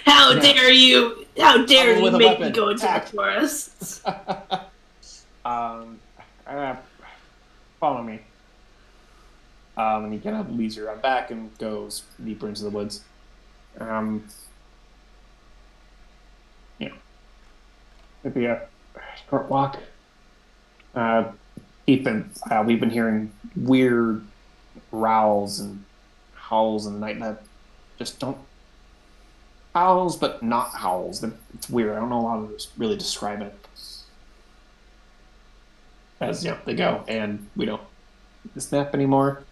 How dare you? How dare I'm you with a make weapon. me go into the Attack. forest? Follow me. And he kind of leads you around back and goes deeper into the woods. Maybe a short walk. We've been hearing weird growls and howls in the night that just don't howls, but not howls. It's weird. I don't know how to really describe it. As they go, and we don't snap anymore.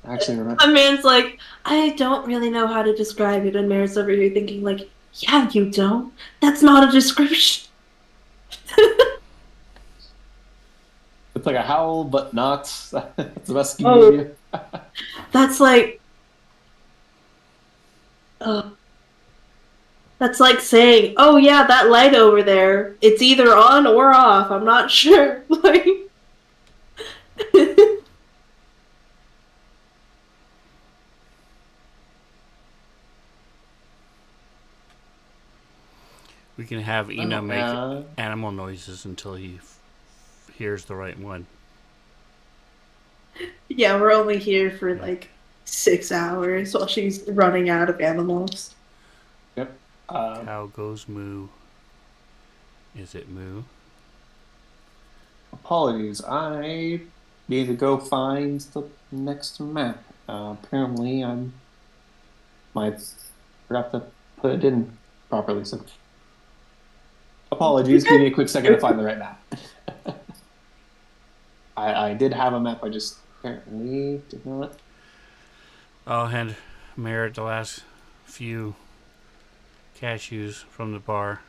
Actually, remember. A man's like, I don't really know how to describe it, and Mare's over here thinking like, yeah, you don't. That's not a description. It's like a howl, but not. That's the best you Oh. can do. That's like, that's like saying, oh yeah, that light over there, it's either on or off. I'm not sure. Like. We can have Ina make Yeah. animal noises until he hears the right one. Yeah, we're only here for like 6 hours while she's running out of animals. Yep. Cow goes moo. Is it moo? Apologies. I need to go find the next map. Apparently, forgot to put it in properly. So, apologies. Give me a quick second to find the right map. I did have a map. I just apparently did not. I'll hand Merritt the last few cashews from the bar.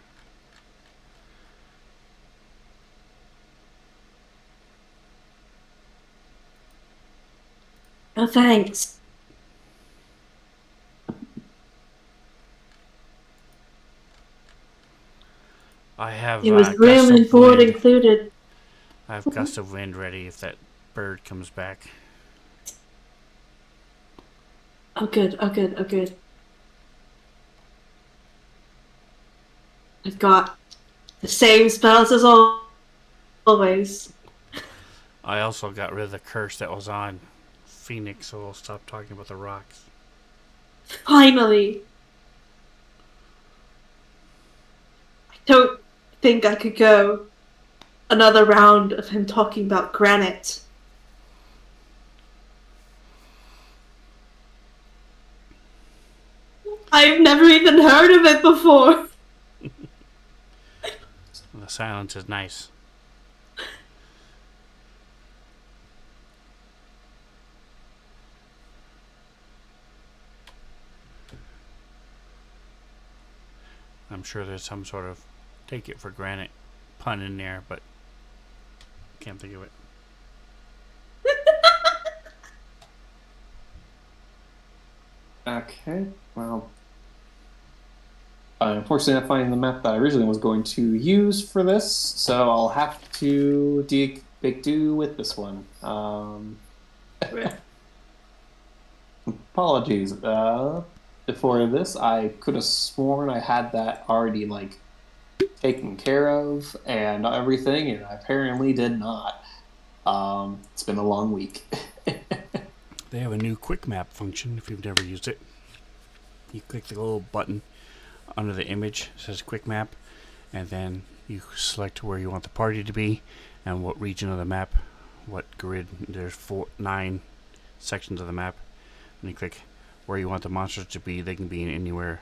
Oh, thanks. I have It was gust room and of board wind. included. I have gust of wind ready if that bird comes back. Oh, good. Oh, good. Oh, good. I've got the same spells as always. I also got rid of the curse that was on Phoenix, so we'll stop talking about the rocks. Finally! I don't think I could go another round of him talking about granite. I've never even heard of it before. The silence is nice. I'm sure there's some sort of take it for granted pun in there, but can't think of it. Okay, well, unfortunately, I'm finding the map that I originally was going to use for this, so I'll have to make do with this one. Apologies. Before this, I could have sworn I had that already taken care of and everything, and I apparently did not. It's been a long week. They have a new quick map function if you've never used it. You click the little button under the image, it says quick map, and then you select where you want the party to be and what region of the map, what grid. There's 9 sections of the map, and you click where you want the monsters to be. They can be in anywhere,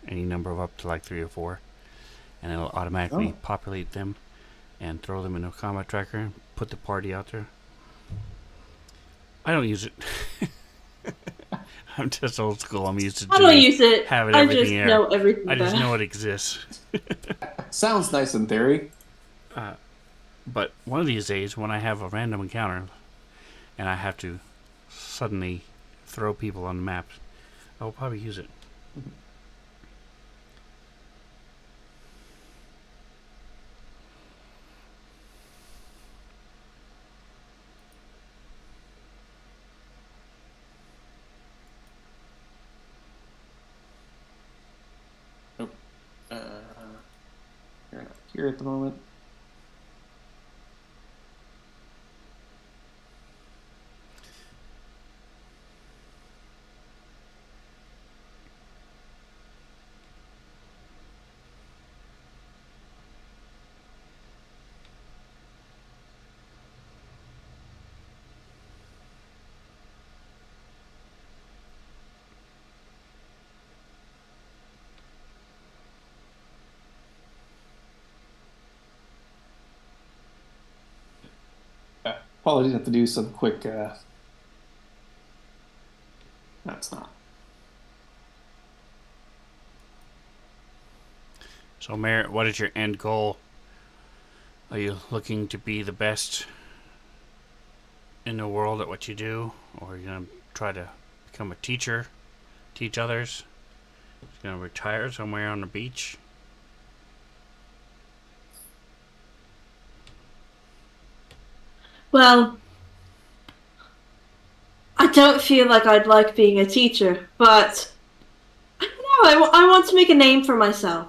any number of up to like 3 or 4, and it'll automatically populate them and throw them in a combat tracker, put the party out there. I don't use it. I'm just old school. I'm used to I don't use it. having I everything just there. know everything. I just about it. know it exists. Sounds nice in theory. But one of these days, when I have a random encounter and I have to suddenly throw people on the map, I will probably use it. You're not here at the moment. Apologies, I have to do some quick. That's not. So, Merritt, what is your end goal? Are you looking to be the best in the world at what you do? Or are you going to try to become a teacher, teach others? Are you going to retire somewhere on the beach? Well, I don't feel like I'd like being a teacher, but I don't know. I want to make a name for myself.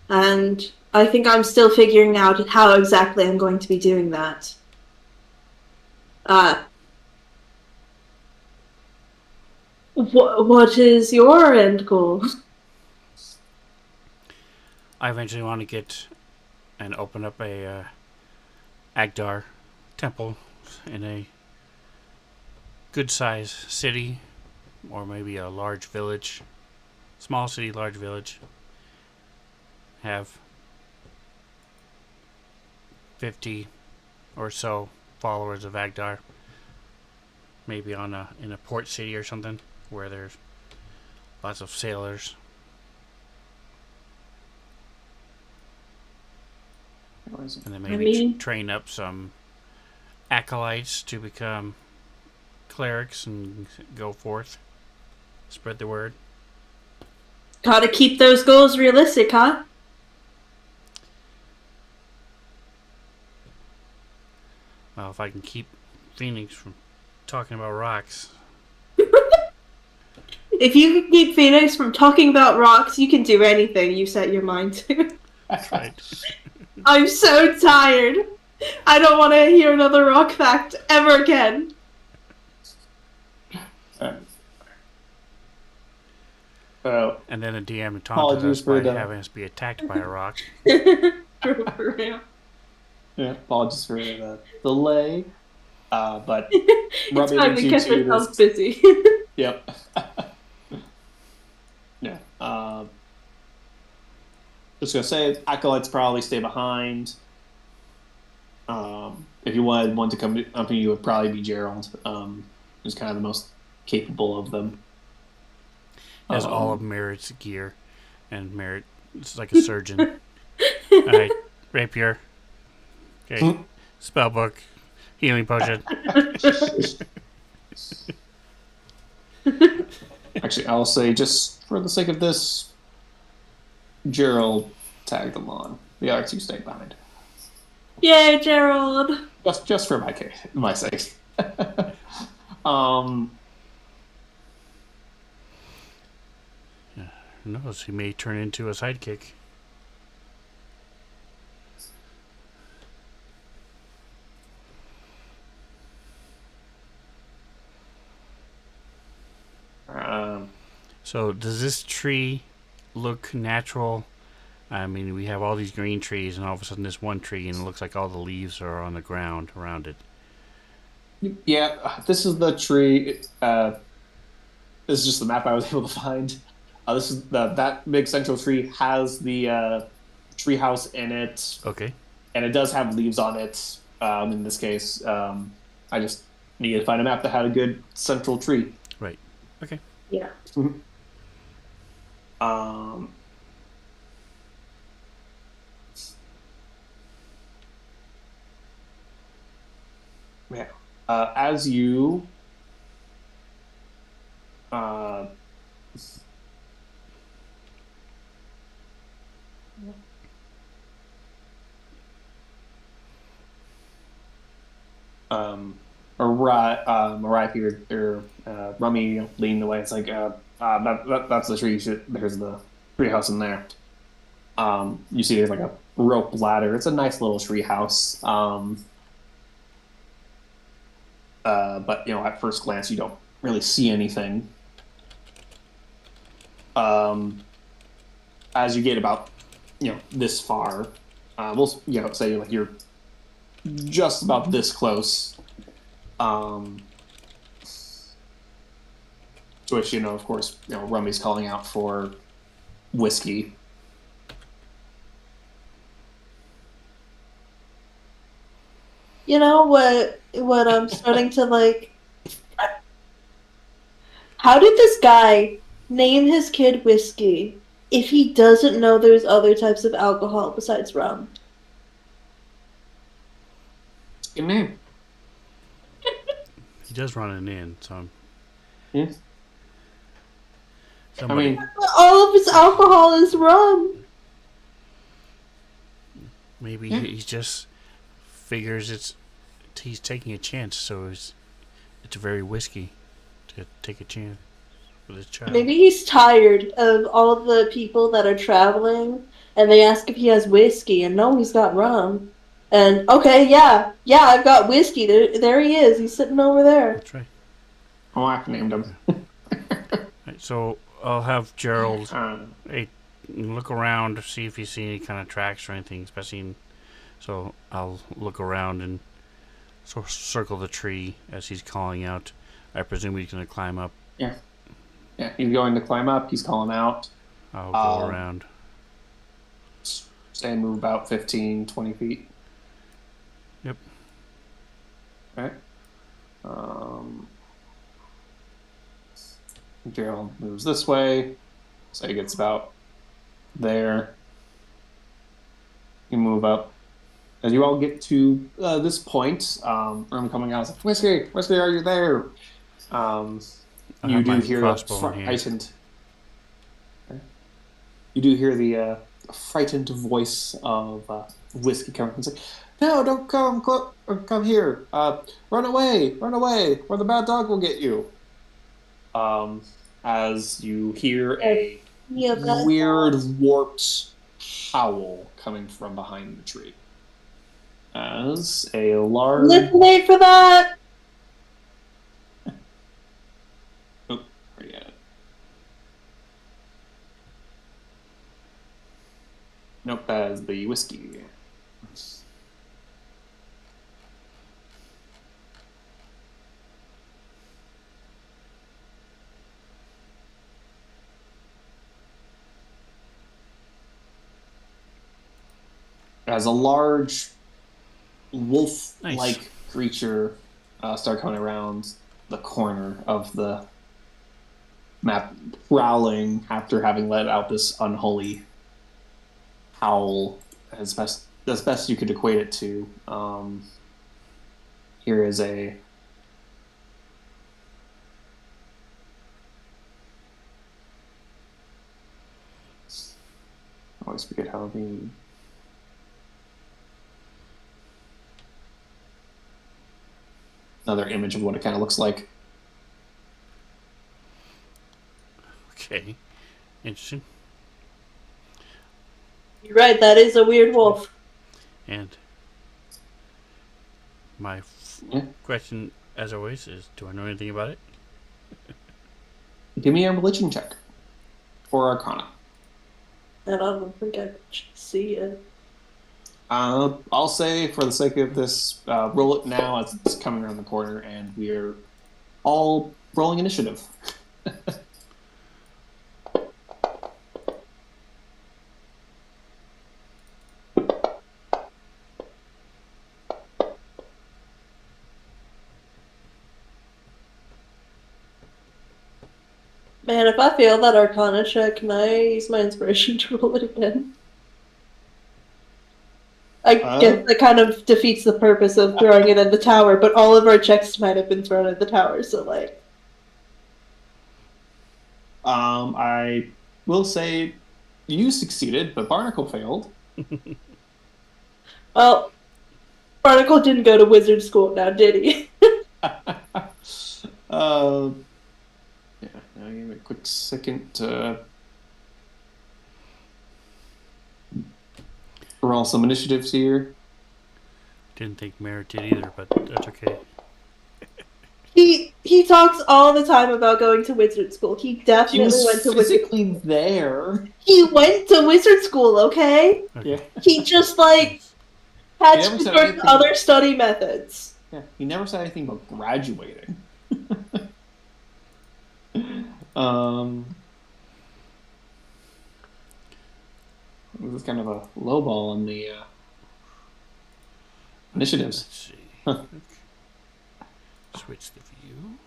And I think I'm still figuring out how exactly I'm going to be doing that. What is your end goal? I eventually want to get and open up a Agdar temple in a good size city, or maybe a large village, small city, large village. Have 50 or so followers of Agdar, maybe in a port city or something where there's lots of sailors. And then maybe train up some acolytes to become clerics and go forth, spread the word. Gotta keep those goals realistic, huh? Well, if I can keep Phoenix from talking about rocks. If you can keep Phoenix from talking about rocks, you can do anything you set your mind to. That's right. I'm so tired. I don't want to hear another rock fact ever again. And then the DM taunted Apologies us by for the- having us be attacked by a rock. True, for real. Yeah, apologies for the delay. But It's Robbie time leads to you get to yourself this. busy. Yep. Yeah. Just gonna say, acolytes probably stay behind. If you wanted one to come to accompany you, it would probably be Gerald. Who's kind of the most capable of them. Has all of Merritt's gear, and Merritt is like a surgeon. All right, rapier. Okay, spell book, healing potion. Actually, I'll say just for the sake of this, Gerald tagged along. The other two stay behind. Yay, Gerald! Just for my sake. um. Who knows? He may turn into a sidekick. So does this tree look natural? I mean, we have all these green trees, and all of a sudden this one tree, and it looks like all the leaves are on the ground around it. Yeah, this is the tree. This is just the map I was able to find. This is that big central tree has the tree house in it, Okay. and it does have leaves on it. In this case, I just needed to find a map that had a good central tree. Right. Okay. Yeah. Um, yeah. As you uh, arrive here, or Rummy leading the way. It's like that's the tree. There's the tree house in there. You see there's like a rope ladder. It's a nice little tree house. But at first glance, you don't really see anything. As you get about this far, we'll say like you're just about this close. To which of course, Rummy's calling out for whiskey. You know what I'm starting to like? How did this guy name his kid whiskey if he doesn't know there's other types of alcohol besides rum? Good name. He does run an inn, so. Yeah. Somebody, All of his alcohol is rum. maybe he just figures he's taking a chance, so it's very whiskey to take a chance with his child. Maybe he's tired of all the people that are traveling, and they ask if he has whiskey, and no, he's got rum. And okay, yeah, I've got whiskey. There he is. He's sitting over there. That's right. Oh, I've named him. Right, so I'll have Gerald look around to see if you see any kind of tracks or anything, especially. So I'll look around and circle the tree as he's calling out. I presume he's going to climb up. Yeah, he's going to climb up. He's calling out. I'll go around. Say move about 15, 20 feet. Yep. Okay. Gerald moves this way, so he gets about there. You move up. As you all get to this point, I'm coming out. Like, whiskey, are you there? You do hear a frightened. You do hear the frightened voice of whiskey coming and say, "No, don't come here. Run away, or the bad dog will get you." As you hear a weird warped howl coming from behind the tree. as a large. Little late for that. Oh, where you at? Nope, as the whiskey. As a large wolf-like Nice. creature start coming around the corner of the map, prowling after having let out this unholy howl, as best you could equate it to. Here is a I always forget how the another image of what it kind of looks like. Okay. Interesting. You're right. That is a weird wolf. And my Yeah. question, as always, is: do I know anything about it? Give me a religion check or Arcana. And I don't think I should see it. I'll say for the sake of this, roll it now as it's coming around the corner, and we're all rolling initiative. Man, if I fail that Arcana check, can I use my inspiration to roll it again? I guess that kind of defeats the purpose of throwing it in the tower, but all of our checks might have been thrown at the tower, so like. I will say you succeeded, but Barnacle failed. Well, Barnacle didn't go to wizard school now, did he? Yeah, now give me a quick second to roll some initiatives here. Didn't think Merritt did either, but that's okay. He talks all the time about going to wizard school. He He definitely was went to wizard. physically there. He went to wizard school, okay? Okay. Yeah. He just like had He never to said learn anything. other study methods. Yeah, he never said anything about graduating. um, this is kind of a low ball on the initiatives. Let's see. Huh. Switch the view.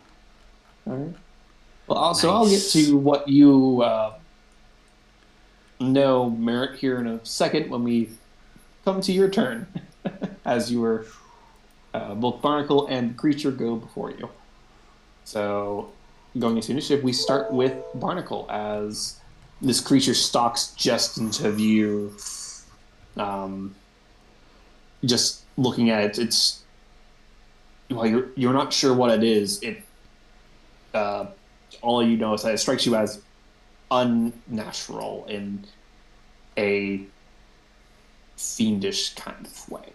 All right. Well, also Nice. I'll get to what you know, Merritt, here in a second when we come to your turn, as you were both Barnacle and Creature go before you. So, going into initiative, we start with Barnacle as this creature stalks just into view. Just looking at it, it's well, you're not sure what it is. It all you know is that it strikes you as unnatural in a fiendish kind of way.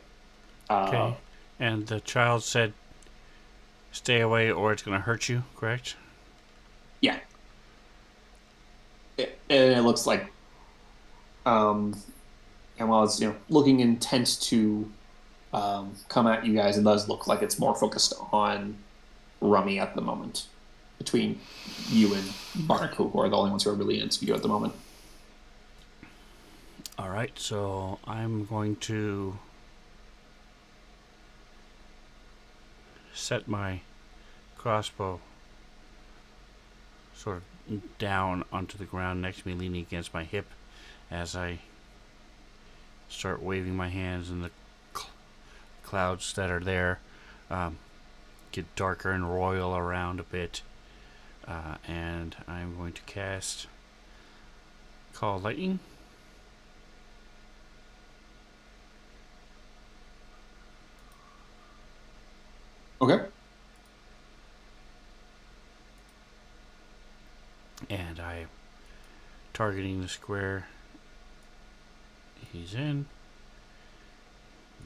Okay. And the child said, "Stay away, or it's going to hurt you." Correct. Yeah. And it looks like, and while it's looking intent to come at you guys, it does look like it's more focused on Rummy at the moment, between you and Barnacle, who are the only ones who are really into you at the moment. All right. So I'm going to set my crossbow sort of down onto the ground next to me, leaning against my hip, as I start waving my hands, and the clouds that are there get darker and royal around a bit. And I'm going to cast Call Lightning. Okay. And I'm targeting the square he's in.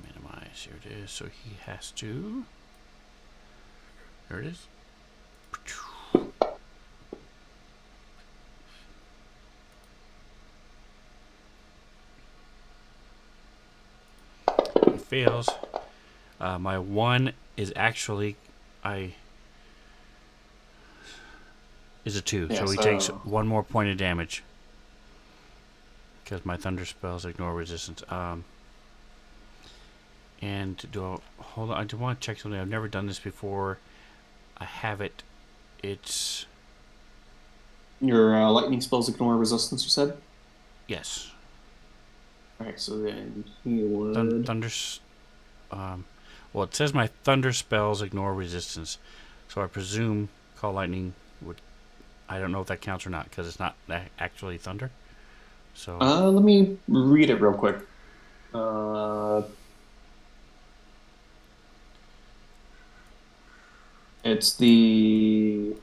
Minimize Yes, here it is. So he has to. There it is. He fails. My 1 is actually is a 2, Yeah, so he takes 1 more point of damage because my thunder spells ignore resistance. And hold on? I do want to check something. I've never done this before. I have it. It's Your lightning spells ignore resistance, you said? yes. Alright, so then he would... Well, it says my thunder spells ignore resistance, so I presume call lightning would. I don't know if that counts or not because it's not actually thunder. So let me read it real quick. Uh, it's the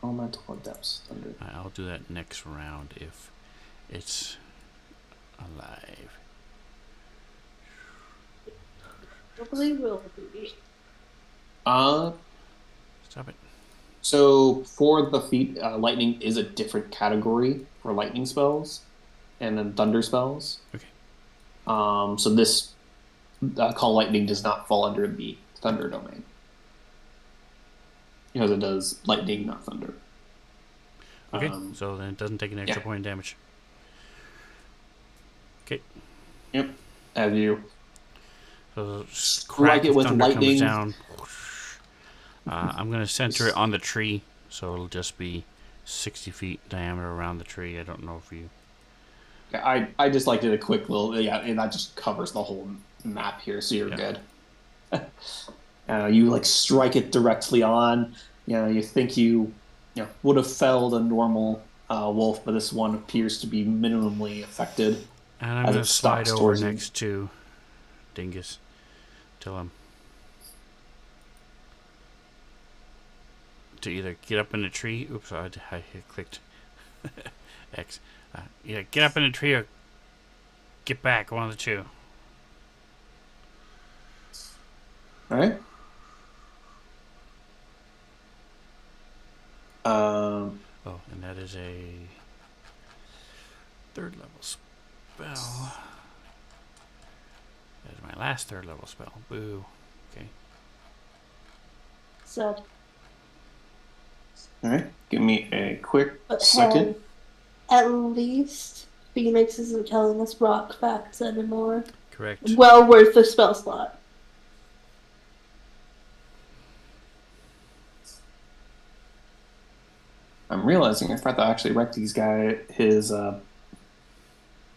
elemental depths thunder. I'll do that next round if it's alive. Probably will be. Stop it. So for the feat, lightning is a different category for lightning spells, and then thunder spells. Okay. So this call lightning does not fall under the thunder domain because it does lightning, not thunder. Okay. So then it doesn't take an extra point of damage. Okay. Yep. As you So strike it with thunder lightning. comes down. I'm going to center it on the tree, so it'll just be 60 feet diameter around the tree. I don't know if you... I just like did a quick little, and that just covers the whole map here, so you're good. You like strike it directly on. You think you would have felled a normal wolf, but this one appears to be minimally affected. And I'm going to slide over next to Dingus. Tell him to either get up in the tree. Oops, I clicked X. Yeah, get up in the tree or get back. One of the two. All right. Oh, and that is a 3rd level spell. That is my last 3rd level spell. Boo. Okay. So. All right. Give me a quick second. At least Phoenix isn't telling us rock facts anymore. Correct. Well worth the spell slot. I'm realizing I forgot to actually write his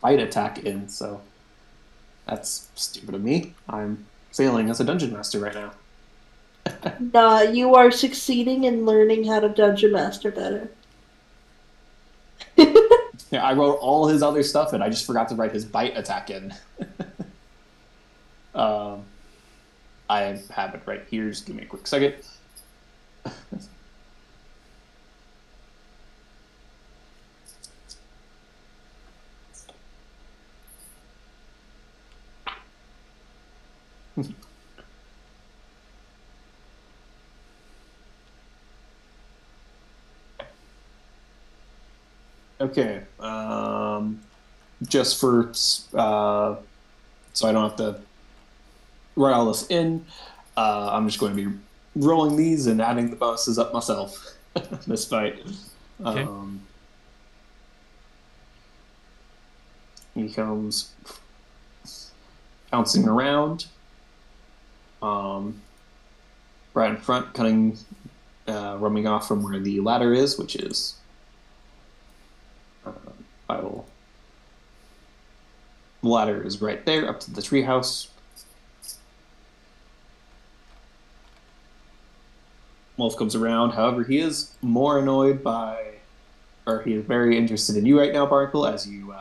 bite attack in, so that's stupid of me. I'm failing as a dungeon master right now. You are succeeding in learning how to dungeon master better. Yeah, I wrote all his other stuff and I just forgot to write his bite attack in. I have it right here. Just give me a quick second. Okay. Just for so I don't have to write all this in, I'm just going to be rolling these and adding the bonuses up myself this fight. Okay. He comes bouncing around, right in front, roaming off from where the ladder is, which is the ladder is right there, up to the treehouse. Wolf comes around. However, he is more annoyed he is very interested in you right now, Barkle, as you,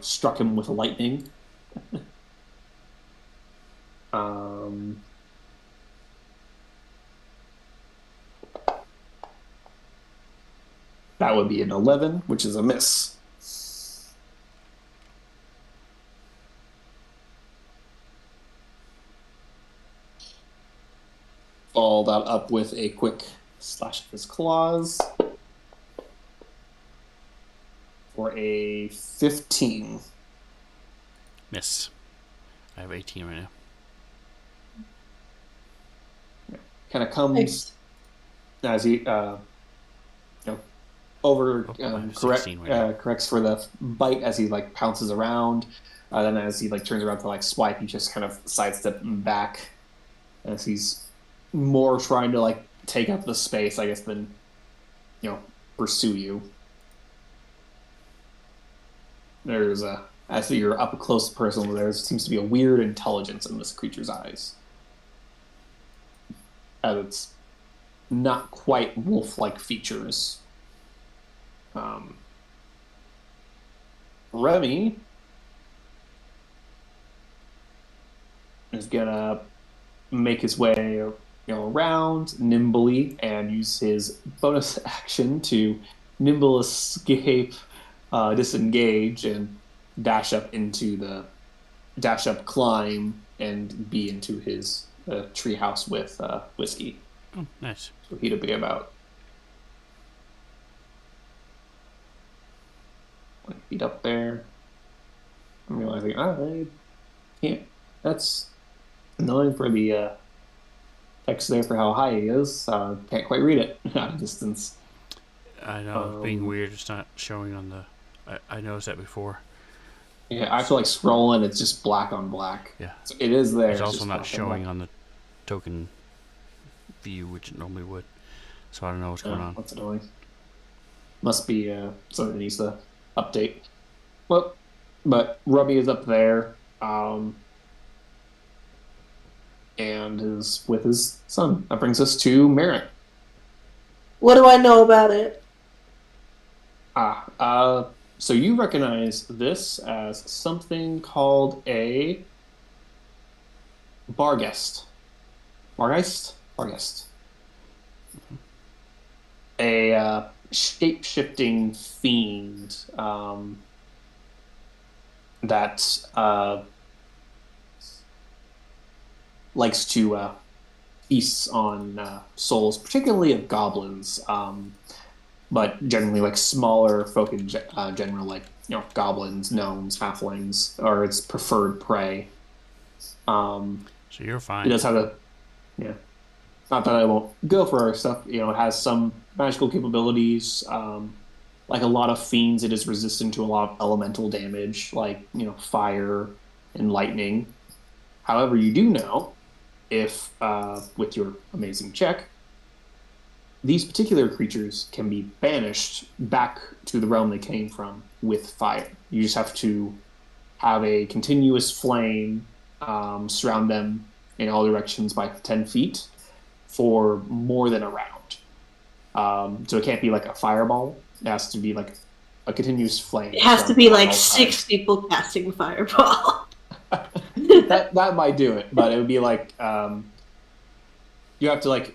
struck him with lightning. That would be an 11, which is a miss. that up with a quick slash of his claws for a 15. Miss. I have 18 right now. Kind of comes as he, over I have correct 16 right now. corrects for the bite as he like pounces around. Then as he like turns around to like swipe, he just kind of sidestep back as he's more trying to like take up the space, I guess, than pursue you. There's as you're up close person, there seems to be a weird intelligence in this creature's eyes, as it's not quite wolf-like features. Remy is gonna make his way, around nimbly and use his bonus action to nimble escape, disengage, and dash up, climb, and be into his treehouse with Whiskey. Oh, nice. So he'd be about 20 feet up there. I'm realizing, I can't. That's annoying for the text there for how high he is. Can't quite read it out of distance. I know, being weird, it's not showing on the... I noticed that before. Yeah, I feel like scrolling, it's just black on black. Yeah. So it is there. It's also not showing on the token view, which it normally would. So I don't know what's going on. That's annoying. Must be something that needs to update. Well, but Rubby is up there, and is with his son. That brings us to Merritt. What do I know about it? So you recognize this as something called a Bargeist. Bargeist? Bargeist. A shape-shifting fiend that likes to feast on souls, particularly of goblins, but generally like smaller folk in general, like goblins, gnomes, halflings, are its preferred prey. So you're fine. It does have not that I won't go for our stuff. It has some magical capabilities. Like a lot of fiends, it is resistant to a lot of elemental damage, like fire and lightning. However, you do know, if with your amazing check, these particular creatures can be banished back to the realm they came from with fire. You just have to have a continuous flame surround them in all directions by 10 feet for more than a round. So it can't be like a fireball. It has to be like a continuous flame. It has to be like 6 people casting fireball. that might do it, but it would be like you have to like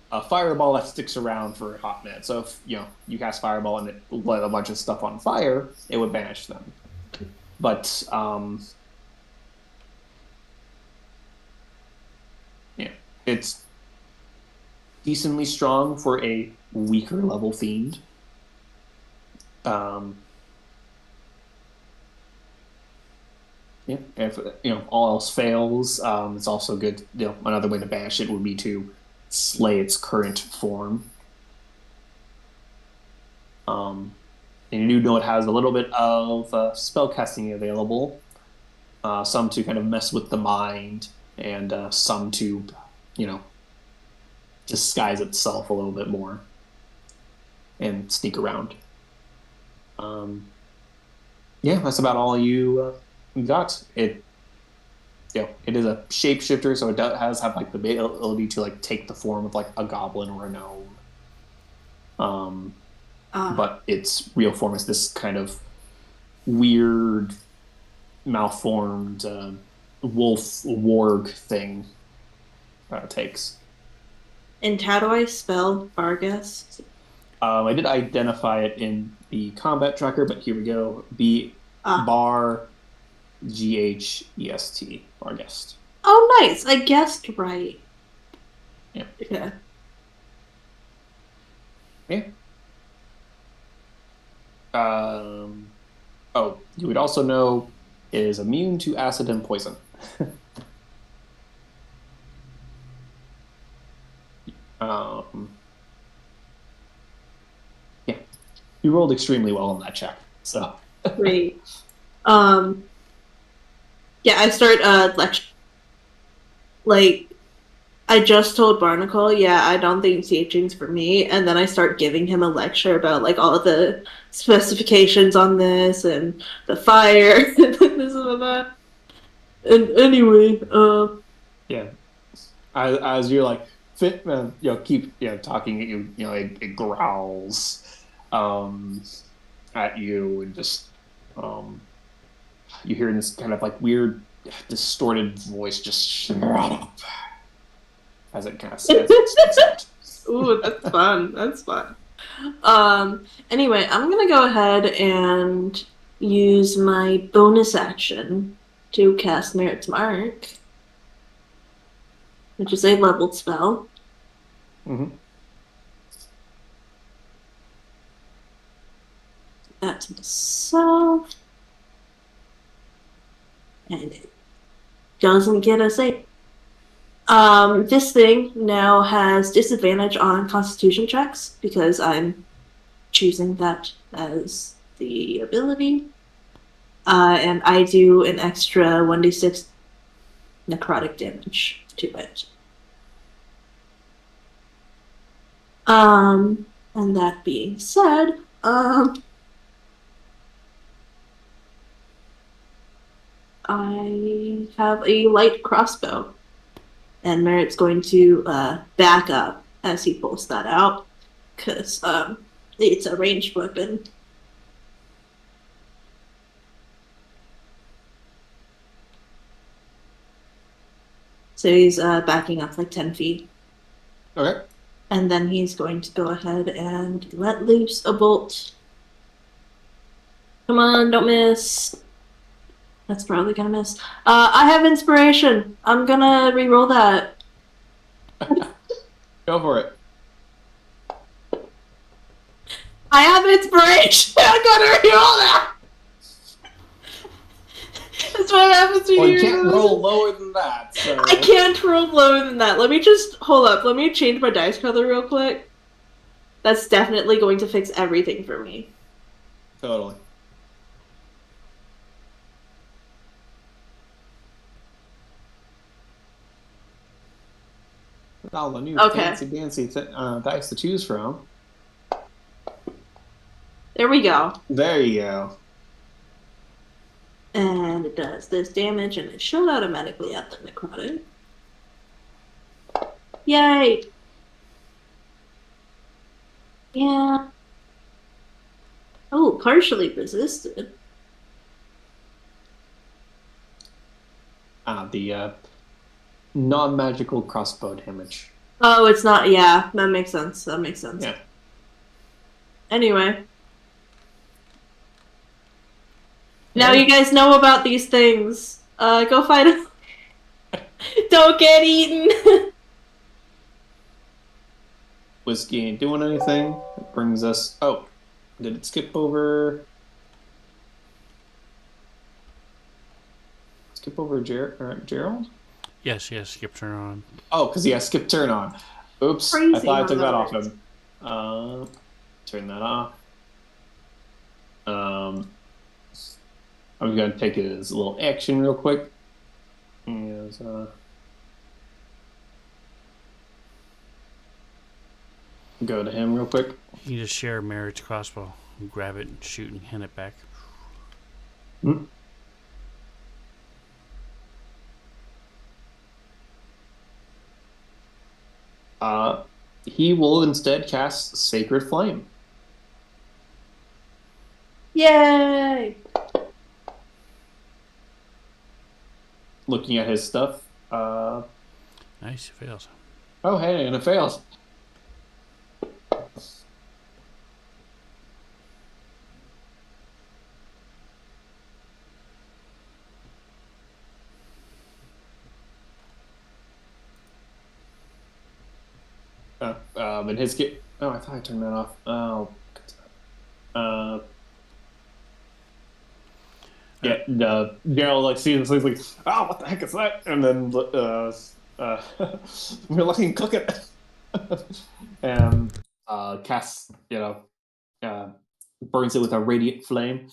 a fireball that sticks around for a hot minute. So if you cast fireball and it lit a bunch of stuff on fire, it would banish them. But it's decently strong for a weaker level fiend. If all else fails, it's also good. Another way to banish it would be to slay its current form. And you do know it has a little bit of spell casting available, some to kind of mess with the mind, and some to, disguise itself a little bit more and sneak around. That's about all you got. It is a shapeshifter, so it does have like the ability to like take the form of like a goblin or a gnome. But its real form is this kind of weird, malformed wolf warg thing that it takes. And how do I spell Barghest? I did identify it in the combat tracker, but here we go. Bar Ghest. Barghest. Oh, nice. I guessed right. Yeah. Okay. Yeah. Oh, you would also know is immune to acid and poison. Um, yeah, you rolled extremely well on that check. So, Great. Um, yeah, I start lecture like I just told Barnacle, yeah, I don't think teaching's for me, and then I start giving him a lecture about like all the specifications on this and the fire and this and that. And anyway, yeah, as you're like fit, keep talking at you, it growls um, at you and just um, you hear this kind of like weird distorted voice just shut up as it kind of as it sneaks out. ooh, that's fun. That's fun. Anyway, I'm gonna go ahead and use my bonus action to cast Merit's Mark, which is a leveled spell. Mm-hmm. That to myself, and it doesn't get a save. This thing now has disadvantage on Constitution checks because I'm choosing that as the ability. And I do an extra 1d6 necrotic damage to it. And that being said, I have a light crossbow, and Merritt's going to back up as he pulls that out, because it's a ranged weapon. So he's backing up like 10 feet. Okay. And then he's going to go ahead and let loose a bolt. Come on, don't miss. That's probably gonna miss. I have inspiration. I'm gonna re-roll that. Go for it. I have inspiration. I'm gonna re-roll that. That's what happens when Well, you you can't roll lower than that. So I can't roll lower than that. Let me just hold up. Let me change my dice color real quick. That's definitely going to fix everything for me. totally. All the new Okay. fancy dancy dice to choose from. There we go. There you go. And it does this damage, and it shows automatically at the necrotic. Yay! Yeah. Oh, partially resisted. The non-magical crossbow damage. Oh, it's not. Yeah, that makes sense. That makes sense. Yeah. Anyway. Now you guys know about these things. Go fight them. Don't get eaten. Whiskey ain't doing anything. It brings us. Oh, did it skip over? Skip over Gerald? Yes, skip turn on. Oh, because skip turn on. Oops, Crazy I thought I took that how off that him. Turn that off. I'm gonna take his little action real quick. Is, go to him real quick. You just share Merritt's crossbow, grab it, and shoot, and hand it back. Hmm. He will instead cast Sacred Flame. Yay! Looking at his stuff. Nice, it fails. Oh, hey, and it fails. In Oh, I thought I turned that off. Oh, uh, yeah. Daryl like sees this, he's like, "Oh, what the heck is that?" And then we're looking cook it, and casts uh, burns it with a radiant flame.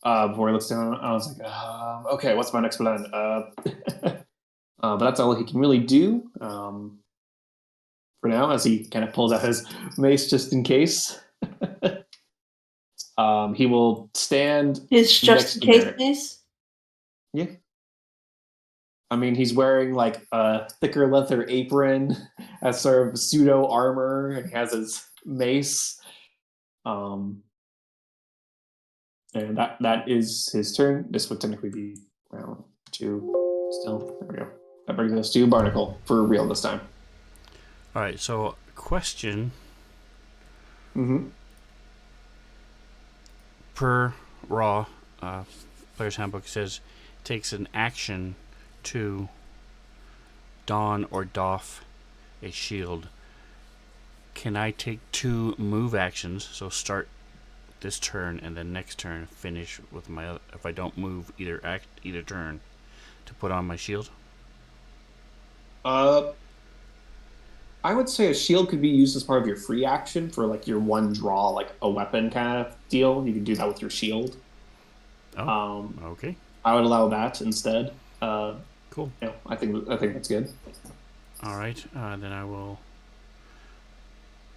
Before he looks down, I was like, "Okay, what's my next plan?" But that's all he can really do for now, as he kind of pulls out his mace just in case. He will stand It's just next in to case, Merrick. please. Yeah. I mean, he's wearing like a thicker leather apron as sort of pseudo armor, and he has his mace. Um, and that is his turn. This would technically be round 2 still. There we go. That brings us to Barnacle for real this time. All right. So, question Mm-hmm. per Raw Player's Handbook says takes an action to don or doff a shield. Can I take 2 move actions? So start this turn and then next turn finish with my other, if I don't move either turn to put on my shield. Uh, I would say a shield could be used as part of your free action for like your one draw, like a weapon kind of deal. You can do that with your shield. Oh, Um, okay, I would allow that instead. cool. I think that's good. All right, then I will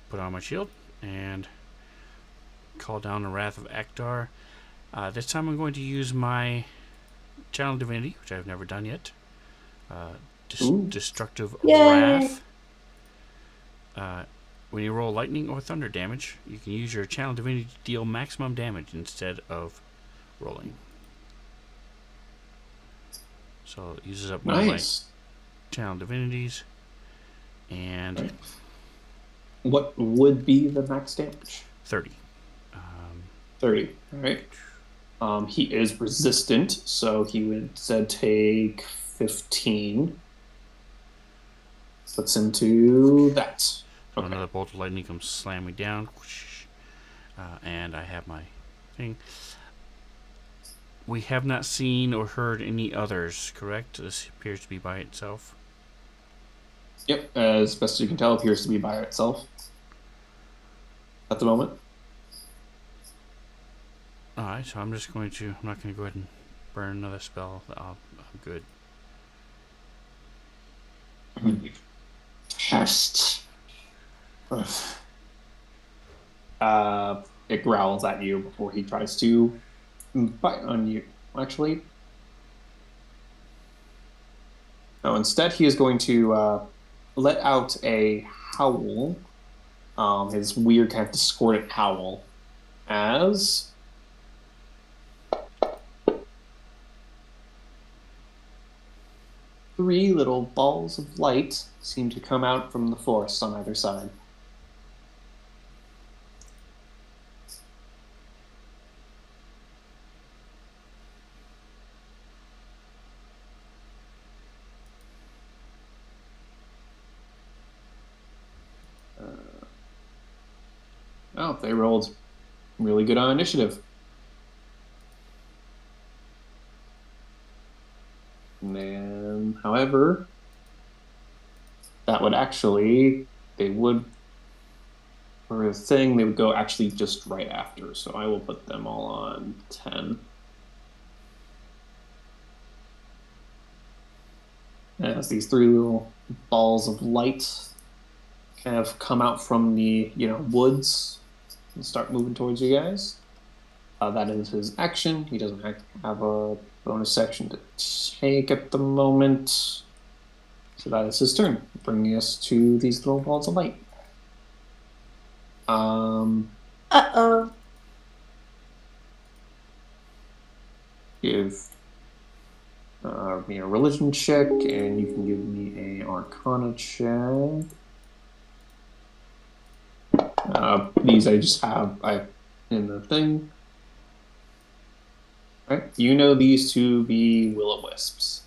put on my shield and call down the Wrath of Akdar. This time I'm going to use my Channel Divinity, which I've never done yet. Uh, Ooh, Destructive Yay! Wrath. When you roll lightning or thunder damage, you can use your Channel Divinity to deal maximum damage instead of rolling. So it uses up one of my nice. Channel Divinities. And Right. What would be the max damage? 30. 30. All right. He is resistant, so he would instead take 15. Puts him to that. So Okay. another bolt of lightning comes slam me down. And I have my thing. We have not seen or heard any others, correct? This appears to be by itself. Yep. As best as you can tell, appears to be by itself at the moment. Alright, so I'm just going to. I'm not going to go ahead and burn another spell. I'm good. Test. It growls at you before he tries to bite on you. Actually, no. Instead, he is going to let out a howl. His weird kind of discordant howl, as three little balls of light seem to come out from the forest on either side. Oh, they rolled really good on initiative. And then, however, that would actually, they would, for a thing, they would go actually just right after. So I will put them all on 10. As these three little balls of light kind of come out from the, woods and start moving towards you guys. That is his action. He doesn't have a bonus action to take at the moment. So that is his turn, bringing us to these little balls of light. Uh-oh. Give me a religion check, and you can give me a arcana check. These I just have in the thing. All right, you know these to be will-o-wisps.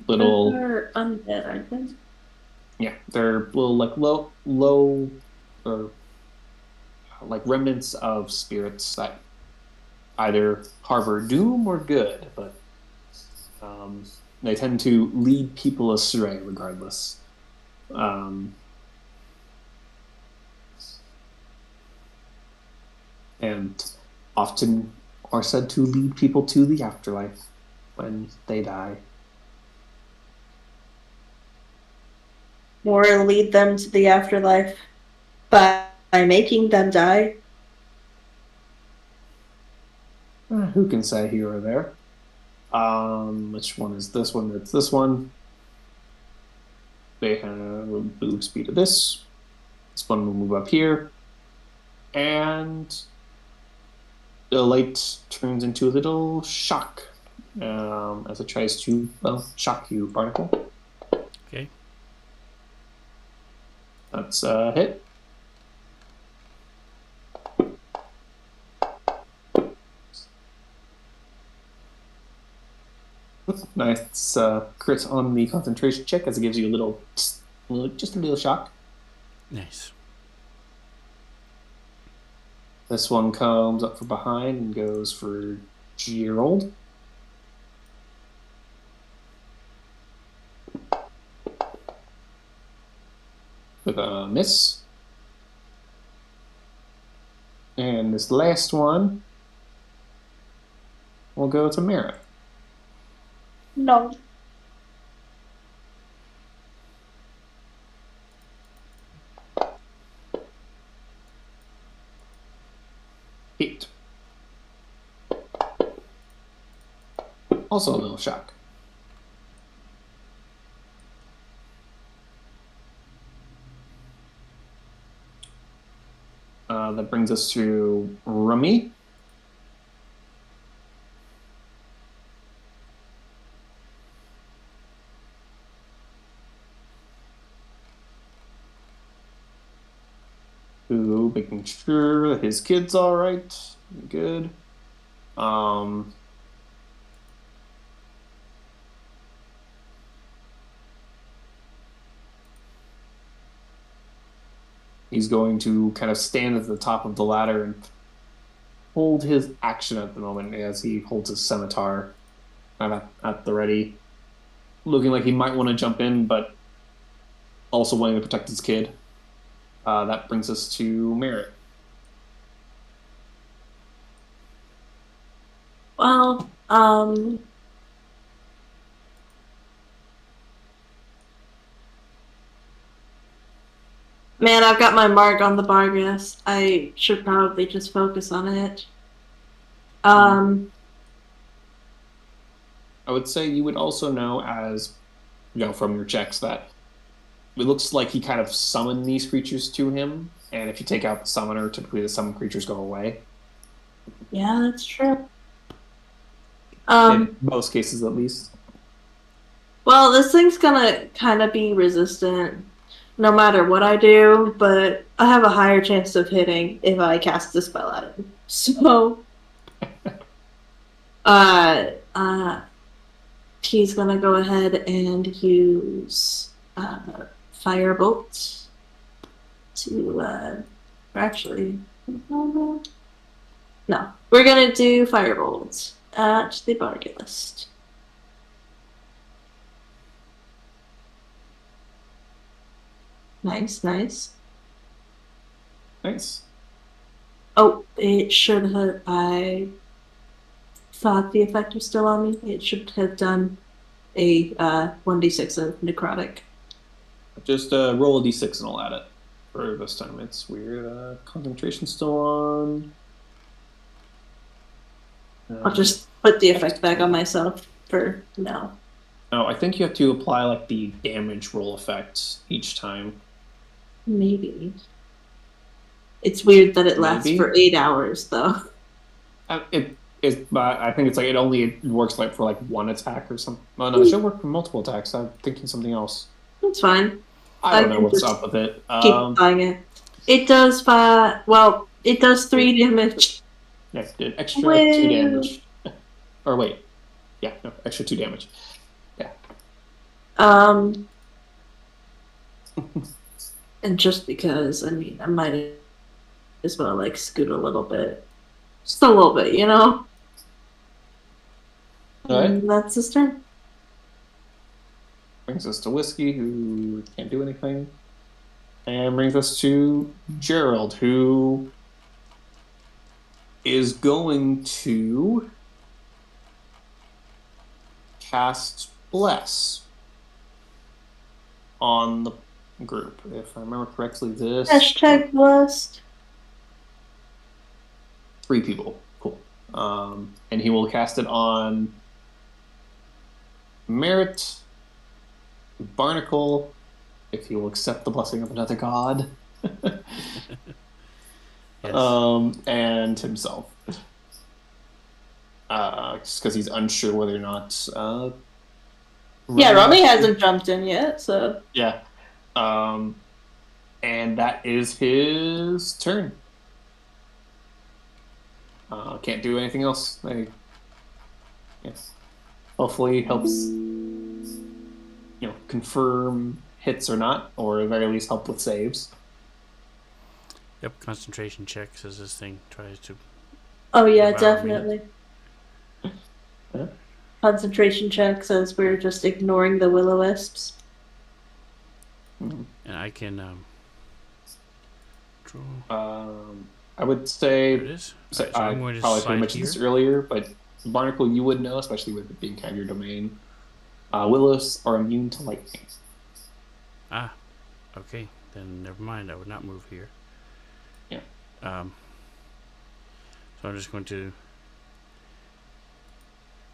Little They're undead, aren't they? Yeah, they're little like low, or like remnants of spirits that either harbor doom or good, but um, they tend to lead people astray regardless. Um, and often are said to lead people to the afterlife when they die. Or lead them to the afterlife by making them die. Who can say here or there? Which one is this one? It's this one. They have a move speed of this. This one will move up here. And the light turns into a little shock as it tries to, well, shock you, Barnacle. Okay. That's a hit. Nice crit on the concentration check as it gives you just a little shock. Nice. This one comes up from behind and goes for Gerald. With a miss. And this last one will go to Merritt. No. Hit. Also a little shock. That brings us to Rummy. Who making sure that his kid's all right. Good. He's going to kind of stand at the top of the ladder and hold his action at the moment as he holds his scimitar at the ready, looking like he might want to jump in, but also wanting to protect his kid. That brings us to Merritt. Well, man, I've got my mark on the Barghest. I should probably just focus on it. I would say you would also know, as from your checks, that it looks like he kind of summoned these creatures to him, and if you take out the summoner, typically the summoned creatures go away. Yeah, that's true. In most cases, at least. Well, this thing's gonna kind of be resistant no matter what I do, but I have a higher chance of hitting if I cast a spell at it. So, he's gonna go ahead and use Firebolt to, actually, no, we're gonna do Firebolt at the Barghest. Nice, nice. Nice. Oh, it should have. I thought the effect was still on me. It should have done a 1d6 of necrotic. Just roll a d6 and I'll add it for this time. It's weird. Concentration still on. I'll just put the effect back on myself for now. Oh, I think you have to apply like the damage roll effect each time. Maybe. It's weird that it lasts Maybe. for 8 hours, though. It is, but I think it's like it only works like for like one attack or something. Oh no, it should work for multiple attacks. I'm thinking something else. That's fine. I don't know can what's just up with it. Keep applying it. It does it does 3 damage. Yeah, it did extra 2 damage. Or wait, yeah, no, extra 2 damage. Yeah. And just because, I mean, I might as well like scoot a little bit. Just a little bit, you know? All right. And that's his turn. Brings us to Whiskey, who can't do anything. And brings us to Gerald, who is going to cast Bless on the group. If I remember correctly, this Hashtag blessed. 3 people. Cool. And he will cast it on Merit, Barnacle, if he will accept the blessing of another god, Yes. and himself. Just because he's unsure whether or not. Yeah, Remy Rami wants to- hasn't jumped in yet, so. Yeah. And that is his turn. Can't do anything else. Yes. Hopefully helps, confirm hits or not, or at the very least help with saves. Yep, concentration checks as this thing tries to Oh, yeah, devour me. definitely. Yeah. Concentration checks as we're just ignoring the will-o-wisps. Mhm. And I can draw. I would There it say, is. Alright, so I I'm going to probably should have slide mentioned here. this earlier, but Barnacle you would know, especially with it being kind of your domain. Willows are immune to lightning. Ah, okay. Then never mind. I would not move here. Yeah. So I'm just going to.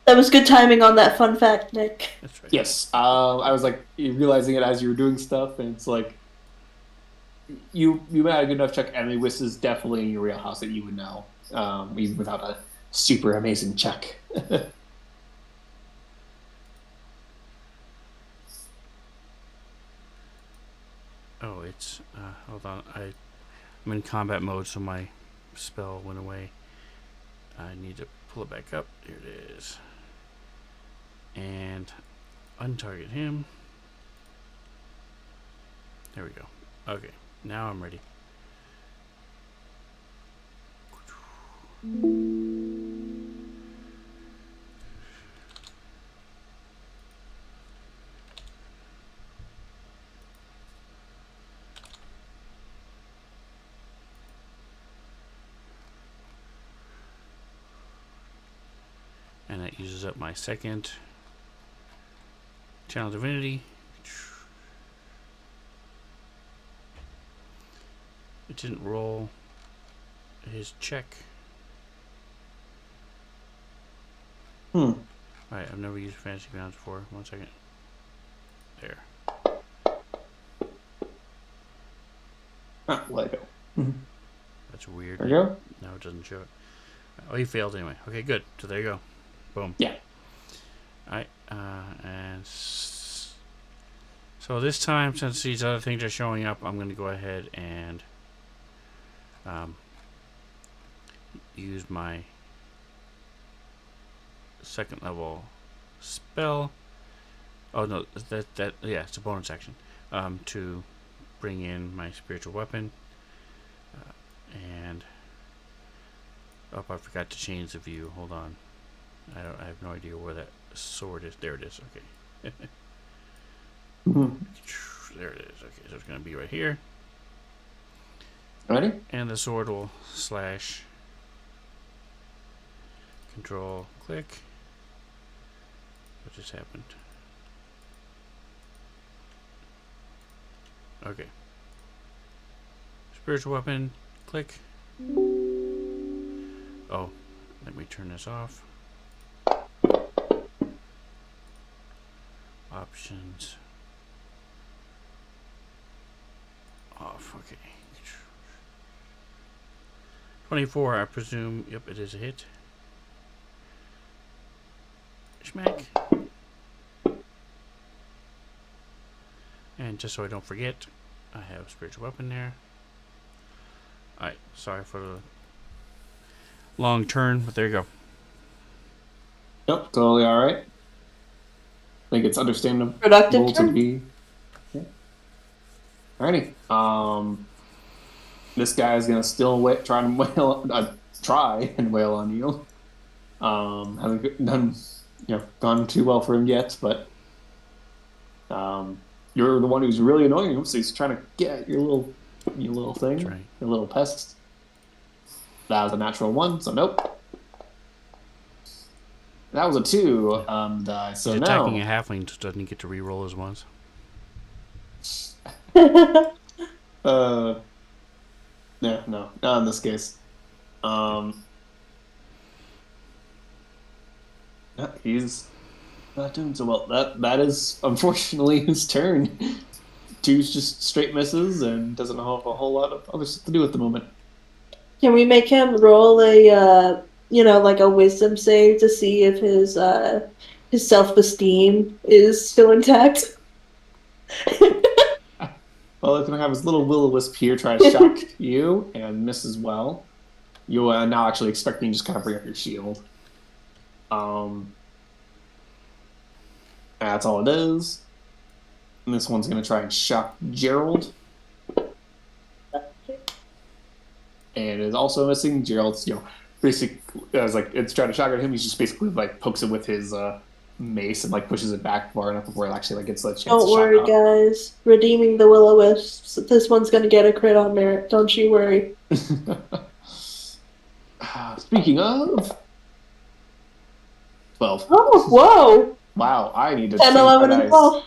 That was good timing on that fun fact, Nick. That's right. Yes. I was like realizing it as you were doing stuff, and it's like you made a good enough check. I mean, this is definitely in your wheelhouse that you would know, even without a super amazing check. Oh, it's. Hold on. I'm in combat mode, so my spell went away. I need to pull it back up. Here it is. And untarget him. There we go. Okay, now I'm ready. And that uses up my second channel divinity. It didn't roll his check. Alright, I've never used fantasy grounds before. 1 second. There. Let it go. That's weird. There you go. No, it doesn't show it. Oh, he failed anyway. Okay, good. So there you go. Boom. Yeah. Alright, so this time, since these other things are showing up, I'm going to go ahead and use my second level spell. Oh no, yeah, it's a bonus action. To bring in my spiritual weapon, and I forgot to change the view. Hold on, I have no idea where that sword is. There it is. Okay. There it is. Okay, so it's gonna be right here, Ready? and the sword will slash. Control click. What just happened? Okay. Spiritual weapon, click. Oh, let me turn this off. Options. Off, okay. 24, I presume. Yep, it is a hit. Schmack. And just so I don't forget, I have spiritual weapon there. Alright, sorry for the long turn, but there you go. Yep, totally all right. I think it's understandable Productive to turn. be. Yeah. Alrighty. This guy is gonna still try and try and wail on you. Hasn't done, gone too well for him yet, but you're the one who's really annoying him, so he's trying to get at your little thing, That's right. your little pest. That was a natural one, so nope. That was a 2 on the die. So He's now, attacking a halfling, so doesn't he get to re-roll his ones? yeah, no, not in this case. He's not doing so well. That is unfortunately his turn. 2's just straight misses and doesn't have a whole lot of other stuff to do at the moment. Can we make him roll a, like a wisdom save to see if his self-esteem is still intact? Well, he's gonna have his little will-o-wisp here try to shock you and miss as well. You are now actually expecting just kind of bring up your shield. That's all it is. And this one's gonna try and shock Gerald. And is also missing. Gerald's, basically, it's trying to shock at him. He's just basically like pokes it with his mace and like pushes it back far enough before it actually like gets the chance to Don't shock worry, up. guys. Redeeming the will-o-wisps. This one's gonna get a crit on merit. Don't you worry. Speaking of 12. Oh, whoa! Wow, I need to 10, change my 11, and dice. 12.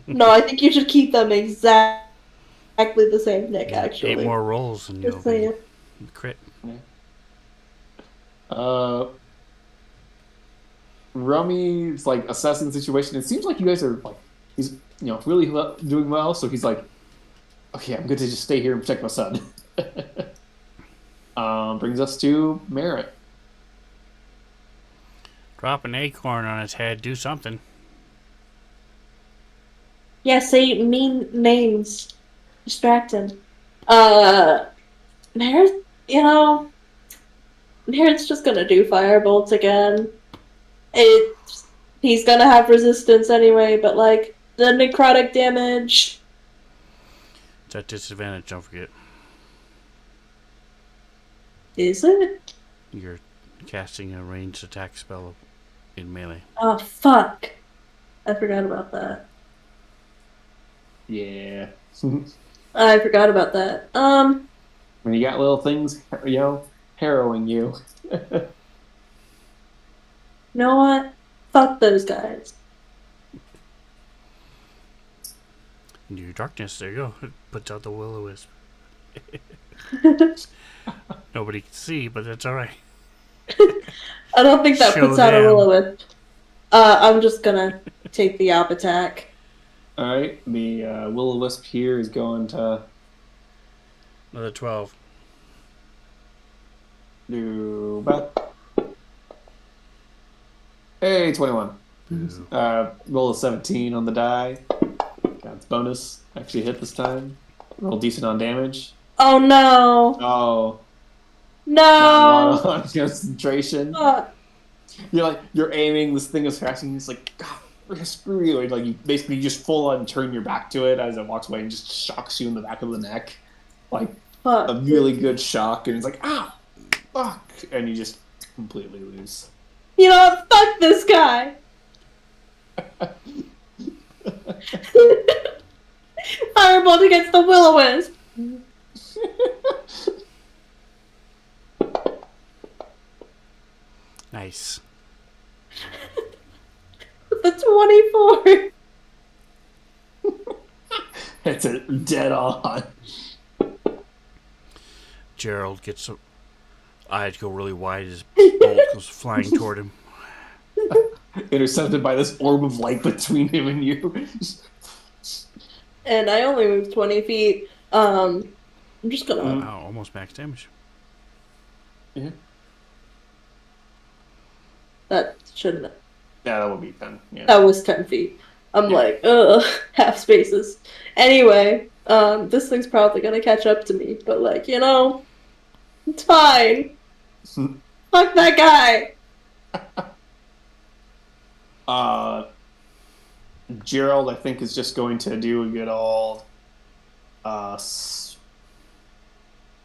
No, I think you should keep them exactly the same, Nick, actually. 8 more rolls and you'll Just saying. be crit. Rummy's like assessing the situation. It seems like you guys are like he's really doing well. So he's like, okay, I'm good to just stay here and protect my son. Brings us to Merritt. Drop an acorn on his head. Do something. Yeah, say mean names. Distract him. Merit, Merit's just gonna do firebolts again. He's gonna have resistance anyway, but like the necrotic damage. It's at disadvantage, don't forget. Is it? You're casting a ranged attack spell in melee. Oh fuck! I forgot about that. Yeah. I forgot about that. When you got little things, harrowing you. You know what? Fuck those guys. Into your darkness, there you go. It puts out the will-o-wisp. Nobody can see, but that's alright. I don't think that Show puts out a them. will-o-wisp. I'm just gonna take the op attack. All right, the will-o-wisp here is going to Another 12. do about. Hey, 21. Ooh. Roll a 17 on the die. Got its bonus. Actually hit this time. Roll decent on damage. Oh no! Oh, No! not one on concentration. Fuck. You're aiming. This thing is crashing. It's like, God, screw you! And like you basically just full on turn your back to it as it walks away and just shocks you in the back of the neck, like Fuck. a really good shock. And it's like, ah, fuck, and you just completely lose. You know what? Fuck this guy! Firebolt against the will-o-wisp! Nice. The 24! It's a dead on. Gerald gets eyes go really wide as bolt goes flying toward him. Intercepted by this orb of light between him and you. And I only moved 20 feet. I'm just gonna... Wow, almost max damage. Yeah. That shouldn't have... Yeah, that would be 10. Yeah. That was 10 feet. I'm Yeah. like, ugh, half spaces. Anyway, this thing's probably gonna catch up to me, but like, it's fine. Fuck that guy. Gerald, I think, is just going to do a good old Uh,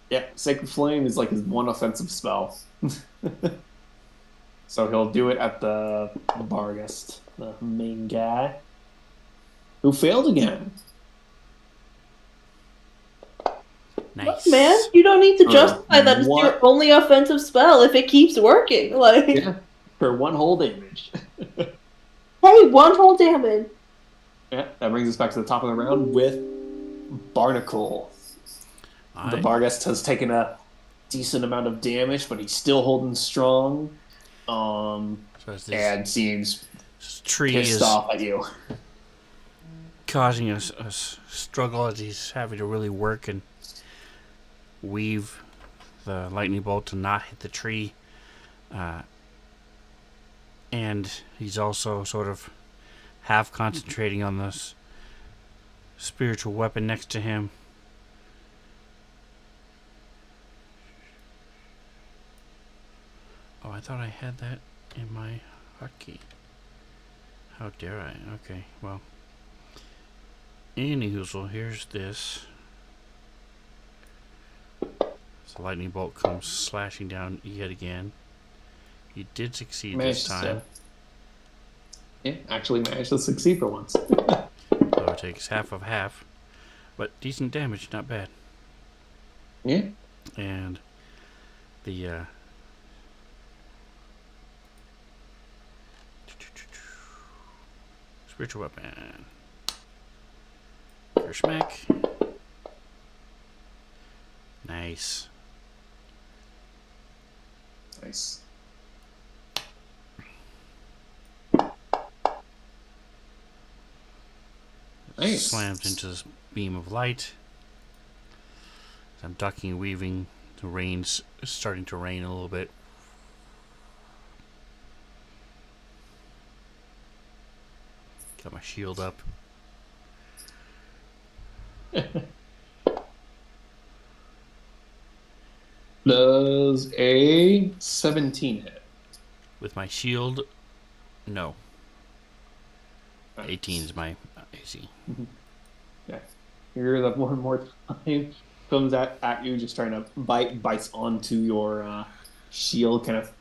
yeah, Sacred Flame is like his one offensive spell. So he'll do it at the Barghest, the main guy, who failed again. Nice. Man, you don't need to For justify that it's what? your only offensive spell if it keeps working. Like, Yeah, for one whole damage. hey, one whole damage. Yeah, that brings us back to the top of the round with Barnacle. The Barghest has taken a decent amount of damage, but he's still holding strong. So this And seems tree pissed is off at you. causing us a struggle as he's having to really work and weave the lightning bolt to not hit the tree. And he's also sort of half concentrating on this spiritual weapon next to him. Oh, I thought I had that in my hotkey. How dare I? Okay, well. Anyhoozle, here's this. So lightning bolt comes slashing down yet again. He did succeed this time. Yeah, actually managed to succeed for once. So it takes half of half. But decent damage, not bad. Yeah. And the spiritual weapon. Smack. Nice. Nice. Nice. Slams into this beam of light. I'm ducking and weaving. The rain's starting to rain a little bit. Got my shield up. Does a 17 hit? With my shield, no. Nice. 18 is my AC. Yeah. Here that one more time comes at you, just trying to bites onto your shield, kind of,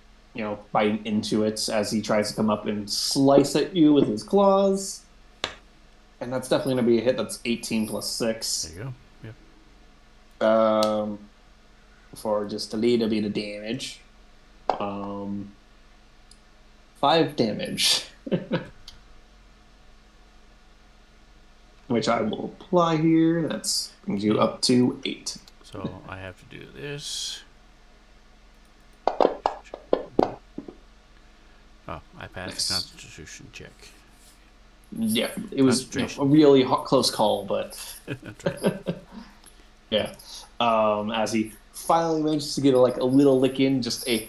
biting into it as he tries to come up and slice at you with his claws. And that's definitely going to be a hit. That's 18 plus 6. There you go. Yep. For just a little bit of damage. 5 damage. Which I will apply here. That brings you up to 8. So I have to do this. Oh, I passed the Constitution check. Yeah, it was a really close call, but That's right. yeah. As he finally manages to get a little lick in, just the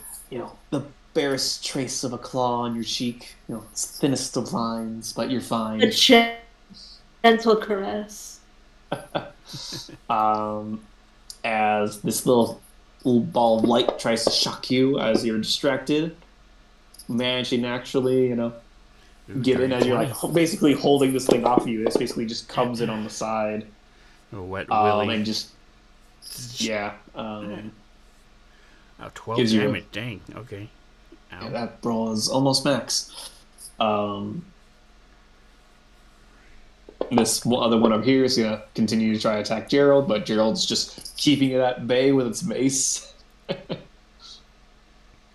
barest trace of a claw on your cheek. It's thinnest of lines, but you're fine. A gentle caress. As this little ball of light tries to shock you as you're distracted, managing to actually, get in as you're basically holding this thing off you. This basically just comes in on the side. A wet willy. And just, yeah. 12 gives you damage. Dang. Okay. Ow. Yeah, that brawl is almost max. This other one up here is going to continue to try to attack Gerald, but Gerald's just keeping it at bay with its mace.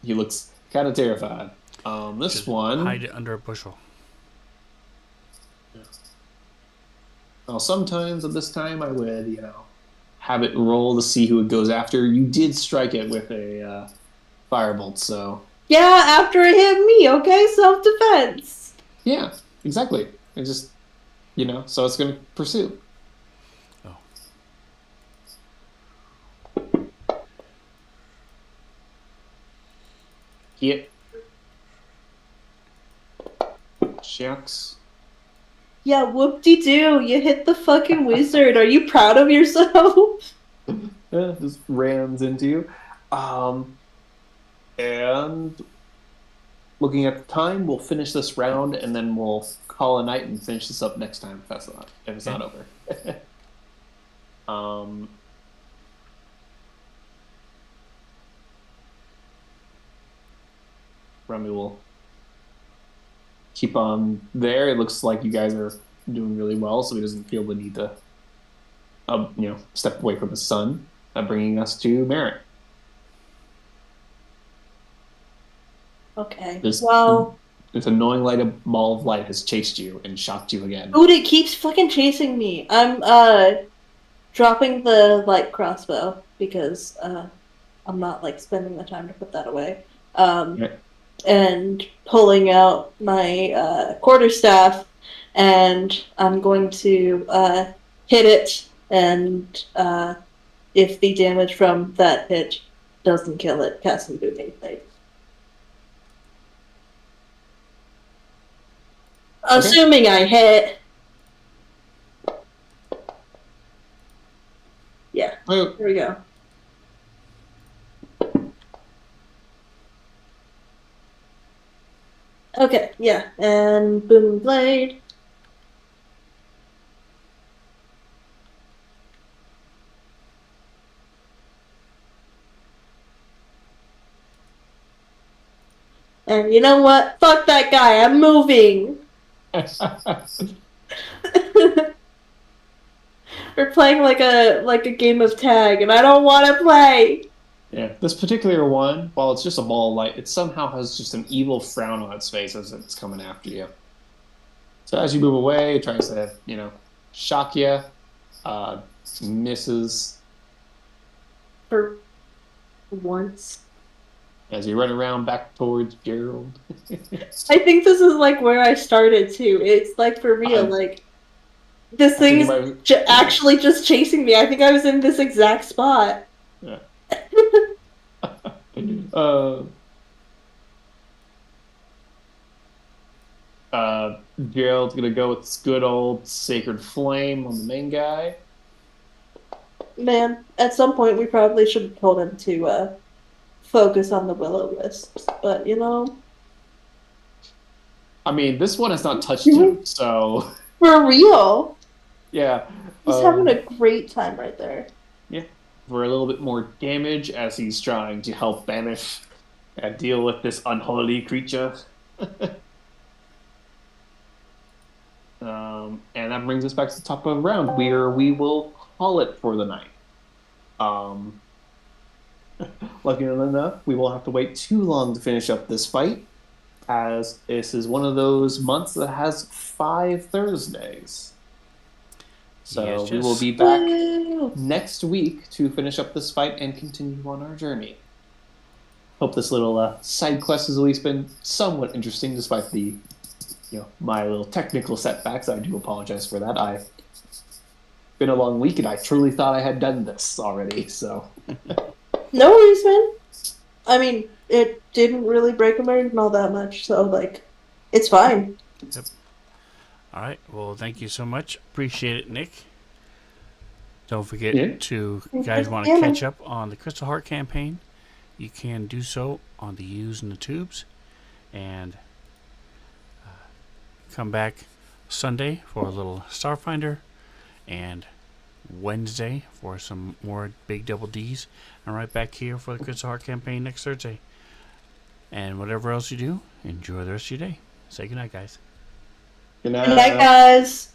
He looks kind of terrified. This Just one... hide it under a bushel. Well, sometimes at this time I would, have it roll to see who it goes after. You did strike it with a firebolt, so... Yeah, after it hit me, okay? Self-defense. Yeah, exactly. It just, so it's going to pursue. Oh. Hit. Shucks. Yeah, whoop-de-doo. You hit the fucking wizard. Are you proud of yourself? Yeah, just rams into you. And looking at the time, we'll finish this round, and then we'll call a night and finish this up next time if it's not over. Um, Remy will keep on there. It looks like you guys are doing really well, so he doesn't feel the need to, step away from his son. Bringing us to Merritt. Okay. This Well, this annoying ball of light has chased you and shocked you again. dude, it keeps fucking chasing me. I'm dropping the light crossbow because I'm not like spending the time to put that away. Okay. And pulling out my quarterstaff, and I'm going to hit it. And if the damage from that hit doesn't kill it, cast some booming blade. Assuming I hit. Yeah, Oh, here we go. Okay, yeah, and booming blade. And you know what? Fuck that guy. I'm moving. We're playing like a game of tag, and I don't want to play. Yeah, this particular one, while it's just a ball of light, it somehow has just an evil frown on its face as it's coming after you. So as you move away, it tries to, shock you. Misses. For once. As you run around back towards Gerald. I think this is like where I started too. It's like for real, like this thing is actually just chasing me. I think I was in this exact spot. Yeah. Gerald's gonna go with this good old sacred flame on the main guy. Man, at some point we probably should have told him to focus on the will-o-wisps, but I mean, this one has not touched him, so for real. yeah. He's having a great time right there. Yeah. For a little bit more damage as he's trying to help banish and deal with this unholy creature. And that brings us back to the top of the round, where we will call it for the night. Luckily enough, we won't have to wait too long to finish up this fight, as this is one of those months that has 5 Thursdays. So Yes, we will be back next week to finish up this fight and continue on our journey. Hope this little side quest has at least been somewhat interesting, despite the, my little technical setbacks. I do apologize for that. I've been a long week, and I truly thought I had done this already. So, no worries, man. I mean, it didn't really break American all that much, so like, it's fine. Yep. All right. Well, thank you so much. Appreciate it, Nick. Don't forget to, guys, want to catch up on the Crystal Heart campaign, you can do so on the U's and the Tubes. And come back Sunday for a little Starfinder, and Wednesday for some more big double D's. And right back here for the Crystal Heart campaign next Thursday. And whatever else you do, enjoy the rest of your day. Say goodnight, guys. Good night. Good night, guys.